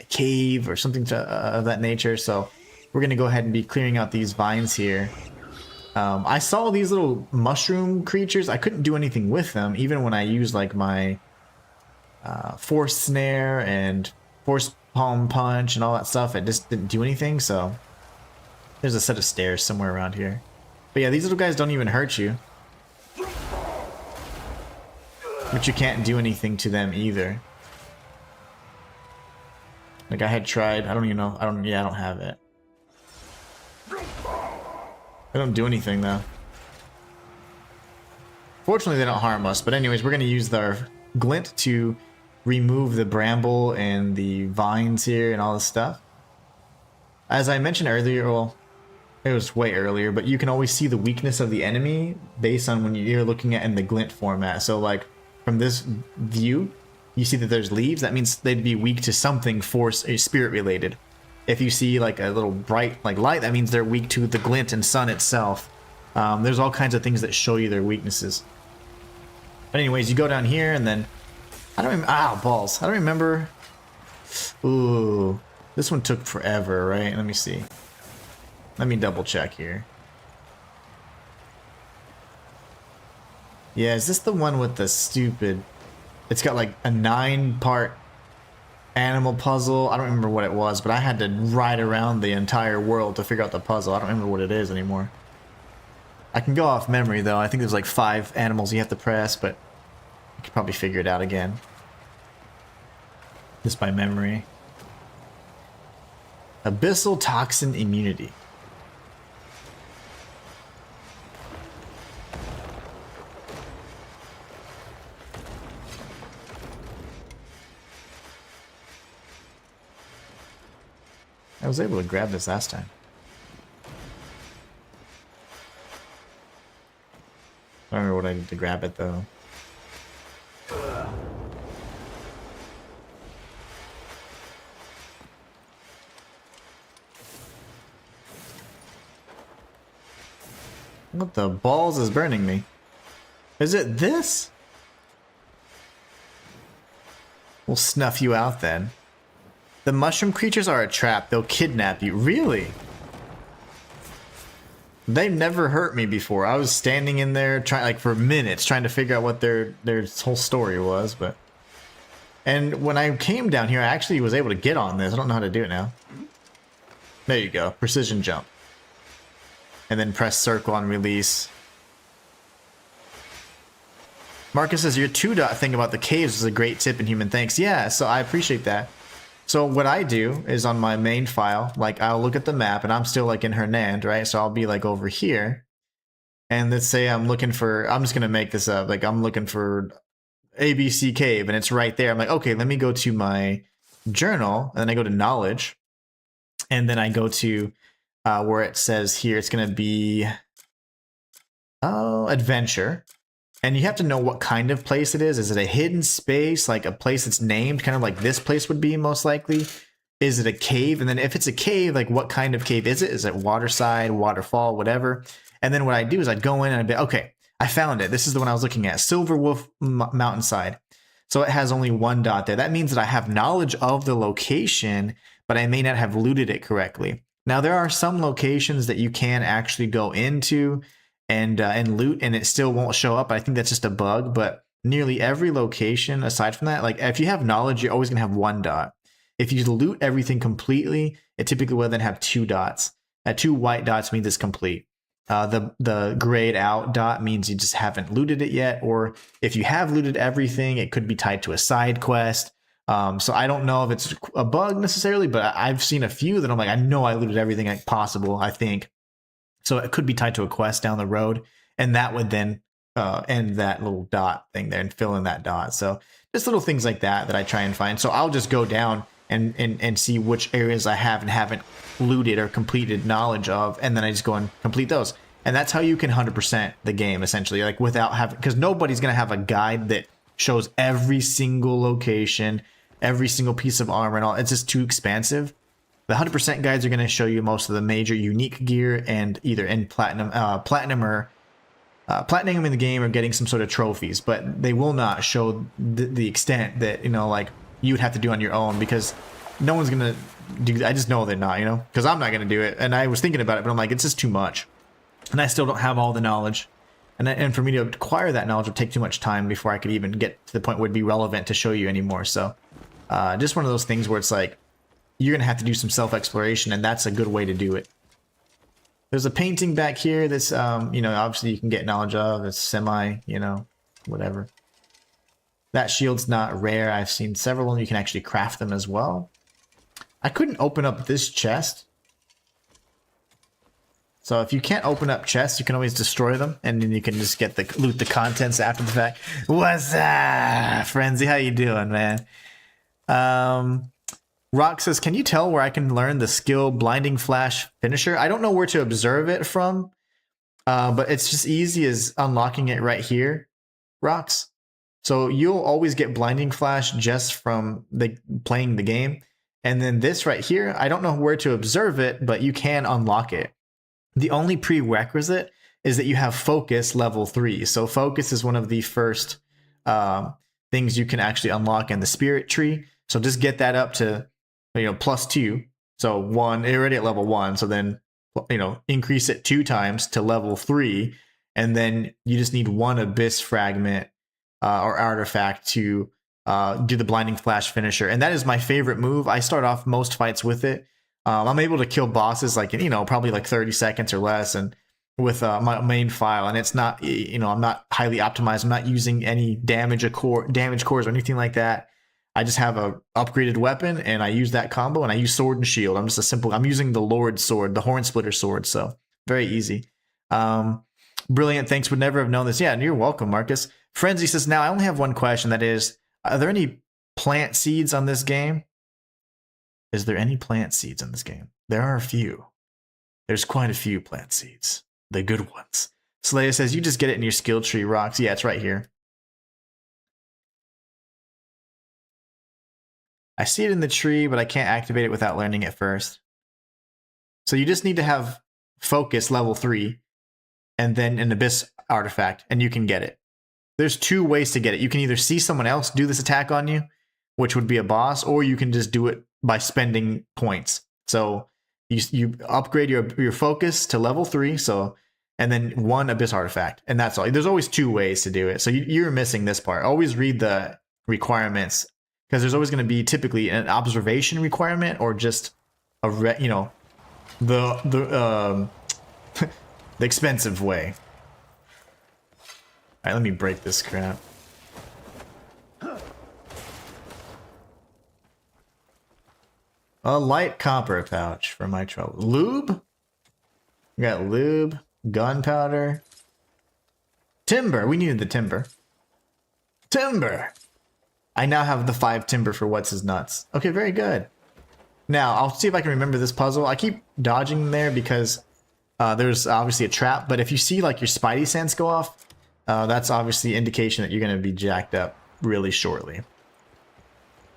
cave or something of that nature. So we're going to go ahead and be clearing out these vines here. I saw these little mushroom creatures. I couldn't do anything with them, even when I used like my force snare and force palm punch and all that stuff. It just didn't do anything. So there's a set of stairs somewhere around here. But yeah, these little guys don't even hurt you. But you can't do anything to them either. Like I had tried, I don't even know, I don't have it. They don't do anything though. Fortunately they don't harm us, but anyways, we're gonna use our glint to remove the bramble and the vines here and all this stuff. As I mentioned earlier, well, it was way earlier, but you can always see the weakness of the enemy based on when you're looking at in the glint format. So like, from this view, you see that there's leaves. That means they'd be weak to something force or spirit related. If you see like a little bright like light, that means they're weak to the glint and sun itself. There's all kinds of things that show you their weaknesses. But anyways, you go down here and then I don't even, balls. I don't remember. Ooh, this one took forever, right? Let me see. Let me double check here. Yeah, is this the one with the stupid... It's got like a 9-part animal puzzle. I don't remember what it was, but I had to ride around the entire world to figure out the puzzle. I don't remember what it is anymore. I can go off memory though. I think there's like 5 animals you have to press, but I could probably figure it out again. Just by memory. Abyssal toxin immunity. I was able to grab this last time. I don't remember what I need to grab it though. What the balls is burning me? Is it this? We'll snuff you out then. The mushroom creatures are a trap. They'll kidnap you. Really? They've never hurt me before. I was standing in there trying, like, for minutes trying to figure out what their whole story was, but... And when I came down here, I actually was able to get on this. I don't know how to do it now. There you go. Precision jump. And then press circle on release. Marcus says, your 2-dot thing about the caves is a great tip, Inhuman. Thanks. Yeah, so I appreciate that. So what I do is on my main file, like I'll look at the map and I'm still like in Hernand, right? So I'll be like over here. And let's say I'm looking for, I'm just going to make this up. Like I'm looking for ABC cave and it's right there. I'm like, okay, let me go to my journal and then I go to knowledge. And then I go to where it says here, it's going to be adventure. And you have to know what kind of place it is. Is it a hidden space, like a place that's named, kind of like this place would be most likely? Is it a cave? And then if it's a cave, like what kind of cave is it? Is it waterside, waterfall, whatever? And then what I do is I'd go in and I'd be, okay, I found it. This is the one I was looking at, Silver Wolf Mountainside. So it has only 1 dot there. That means that I have knowledge of the location, but I may not have looted it correctly. Now, there are some locations that you can actually go into and loot and it still won't show up. I think that's just a bug, but nearly every location aside from that, like if you have knowledge, you're always gonna have 1 dot. If you loot everything completely, it typically will then have 2 dots. 2 white dots means it's complete. The grayed out dot means you just haven't looted it yet, or if you have looted everything, it could be tied to a side quest. So I don't know if it's a bug necessarily, but I've seen a few that I'm like, I know I looted everything like possible, I think. So it could be tied to a quest down the road, and that would then end that little dot thing there and fill in that dot. So just little things like that I try and find. So I'll just go down and see which areas I have and haven't looted or completed knowledge of, and then I just go and complete those. And that's how you can 100% the game, essentially, like without having, because nobody's going to have a guide that shows every single location, every single piece of armor and all. It's just too expansive. The 100% guides are going to show you most of the major unique gear and either in platinum or platinum in the game or getting some sort of trophies, but they will not show the extent that, you know, like you would have to do on your own, because no one's going to do that. I just know they're not, you know, because I'm not going to do it. And I was thinking about it, but I'm like, it's just too much. And I still don't have all the knowledge. And for me to acquire that knowledge would take too much time before I could even get to the point where it'd be relevant to show you anymore. So just one of those things where it's like, you're going to have to do some self-exploration, and that's a good way to do it. There's a painting back here that's, you know, obviously you can get knowledge of. It's semi, you know, whatever. That shield's not rare. I've seen several, and you can actually craft them as well. I couldn't open up this chest. So if you can't open up chests, you can always destroy them, and then you can just get loot the contents after the fact. What's up, Frenzy? How you doing, man? Rock says, can you tell where I can learn the skill Blinding Flash Finisher? I don't know where to observe it from, but it's just easy as unlocking it right here, Rocks. So you'll always get Blinding Flash just from playing the game. And then this right here, I don't know where to observe it, but you can unlock it. The only prerequisite is that you have Focus level 3. So Focus is one of the first things you can actually unlock in the spirit tree. So just get that up to, +2. So 1, you're already at level 1. So then, increase it 2 times to level 3. And then you just need 1 abyss fragment or artifact to do the blinding flash finisher. And that is my favorite move. I start off most fights with it. I'm able to kill bosses like, probably like 30 seconds or less. And with my main file, and it's not, I'm not highly optimized. I'm not using any damage cores or anything like that. I just have a upgraded weapon and I use that combo, and I use sword and shield. I'm using the Lord sword, the horn splitter sword. So very easy. Brilliant. Thanks. Would never have known this. Yeah. And you're welcome, Marcus. Frenzy says, now I only have one question. That is, are there any plant seeds on this game? Is there any plant seeds in this game? There are a few. There's quite a few plant seeds. The good ones. Slaya says, you just get it in your skill tree, Rocks. Yeah, it's right here. I see it in the tree, but I can't activate it without learning it first. So you just need to have focus level 3 and then an abyss artifact, and you can get it. There's 2 ways to get it. You can either see someone else do this attack on you, which would be a boss, or you can just do it by spending points. So you upgrade your focus to level 3, and then 1 abyss artifact, and that's all. There's always 2 ways to do it. So you're missing this part. Always read the requirements, because there's always going to be typically an observation requirement or just the the expensive way. All right, let me break this crap. A light copper pouch for my trouble. Lube? We got lube, gunpowder, timber. We needed the timber. Timber. I now have the 5 timber for what's his nuts. Okay, very good. Now, I'll see if I can remember this puzzle. I keep dodging there because there's obviously a trap, but if you see like your spidey sense go off, that's obviously indication that you're going to be jacked up really shortly.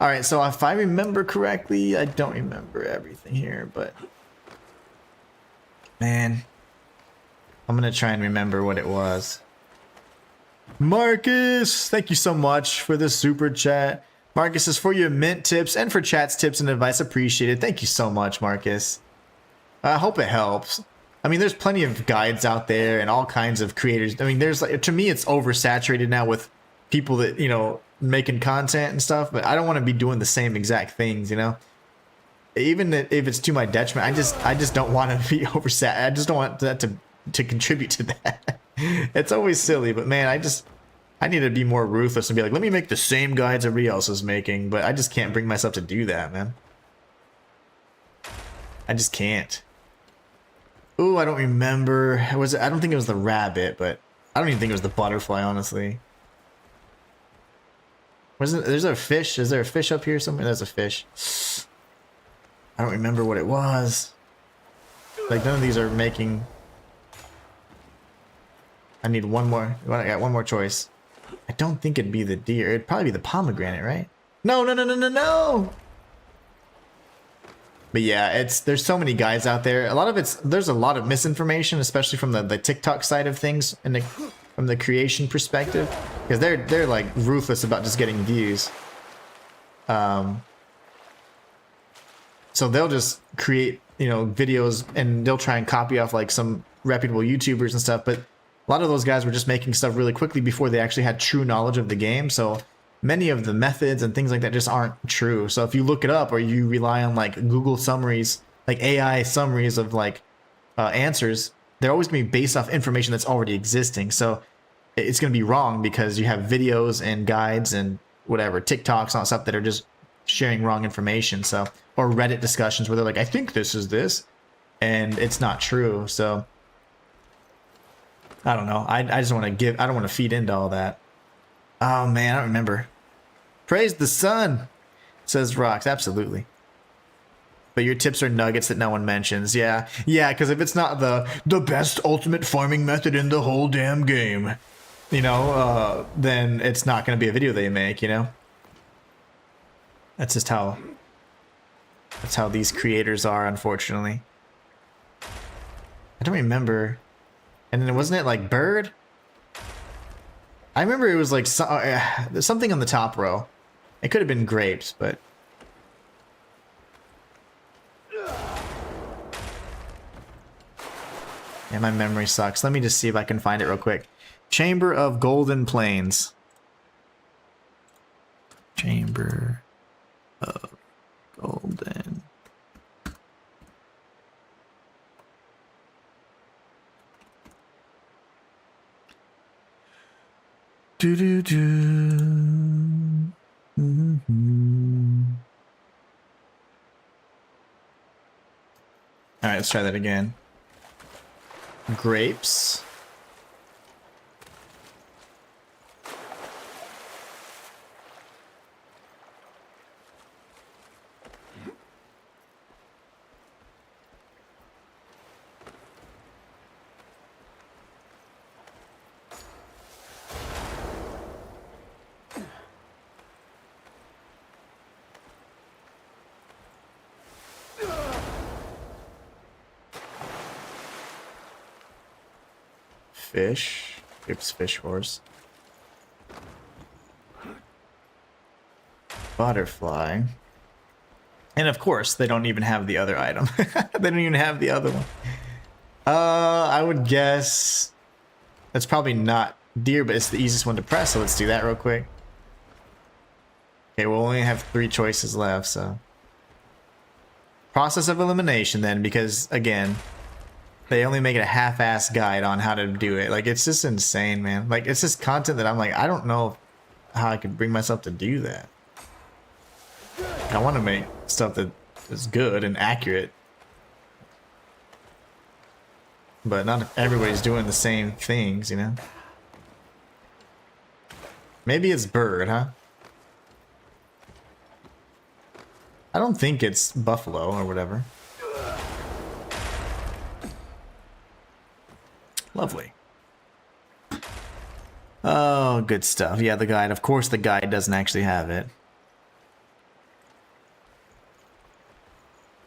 All right, so if I remember correctly, I don't remember everything here, but man, I'm going to try and remember what it was. Marcus, thank you so much for the super chat. Marcus is for your mint tips and for chat's tips and advice. Appreciated. Thank you so much, Marcus. I hope it helps. I mean, there's plenty of guides out there and all kinds of creators. I mean, there's like, to me, it's oversaturated now with people that, making content and stuff, but I don't want to be doing the same exact things, even if it's to my detriment. I just don't want to be oversat. I just don't want that to contribute to that. It's always silly, but man, I need to be more ruthless and be like, let me make the same guides everybody else is making, but I just can't bring myself to do that, man. I just can't. Ooh, I don't remember. I don't think it was the rabbit, but I don't even think it was the butterfly, honestly. There's a fish? Is there a fish up here somewhere? There's a fish. I don't remember what it was. Like, none of these are making... I need one more. I got one more choice. I don't think it'd be the deer. It'd probably be the pomegranate, right? No! But yeah, there's so many guides out there. There's a lot of misinformation, especially from the TikTok side of things and from the creation perspective, because they're like ruthless about just getting views. So they'll just create videos and they'll try and copy off like some reputable YouTubers and stuff, but a lot of those guys were just making stuff really quickly before they actually had true knowledge of the game. So many of the methods and things like that just aren't true. So if you look it up or you rely on like Google summaries, like AI summaries of like answers, they're always going to be based off information that's already existing. So it's going to be wrong because you have videos and guides and whatever, TikToks and stuff that are just sharing wrong information. So, or Reddit discussions where they're like, I think this is this, and it's not true. So I don't know. I just want to I don't want to feed into all that. Oh man, I don't remember. Praise the sun, says Rox. Absolutely. But your tips are nuggets that no one mentions. Yeah, because if it's not the best ultimate farming method in the whole damn game, then it's not going to be a video they make, That's just how these creators are, unfortunately. I don't remember. And then wasn't it like bird? I remember it was like there's something on the top row. It could have been grapes, but yeah, my memory sucks. Let me just see if I can find it real quick. Chamber of Golden Plains. Chamber of Golden. Do do do. All right, let's try that again. Grapes. Fish. Oops, fish horse. Butterfly. And of course, they don't even have the other item. They don't even have the other one. I would guess that's probably not deer, but it's the easiest one to press, so let's do that real quick. Okay, we'll only have 3 choices left, so. Process of elimination then, because again, they only make it a half-ass guide on how to do it. Like, it's just insane, man. Like, it's just content that I'm like, I don't know how I could bring myself to do that. I want to make stuff that is good and accurate. But not everybody's doing the same things, you know? Maybe it's bird, huh? I don't think it's buffalo or whatever. Lovely. Oh, good stuff. Yeah, the guide. Of course the guide doesn't actually have it.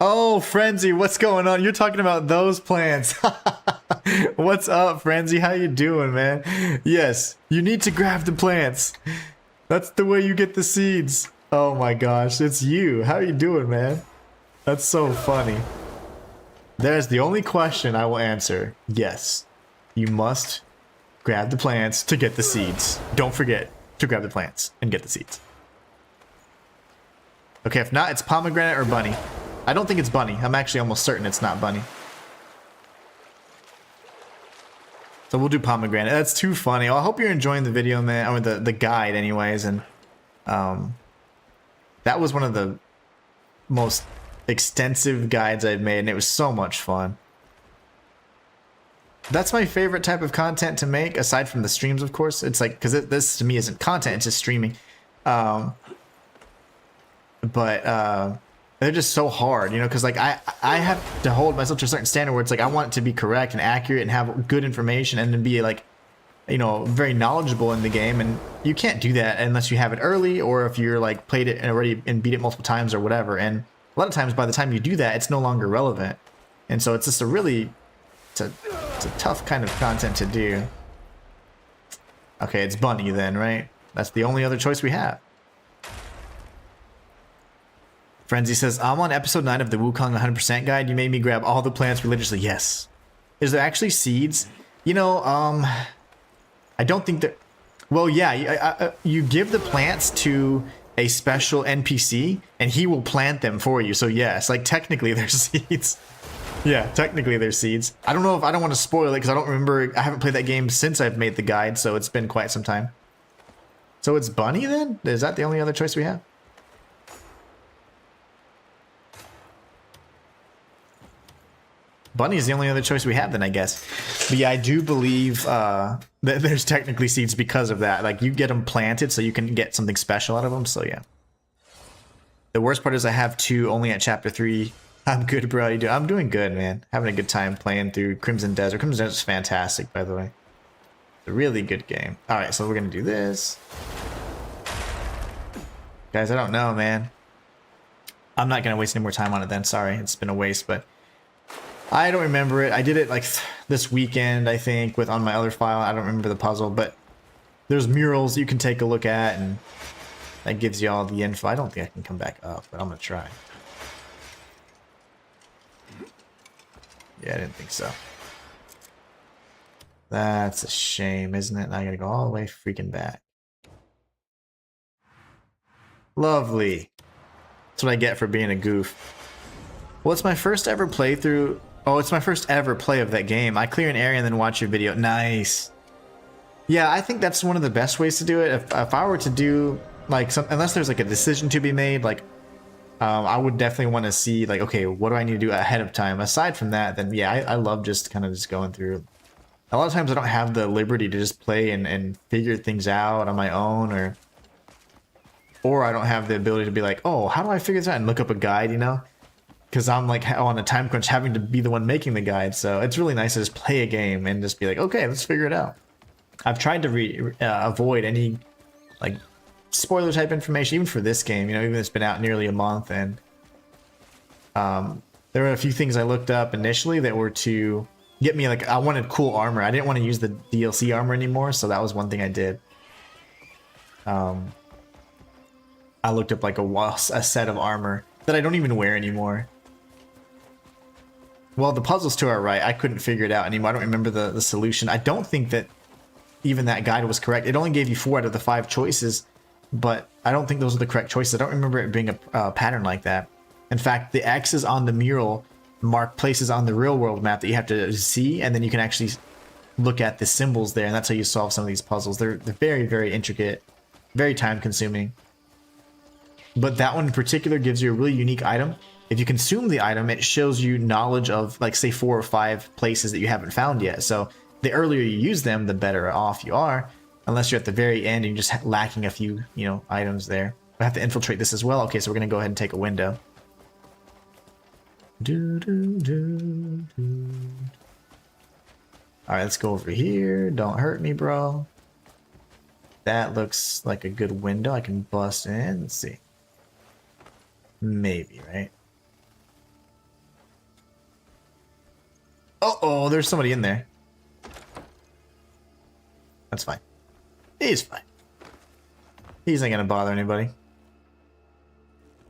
Oh, Frenzy, what's going on? You're talking about those plants. What's up, Frenzy? How you doing, man? Yes, you need to grab the plants. That's the way you get the seeds. Oh my gosh, it's you. How you doing, man? That's so funny. There's the only question I will answer. Yes. You must grab the plants to get the seeds. Don't forget to grab the plants and get the seeds. Okay, if not, it's pomegranate or bunny. I don't think it's bunny. I'm actually almost certain it's not bunny. So we'll do pomegranate. That's too funny. Well, I hope you're enjoying the video, man. Or the guide anyways. And that was one of the most extensive guides I've made, and it was so much fun. That's my favorite type of content to make, aside from the streams, of course. It's like, because this to me isn't content, it's just streaming. But they're just so hard, you know, because like I have to hold myself to a certain standard where it's like I want it to be correct and accurate and have good information and then be like, you know, very knowledgeable in the game. And you can't do that unless you have it early, or if you're like played it already and beat it multiple times or whatever. And a lot of times by the time you do that, it's no longer relevant. And so it's just it's a tough kind of content to do. Okay, it's bunny then, right? That's the only other choice we have. Frenzy says, I'm on episode 9 of the Wukong 100% guide. You made me grab all the plants religiously. Yes. Is there actually seeds? You know, I don't think that... Well, yeah, you give the plants to a special NPC, and he will plant them for you. So yes, like technically there's seeds. Yeah, technically there's seeds. I don't know if I don't want to spoil it because I don't remember. I haven't played that game since I've made the guide, so it's been quite some time. So it's bunny then? Is that the only other choice we have? Bunny is the only other choice we have then, I guess. But yeah, I do believe that there's technically seeds because of that. Like, you get them planted so you can get something special out of them, so yeah. The worst part is I have 2 only at chapter 3. I'm good, bro. You do? I'm doing good, man. Having a good time playing through Crimson Desert. Crimson Desert is fantastic, by the way. It's a really good game. Alright, so we're going to do this. Guys, I don't know, man. I'm not going to waste any more time on it then. Sorry, it's been a waste, but... I don't remember it. I did it like this weekend, I think, on my other file. I don't remember the puzzle, but There's murals you can take a look at, and that gives you all the info. I don't think I can come back up, but I'm gonna try. Yeah, I didn't think so. That's a shame, isn't it? I gotta go all the way freaking back. Lovely. That's what I get for being a goof. Well, it's my first ever playthrough. Oh, it's my first ever play of that game. I clear an area and then watch your video. Nice. Yeah, I think that's one of the best ways to do it. If I were to do like some, unless there's like a decision to be made, like I would definitely want to see like, okay, what do I need to do ahead of time? Aside from that, then yeah, I love just kind of just going through. A lot of times I don't have the liberty to just play and figure things out on my own, or I don't have the ability to be like, oh, how do I figure this out and look up a guide, you know? Because I'm like on a time crunch having to be the one making the guide. So it's really nice to just play a game and just be like, okay, let's figure it out. I've tried to avoid any like spoiler type information, even for this game, you know, even though it's been out nearly a month. And there were a few things I looked up initially that were to get me, like, I wanted cool armor. I didn't want to use the DLC armor anymore, so that was one thing I did. I looked up like a set of armor that I don't even wear anymore. Well, the puzzles to our right, I couldn't figure it out anymore. I don't remember the solution. I don't think that even that guide was correct. It only gave you 4 out of the 5 choices, but I don't think those are the correct choices. I don't remember it being a pattern like that. In fact, the X's on the mural mark places on the real world map that you have to see, and then you can actually look at the symbols there, and that's how you solve some of these puzzles. They're very, very intricate, very time consuming. But that one in particular gives you a really unique item. If you consume the item, it shows you knowledge of, like, say 4 or 5 places that you haven't found yet. So the earlier you use them, the better off you are, unless you're at the very end and you're just lacking a few, you know, items there. I have to infiltrate this as well. Okay, so we're gonna go ahead and take a window. Alright, let's go over here. Don't hurt me, bro. That looks like a good window. I can bust in. Let's see. Maybe, right? Uh-oh, there's somebody in there. That's fine. He's fine. He's not gonna bother anybody.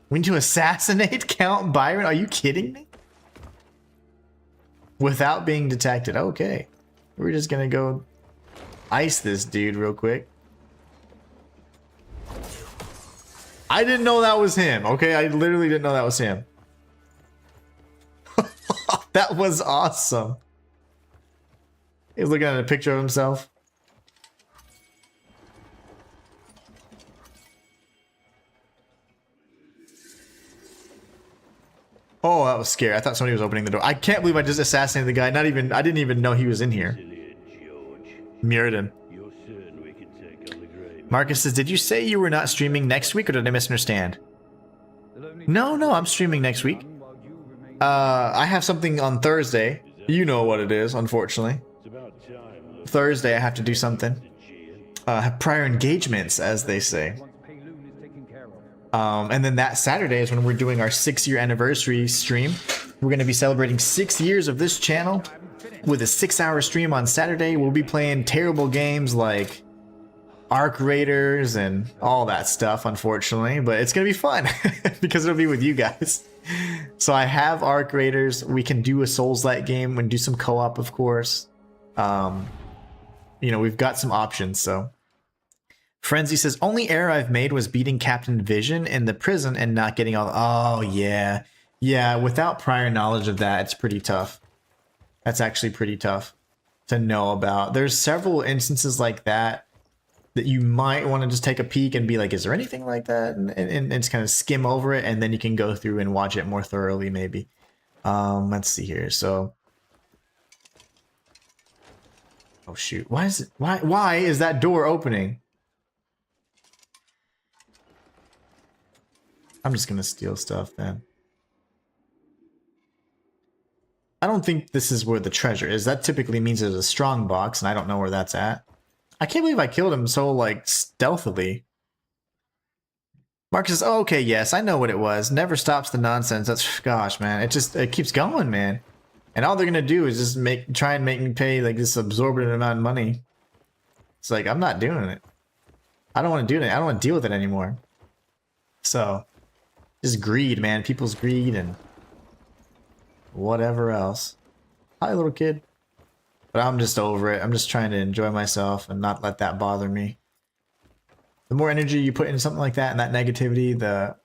We need to assassinate Count Byron? Are you kidding me? Without being detected. Okay. We're just gonna go ice this dude real quick. I didn't know that was him. Okay, I literally didn't know that was him. That was awesome. He's looking at a picture of himself. Oh, that was scary. I thought somebody was opening the door. I can't believe I just assassinated the guy. I didn't even know he was in here. Mirrodin. Marcus says, did you say you were not streaming next week, or did I misunderstand? No, I'm streaming next week. I have something on Thursday. You know what it is, unfortunately. Thursday I have to do something. Have prior engagements, as they say. And then that Saturday is when we're doing our 6-year anniversary stream. We're going to be celebrating 6 years of this channel with a 6-hour stream on Saturday. We'll be playing terrible games like Arc Raiders and all that stuff, unfortunately, but it's going to be fun because it'll be with you guys. So I have Arc Raiders. We can do a Souls-like game and do some co-op, of course. You know, we've got some options, so. Frenzy says, only error I've made was beating Captain Vision in the prison and not getting all. Oh, yeah. Yeah, without prior knowledge of that, it's pretty tough. That's actually pretty tough to know about. There's several instances like that you might want to just take a peek and be like, is there anything like that? And just kind of skim over it, and then you can go through and watch it more thoroughly, maybe. Let's see here. So. Oh, shoot. Why is that door opening? I'm just gonna steal stuff then. I don't think this is where the treasure is. That typically means there's a strong box, and I don't know where that's at. I can't believe I killed him so, like, stealthily. Mark says, oh, okay, yes, I know what it was. Never stops the nonsense. That's, gosh, man. It keeps going, man. And all they're gonna do is just try and make me pay, like, this absorbent amount of money. It's like, I'm not doing it. I don't want to do it. I don't want to deal with it anymore. So, just greed, man. People's greed and whatever else. Hi, little kid. But I'm just over it. I'm just trying to enjoy myself and not let that bother me. The more energy you put into something like that and that negativity, the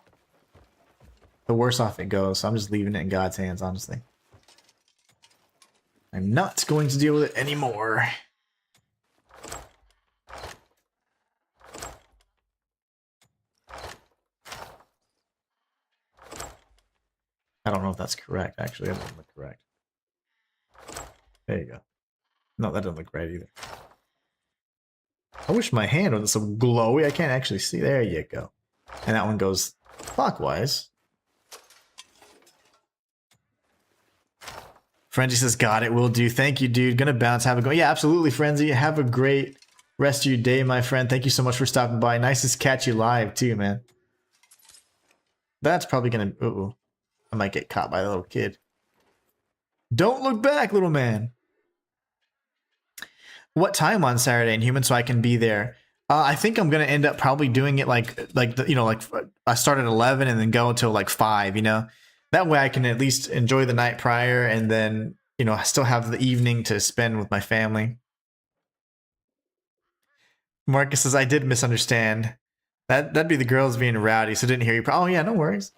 worse off it goes. So I'm just leaving it in God's hands, honestly. I'm not going to deal with it anymore. I don't know if that's correct, actually. That doesn't look correct. There you go. No, that doesn't look right either. I wish my hand wasn't so glowy. I can't actually see. There you go. And that one goes clockwise. Frenzy says, got it, will do. Thank you, dude. Gonna bounce. Have a go. Yeah, absolutely, Frenzy. Have a great rest of your day, my friend. Thank you so much for stopping by. Nice to catch you live, too, man. That's probably gonna... Uh-oh. I might get caught by the little kid. Don't look back, little man. What time on Saturday, Inhuman, so I can be there? I think I'm gonna end up probably doing it like I start at 11 and then go until like 5. You know, that way I can at least enjoy the night prior and then I still have the evening to spend with my family. Marcus says I did misunderstand. That'd be the girls being rowdy, so didn't hear you. Oh yeah, no worries.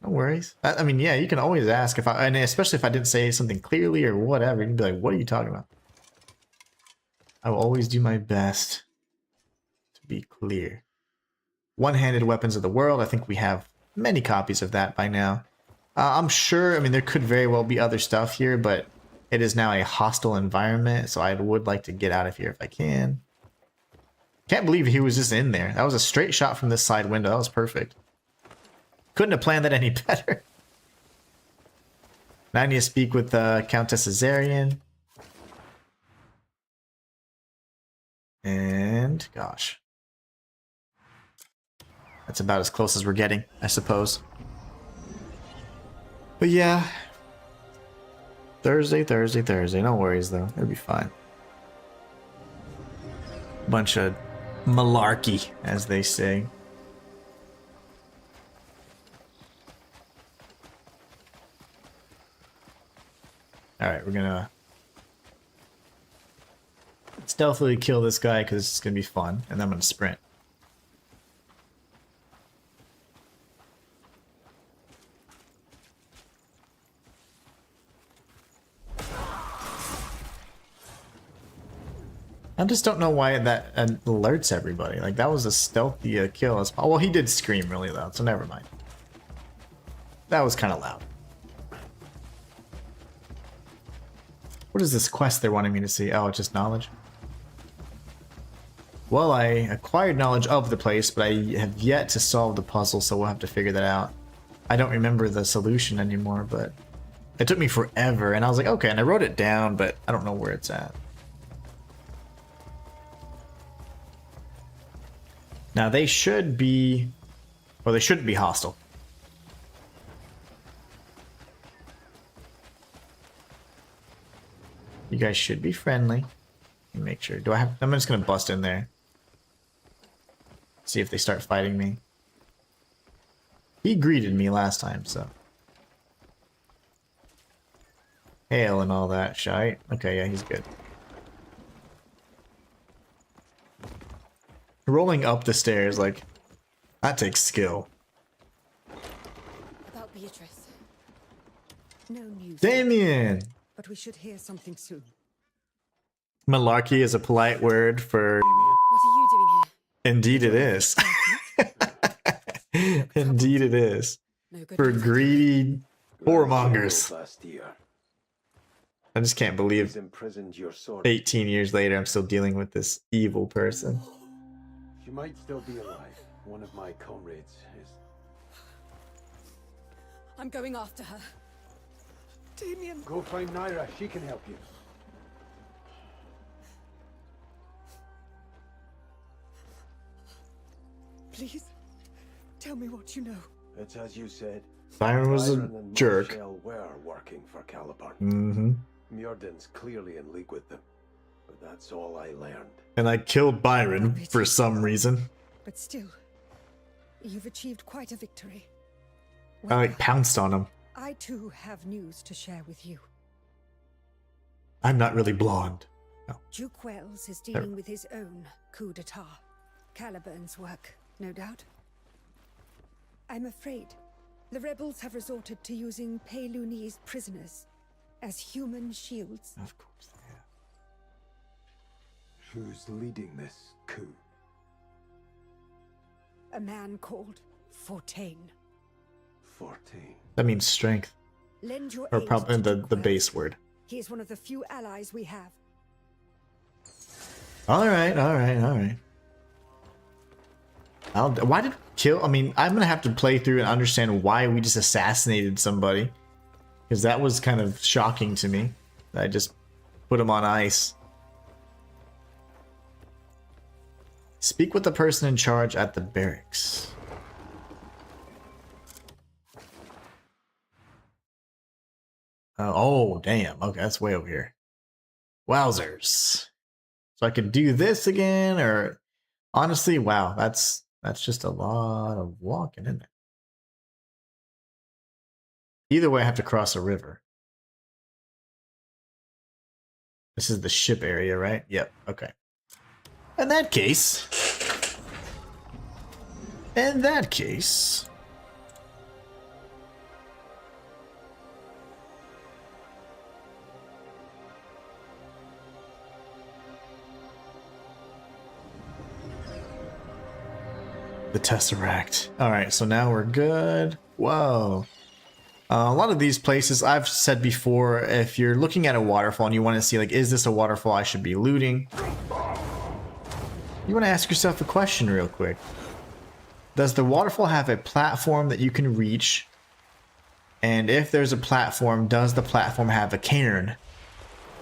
No worries. I mean, yeah, you can always ask and especially if I didn't say something clearly or whatever. You'd be like, "What are you talking about?" I will always do my best to be clear. One-handed weapons of the world. I think we have many copies of that by now. I'm sure. I mean, there could very well be other stuff here, but it is now a hostile environment, so I would like to get out of here if I can. Can't believe he was just in there. That was a straight shot from this side window. That was perfect. Couldn't have planned that any better. Now I need to speak with Countess Azarian. And, gosh. That's about as close as we're getting, I suppose. But yeah. Thursday. No worries, though. It'll be fine. Bunch of malarkey, as they say. Alright, we're gonna stealthily kill this guy because it's gonna be fun, and then I'm gonna sprint. I just don't know why that alerts everybody. Like, that was a stealthy kill. Well, he did scream really loud, so never mind. That was kind of loud. What is this quest they're wanting me to see? Oh, it's just knowledge. Well, I acquired knowledge of the place, but I have yet to solve the puzzle, so we'll have to figure that out. I don't remember the solution anymore, but it took me forever, and I was like, okay, and I wrote it down, but I don't know where it's at. Now, they should be... Well, they shouldn't be hostile. You guys should be friendly. Let me make sure. Do I have... I'm just gonna bust in there. See if they start fighting me. He greeted me last time, so... Hail and all that shite. Okay, yeah, he's good. Rolling up the stairs, like... That takes skill. About Beatrice. No news. Damien! But we should hear something soon. Malarkey is a polite word for... What are you doing here? Indeed it is. Indeed it is. No good For news. greedy whoremongers. Last year, I just can't believe he's imprisoned your sword. 18 years later I'm still dealing with this evil person. She might still be alive. One of my comrades is... I'm going after her. Damien. Go find Naira. She can help you. Please, tell me what you know. It's as you said. Byron was a Byron and jerk. Marshall were working for Caliban. Mm-hmm. Mjordan's clearly in league with them. but that's all I learned. And I killed Byron for some reason. But still, you've achieved quite a victory. I like pounced on him. I too have news to share with you. I'm not really blonde. No. Duke Wells is dealing with his own coup d'etat. Caliburn's work, no doubt. I'm afraid the rebels have resorted to using Payluni's prisoners as human shields. Of course they have. Who's leading this coup? A man called Fortain. 14. That means strength. Lend your Or aid probably to the Duke Wells. base word. He is one of the few allies we have. Alright. Why did we kill? I mean, I'm gonna have to play through and understand why we just assassinated somebody. Because that was kind of shocking to me. I just put him on ice. Speak with the person in charge at the barracks. Oh, damn. Okay, that's way over here. Wowzers. So I could do this again, or honestly, wow, that's just a lot of walking, isn't it? Either way, I have to cross a river. This is the ship area, right? Yep, okay. In that case... The Tesseract. Alright, so now we're good. Whoa. A lot of these places, I've said before, if you're looking at a waterfall and you want to see, like, is this a waterfall I should be looting? You want to ask yourself a question real quick. Does the waterfall have a platform that you can reach? And if there's a platform, does the platform have a cairn?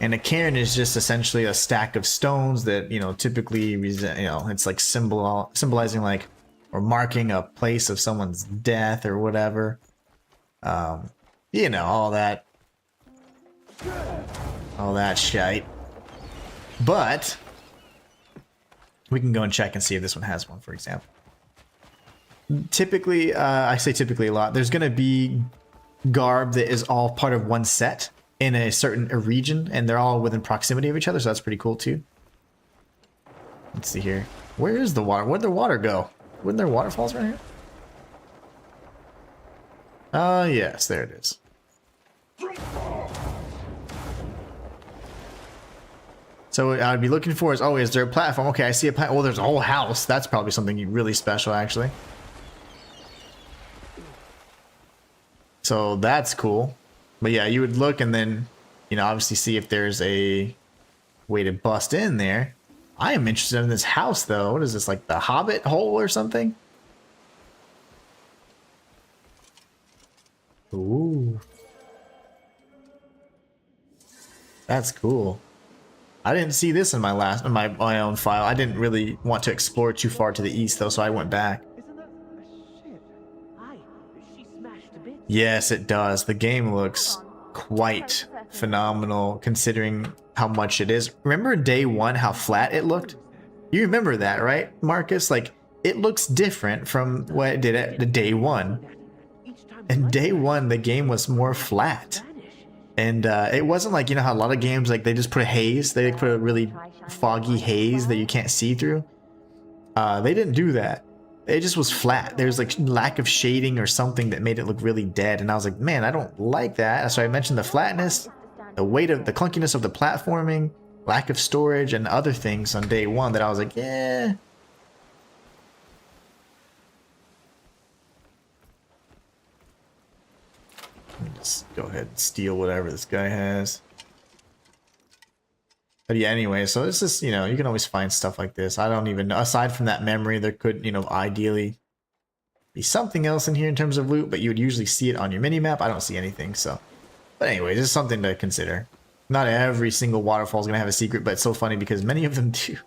And a cairn is just essentially a stack of stones that, you know, typically, it's like symbolizing, like, or marking a place of someone's death or whatever. You know, all that shite. But we can go and check and see if this one has one, for example. Typically, I say typically a lot, there's going to be garb that is all part of one set in a certain region, and they're all within proximity of each other, so that's pretty cool too. Let's see here. Where is the water? Where'd the water go? Wasn't there waterfalls right here? Yes, there it is. So what I'd be looking for is, oh, is there a platform? Okay, I see a platform. Well, there's a whole house. That's probably something really special, actually. So that's cool. But yeah, you would look and then, you know, obviously see if there's a way to bust in there. I am interested in this house, though. What is this, like the Hobbit hole or something? Ooh. That's cool. I didn't see this in my own file. I didn't really want to explore too far to the east, though, so I went back. Isn't that a ship? Aye, she smashed to bits. Yes, it does. The game looks quite phenomenal considering how much it is. Remember day one, how flat it looked? You remember that, right, Marcus? Like, it looks different from what it did at the day one. And day one, the game was more flat. And it wasn't like, you know how a lot of games, like, they just put a haze. They put a really foggy haze that you can't see through. They didn't do that. It just was flat. There's like lack of shading or something that made it look really dead. And I was like, man, I don't like that. So I mentioned the flatness, the weight of the clunkiness of the platforming, lack of storage, and other things on day one that I was like, yeah. Just go ahead and steal whatever this guy has. But yeah, anyway, so this is, you know, you can always find stuff like this. I don't even know. Aside from that memory, there could, you know, ideally be something else in here in terms of loot, but you would usually see it on your mini-map. I don't see anything, so. But anyway, this is something to consider. Not every single waterfall is going to have a secret, but it's so funny because many of them do.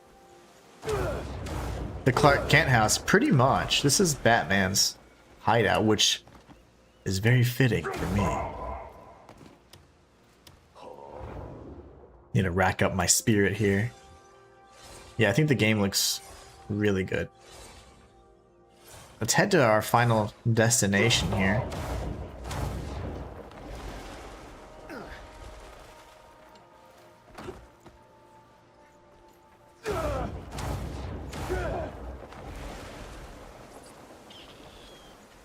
The Clark Kent house, pretty much. This is Batman's hideout, which is very fitting for me. Need to rack up my spirit here. Yeah, I think the game looks really good. Let's head to our final destination here.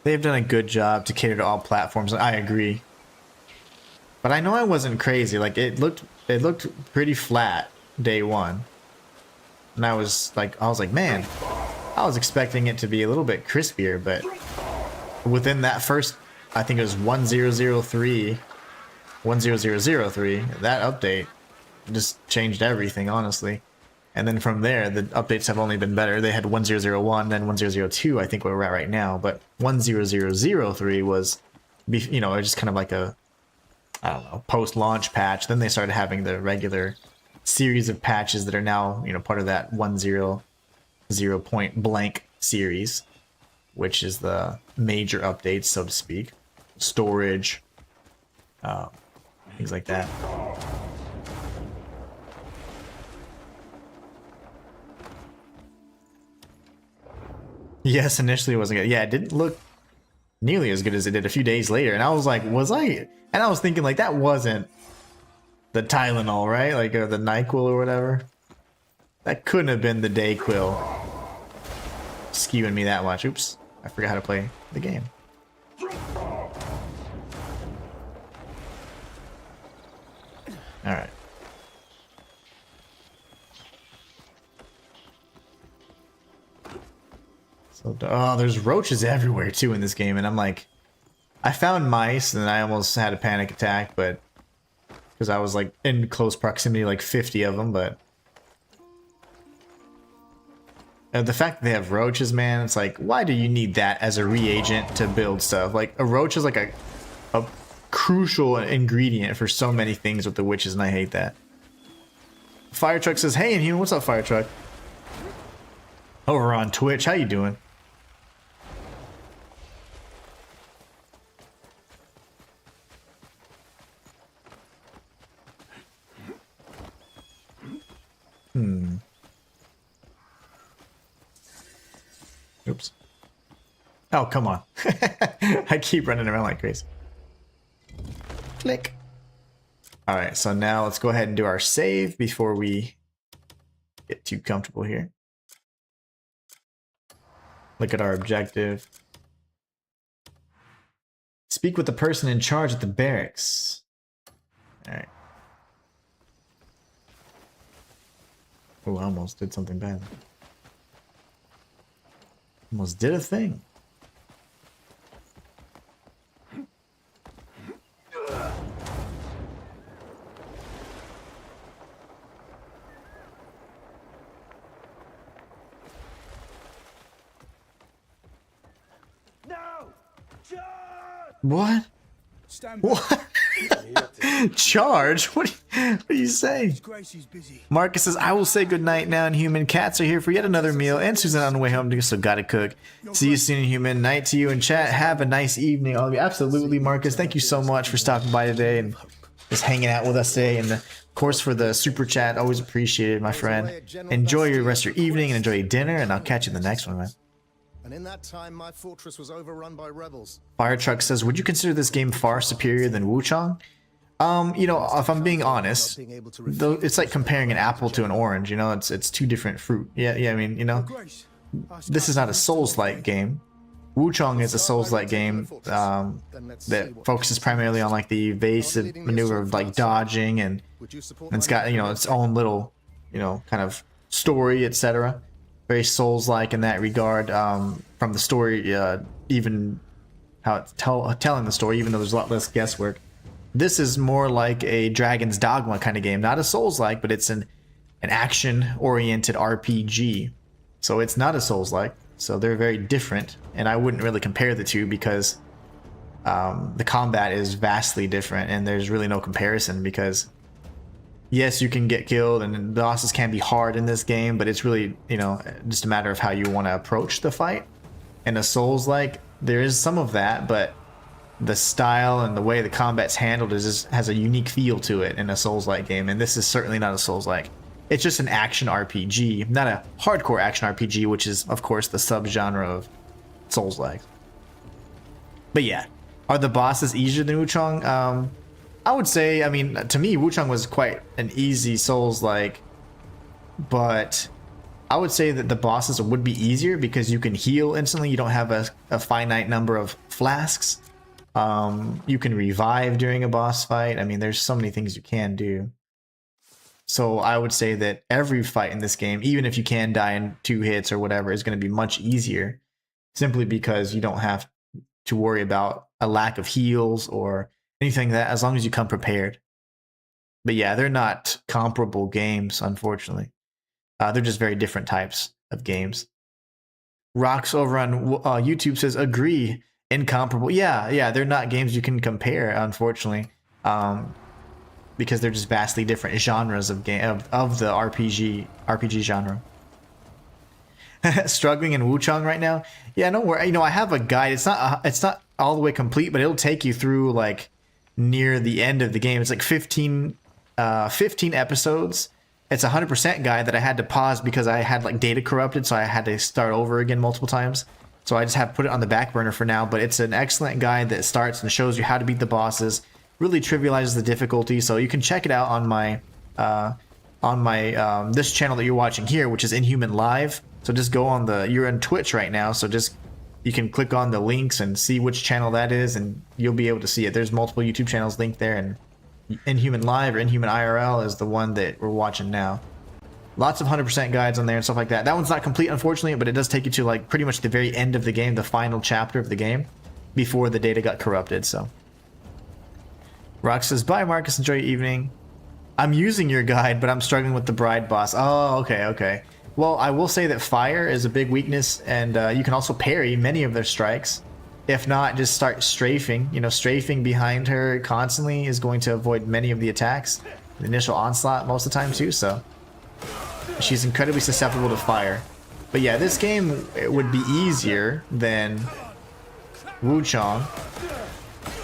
They've done a good job to cater to all platforms. I agree. But I know I wasn't crazy. Like it looked pretty flat day one. And I was like, man, I was expecting it to be a little bit crispier, but within that first, I think it was 10003, that update just changed everything, honestly. And then from there, the updates have only been better. They had 1001, then 1002, I think where we're at right now. But 10003 was, you know, just kind of like a, I don't know, post-launch patch. Then they started having the regular series of patches that are now, you know, part of that 100 point blank series, which is the major updates, so to speak. Storage, things like that. Yes, initially it wasn't good. Yeah, it didn't look nearly as good as it did a few days later. And I was like, and I was thinking like, that wasn't the Tylenol, right? Like, or the NyQuil or whatever. That couldn't have been the Dayquil skewing me that much. Oops, I forgot how to play the game. All right. So, oh, there's roaches everywhere too in this game, and I'm like, I found mice, and I almost had a panic attack, but because I was like in close proximity, like 50 of them. But the fact that they have roaches, man, it's like, why do you need that as a reagent to build stuff? Like, a roach is like a crucial ingredient for so many things with the witches, and I hate that. Fire Truck says, "Hey, Inhuman, what's up, Fire Truck? Over on Twitch, how you doing?" Oops. Oh, come on. I keep running around like crazy. Click. All right, so now let's go ahead and do our save before we get too comfortable here. Look at our objective. Speak with the person in charge at the barracks. All right. Oh, I almost did something bad. Almost did a thing. No! Charge! What? Stand back. What? Charge? What are you saying? Gracie's busy. Marcus says, "I will say goodnight now, Inhuman. Cats are here for yet another meal, and Susan on the way home, so gotta cook. See you soon, Inhuman. Night to you in chat. Have a nice evening, all of you." Absolutely, Marcus. Thank you so much for stopping by today and just hanging out with us today. And of course, for the super chat, always appreciated, my friend. Enjoy your rest of your evening and enjoy your dinner, and I'll catch you in the next one, man. And in that time, my fortress was overrun by rebels. Fire Truck says, "Would you consider this game far superior than Wuchang?" You know, if I'm being honest, though, it's like comparing an apple to an orange. You know, it's two different fruit. Yeah. I mean, you know, this is not a Souls-like game. Wuchang is a Souls-like game that focuses primarily on like the evasive maneuver of like dodging, and it's got, you know, its own little, you know, kind of story, etc. Very Souls-like in that regard. From the story, even how it's telling the story, even though there's a lot less guesswork. This is more like a Dragon's Dogma kind of game, not a Souls-like, but it's an action-oriented RPG. So it's not a Souls-like. So they're very different, and I wouldn't really compare the two because the combat is vastly different, and there's really no comparison because yes, you can get killed, and the bosses can be hard in this game, but it's really, you know, just a matter of how you want to approach the fight. In a Souls-like, there is some of that, but the style and the way the combat's handled has a unique feel to it in a Souls-like game, and this is certainly not a Souls-like. It's just an action RPG, not a hardcore action RPG, which is, of course, the subgenre of Souls-like. But yeah, are the bosses easier than Wuchang? I would say, I mean, to me, Wuchang was quite an easy Souls-like, but I would say that the bosses would be easier because you can heal instantly. You don't have a finite number of flasks. You can revive during a boss fight. I mean, there's so many things you can do. So I would say that every fight in this game, even if you can die in 2 hits or whatever, is going to be much easier simply because you don't have to worry about a lack of heals or anything like that, as long as you come prepared. But yeah, they're not comparable games, unfortunately. They're just very different types of games. Rocks over on YouTube says, agree, incomparable. Yeah, they're not games you can compare, unfortunately, because they're just vastly different genres of game of the RPG genre. Struggling in Wuchang right now. Yeah, no worry. You know, I have a guide. It's not all the way complete, but it'll take you through like near the end of the game. It's like 15 episodes. It's a 100% guide that I had to pause because I had like data corrupted, so I had to start over again multiple times. So I just have put it on the back burner for now, but it's an excellent guide that starts and shows you how to beat the bosses, really trivializes the difficulty. So you can check it out on my this channel that you're watching here, which is Inhuman Live. So just go on you're on Twitch right now, so just you can click on the links and see which channel that is, and you'll be able to see it. There's multiple YouTube channels linked there, and Inhuman Live or Inhuman IRL is the one that we're watching now. Lots of 100% guides on there and stuff like that. That one's not complete, unfortunately, but it does take you to like pretty much the very end of the game, the final chapter of the game, before the data got corrupted. So Rock says, bye Marcus, enjoy your evening. I'm using your guide, but I'm struggling with the bride boss. Oh, okay. Well, I will say that fire is a big weakness, and you can also parry many of their strikes. If not, just start strafing. You know, strafing behind her constantly is going to avoid many of the attacks. The initial onslaught most of the time too, so she's incredibly susceptible to fire. But yeah, this game, it would be easier than Wuchang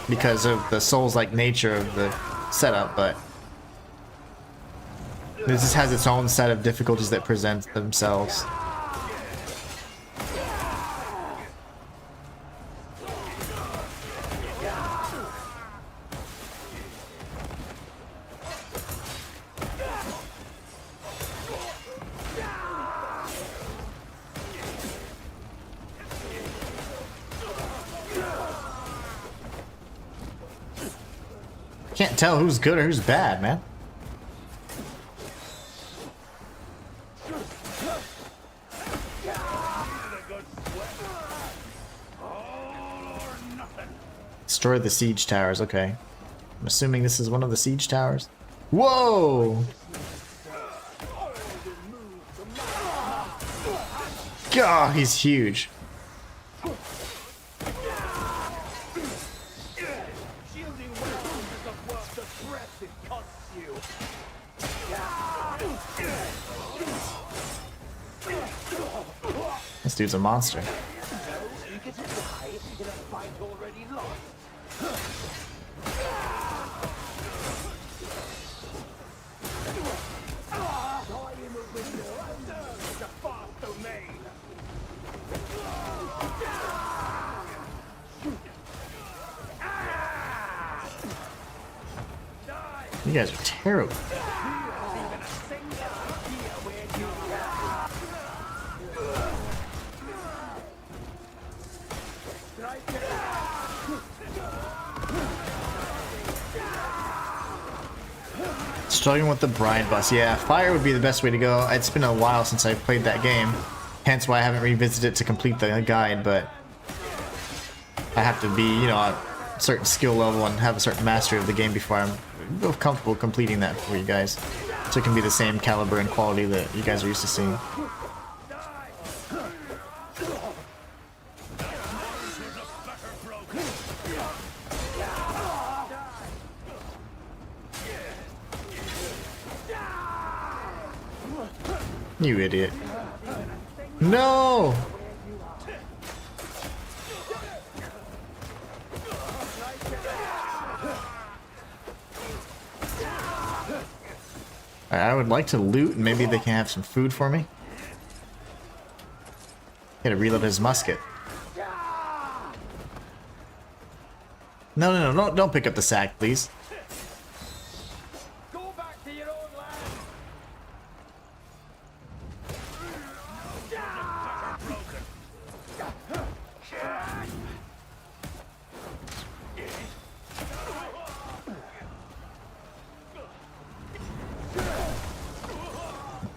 because of the Souls-like nature of the setup, but this just has its own set of difficulties that present themselves. Can't tell who's good or who's bad, man. Destroy the siege towers, okay. I'm assuming this is one of the siege towers. Whoa! God, he's huge. This dude's a monster. You guys are terrible. Struggling with the bride boss. Yeah, fire would be the best way to go. It's been a while since I played that game, hence why I haven't revisited it to complete the guide, but I have to be, you know, a certain skill level and have a certain mastery of the game before I'm comfortable completing that for you guys, so it can be the same caliber and quality that you guys are used to seeing. You idiot. No! I would like to loot, and maybe they can have some food for me. Gotta reload his musket. No, don't pick up the sack, please. Go back to your own land.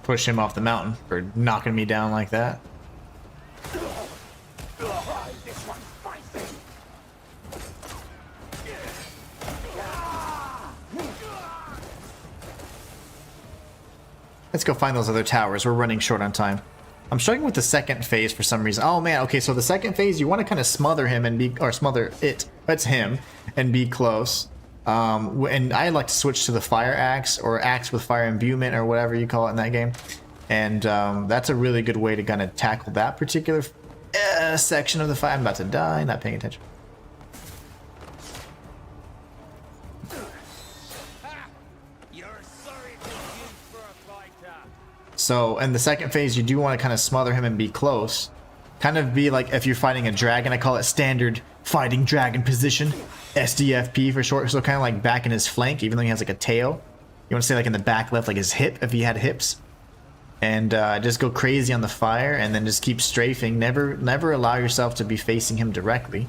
Push him off the mountain for knocking me down like that. Let's go find those other towers. We're running short on time. I'm struggling with the second phase for some reason. Oh man, okay, so the second phase, you want to kind of smother him and be, or smother it, that's him, and be close. And I like to switch to the fire axe, or axe with fire imbuement, or whatever you call it in that game. And that's a really good way to kind of tackle that particular section of the fight. I'm about to die, not paying attention. So in the second phase, you do want to kind of smother him and be close. Kind of be like if you're fighting a dragon, I call it standard fighting dragon position. SDFP for short. So kind of like back in his flank, even though he has like a tail. You want to say like in the back left, like his hip, if he had hips. And just go crazy on the fire and then just keep strafing. Never allow yourself to be facing him directly.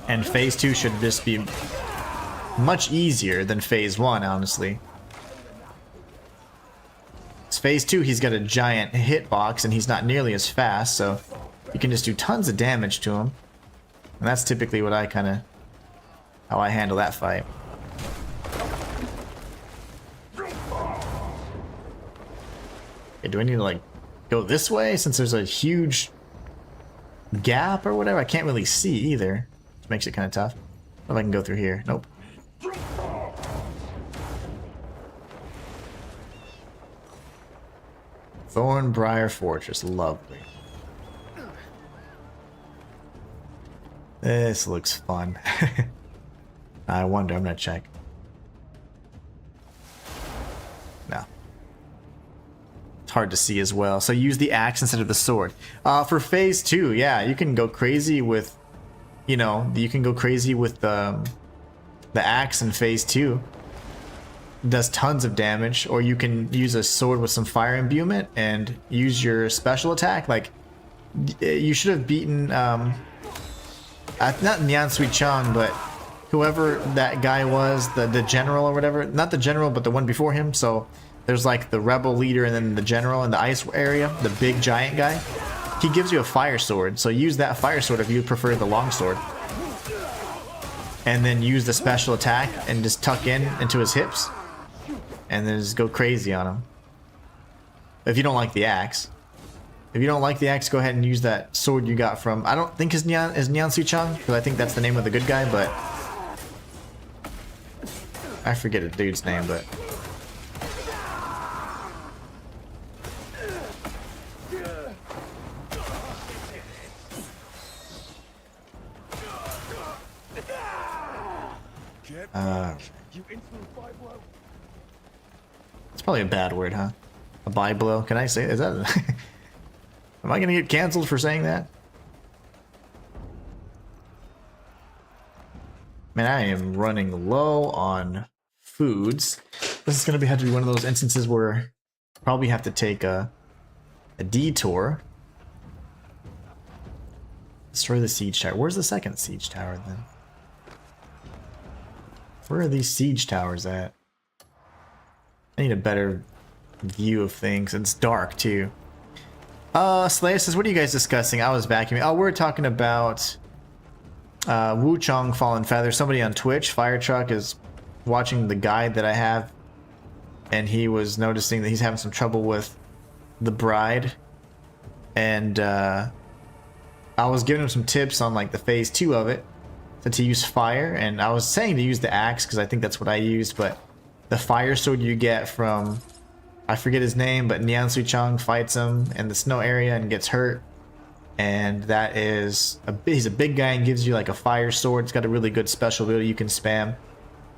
And phase 2 should just be much easier than phase 1, honestly. Phase 2, he's got a giant hitbox and he's not nearly as fast, so you can just do tons of damage to him. And that's typically what how I handle that fight. Okay, do I need to like go this way since there's a huge gap or whatever? I can't really see either, which makes it kind of tough. If I can go through here. Nope. Thornbriar Fortress, lovely. This looks fun. I wonder, I'm gonna check. No. It's hard to see as well, so use the axe instead of the sword. For phase 2, yeah, you can go crazy with, you know, you can go crazy with the axe in phase 2. Does tons of damage, or you can use a sword with some fire imbuement and use your special attack. Like, you should have beaten not Nyan Sui Chang, but whoever that guy was, the general or whatever. Not the general, but the one before him. So there's like the rebel leader and then the general in the ice area, the big giant guy. He gives you a fire sword, so use that fire sword if you prefer the long sword. And then use the special attack and just tuck into his hips. And then just go crazy on him. If you don't like the axe. If you don't like the axe, go ahead and use that sword you got from... I don't think is Nyan Sui Chang, because I think that's the name of the good guy, but... I forget the dude's name, but... It's probably a bad word, huh? A biblo. Can I say? Is that? Am I gonna get canceled for saying that? Man, I am running low on foods. This is gonna have to be one of those instances where probably have to take a detour. Destroy the siege tower. Where's the second siege tower then? Where are these siege towers at? I need a better view of things. It's dark too. Slayer says, what are you guys discussing? I was vacuuming. Oh, we're talking about Wu Chong Fallen Feather. Somebody on Twitch, Firetruck, is watching the guide that I have, and he was noticing that he's having some trouble with the bride. And I was giving him some tips on like the phase 2 of it, to use fire, and I was saying to use the axe because I think that's what I used, but the fire sword you get from, I forget his name, but Nyan Sui Chang fights him in the snow area and gets hurt, and that is he's a big guy and gives you like a fire sword. It's got a really good special ability you can spam,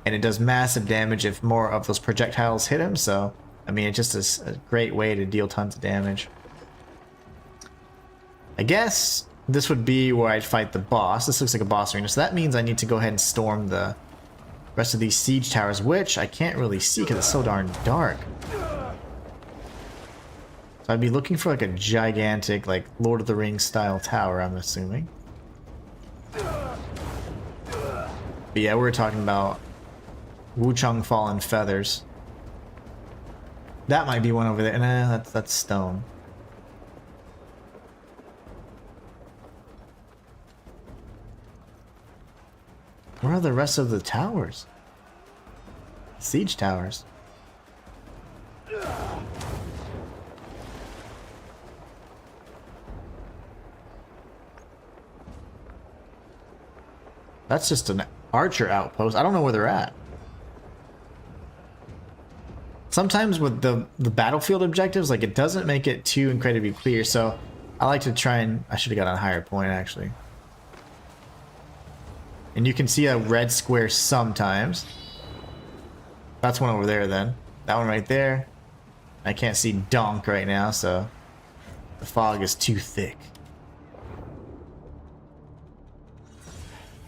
and it does massive damage if more of those projectiles hit him, so I mean, it just is a great way to deal tons of damage. I guess this would be where I'd fight the boss. This looks like a boss arena, so that means I need to go ahead and storm the rest of these siege towers, which I can't really see because it's so darn dark. So I'd be looking for like a gigantic, like Lord of the Rings style tower, I'm assuming. But yeah, we're talking about Wuchang Fallen Feathers. That might be one over there. Nah, that's stone. Where are the rest of the towers? Siege towers. That's just an archer outpost. I don't know where they're at. Sometimes with the battlefield objectives, like it doesn't make it too incredibly clear, so I like to try and... I should have got on a higher point, actually. And you can see a red square sometimes. That's one over there then. That one right there. I can't see donk right now, so the fog is too thick.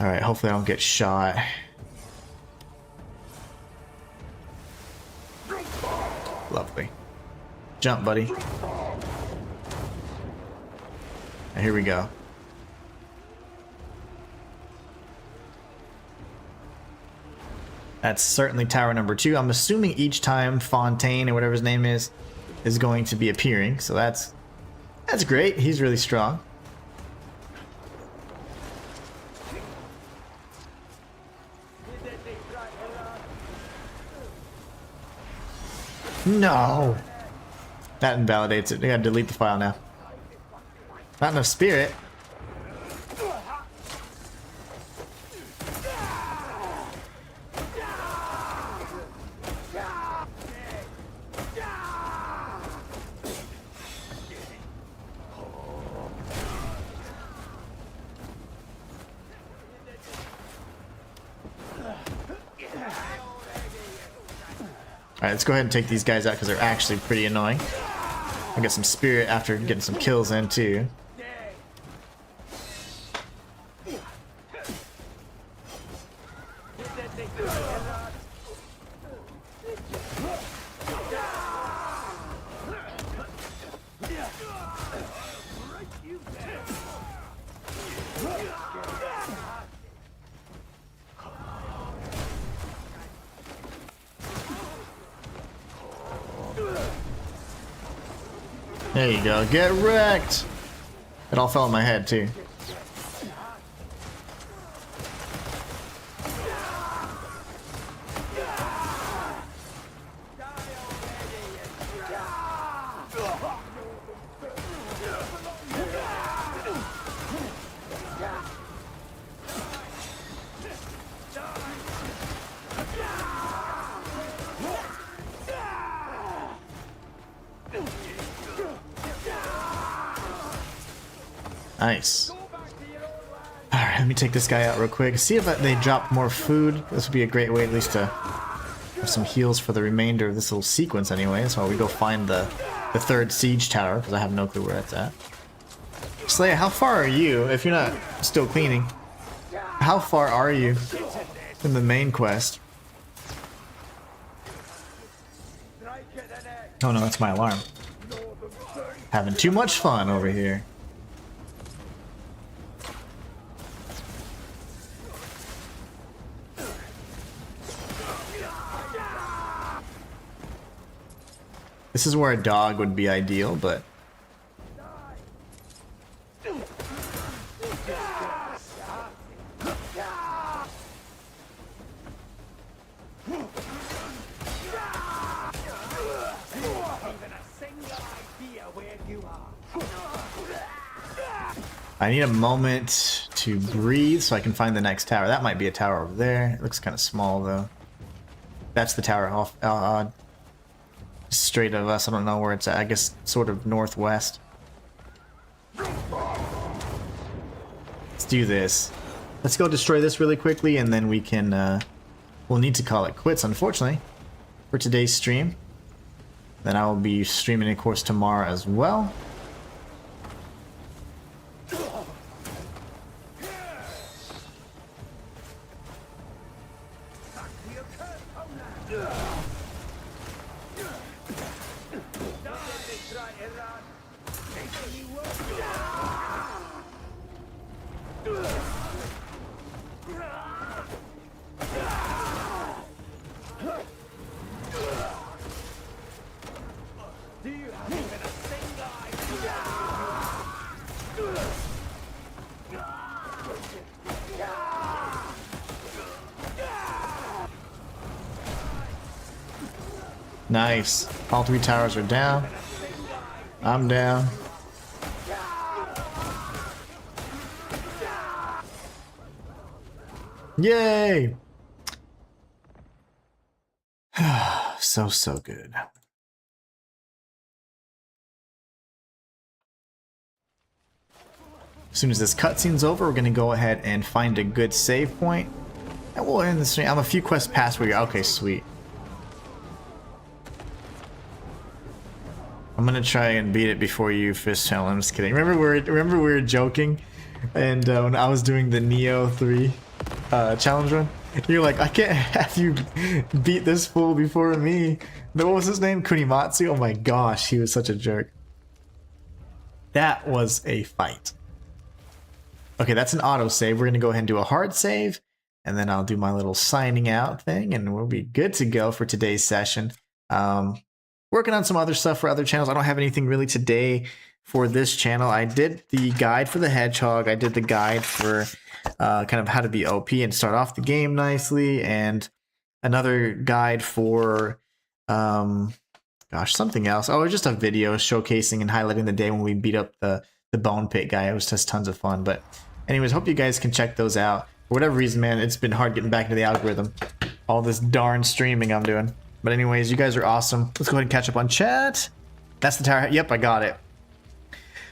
Alright, hopefully I don't get shot. Lovely. Jump, buddy. Now, here we go. That's certainly tower number 2. I'm assuming each time Fontaine or whatever his name is going to be appearing, so that's great. He's really strong. No! That invalidates it. I gotta delete the file now. Not enough spirit. Alright, let's go ahead and take these guys out because they're actually pretty annoying. I'll get some spirit after getting some kills in too. There you go, get wrecked! It all fell on my head too. Nice. Alright, let me take this guy out real quick. See if they drop more food. This would be a great way at least to have some heals for the remainder of this little sequence anyway. So while we go find the third siege tower, because I have no clue where that's at. Slayer, how far are you, if you're not still cleaning? How far are you in the main quest? Oh no, that's my alarm. Having too much fun over here. This is where a dog would be ideal, but... I need a moment to breathe so I can find the next tower. That might be a tower over there. It looks kind of small though. That's the tower off straight of us. I don't know where it's at. I guess sort of northwest. Let's do this. Let's go destroy this really quickly and then we can we'll need to call it quits, unfortunately, for today's stream. Then I will be streaming, of course, tomorrow as well. Nice. All 3 towers are down. I'm down. Yay! So good. As soon as this cutscene's over, we're gonna go ahead and find a good save point, and we'll end the stream. I'm a few quests past where you're. Okay, sweet. I'm gonna try and beat it before you, Fish Channel. I'm just kidding. Remember we were joking, and when I was doing the Neo 3 challenge run, you're like, I can't have you beat this fool before me. What was his name? Kunimatsu? Oh my gosh, he was such a jerk. That was a fight. Okay, that's an autosave. We're gonna go ahead and do a hard save, and then I'll do my little signing out thing, and we'll be good to go for today's session. Working on some other stuff for other channels. I don't have anything really today for this channel. I did the guide for the Hedgehog. I did the guide for kind of how to be OP and start off the game nicely, and another guide for gosh, something else. Oh, it was just a video showcasing and highlighting the day when we beat up the Bone Pit guy. It was just tons of fun. But anyways, hope you guys can check those out. For whatever reason, man, it's been hard getting back into the algorithm. All this darn streaming I'm doing. But anyways, you guys are awesome. Let's go ahead and catch up on chat. That's the tower. Yep, I got it.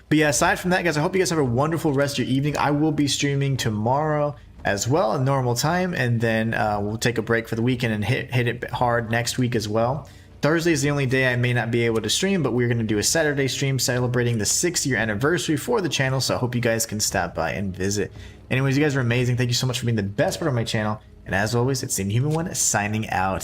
But yeah, aside from that, guys, I hope you guys have a wonderful rest of your evening. I will be streaming tomorrow as well in normal time, and then we'll take a break for the weekend and hit it hard next week as well. Thursday is the only day I may not be able to stream, but we're going to do a Saturday stream celebrating the 6-year anniversary for the channel, so I hope you guys can stop by and visit. Anyways, you guys are amazing. Thank you so much for being the best part of my channel. And as always, it's the Inhuman one signing out.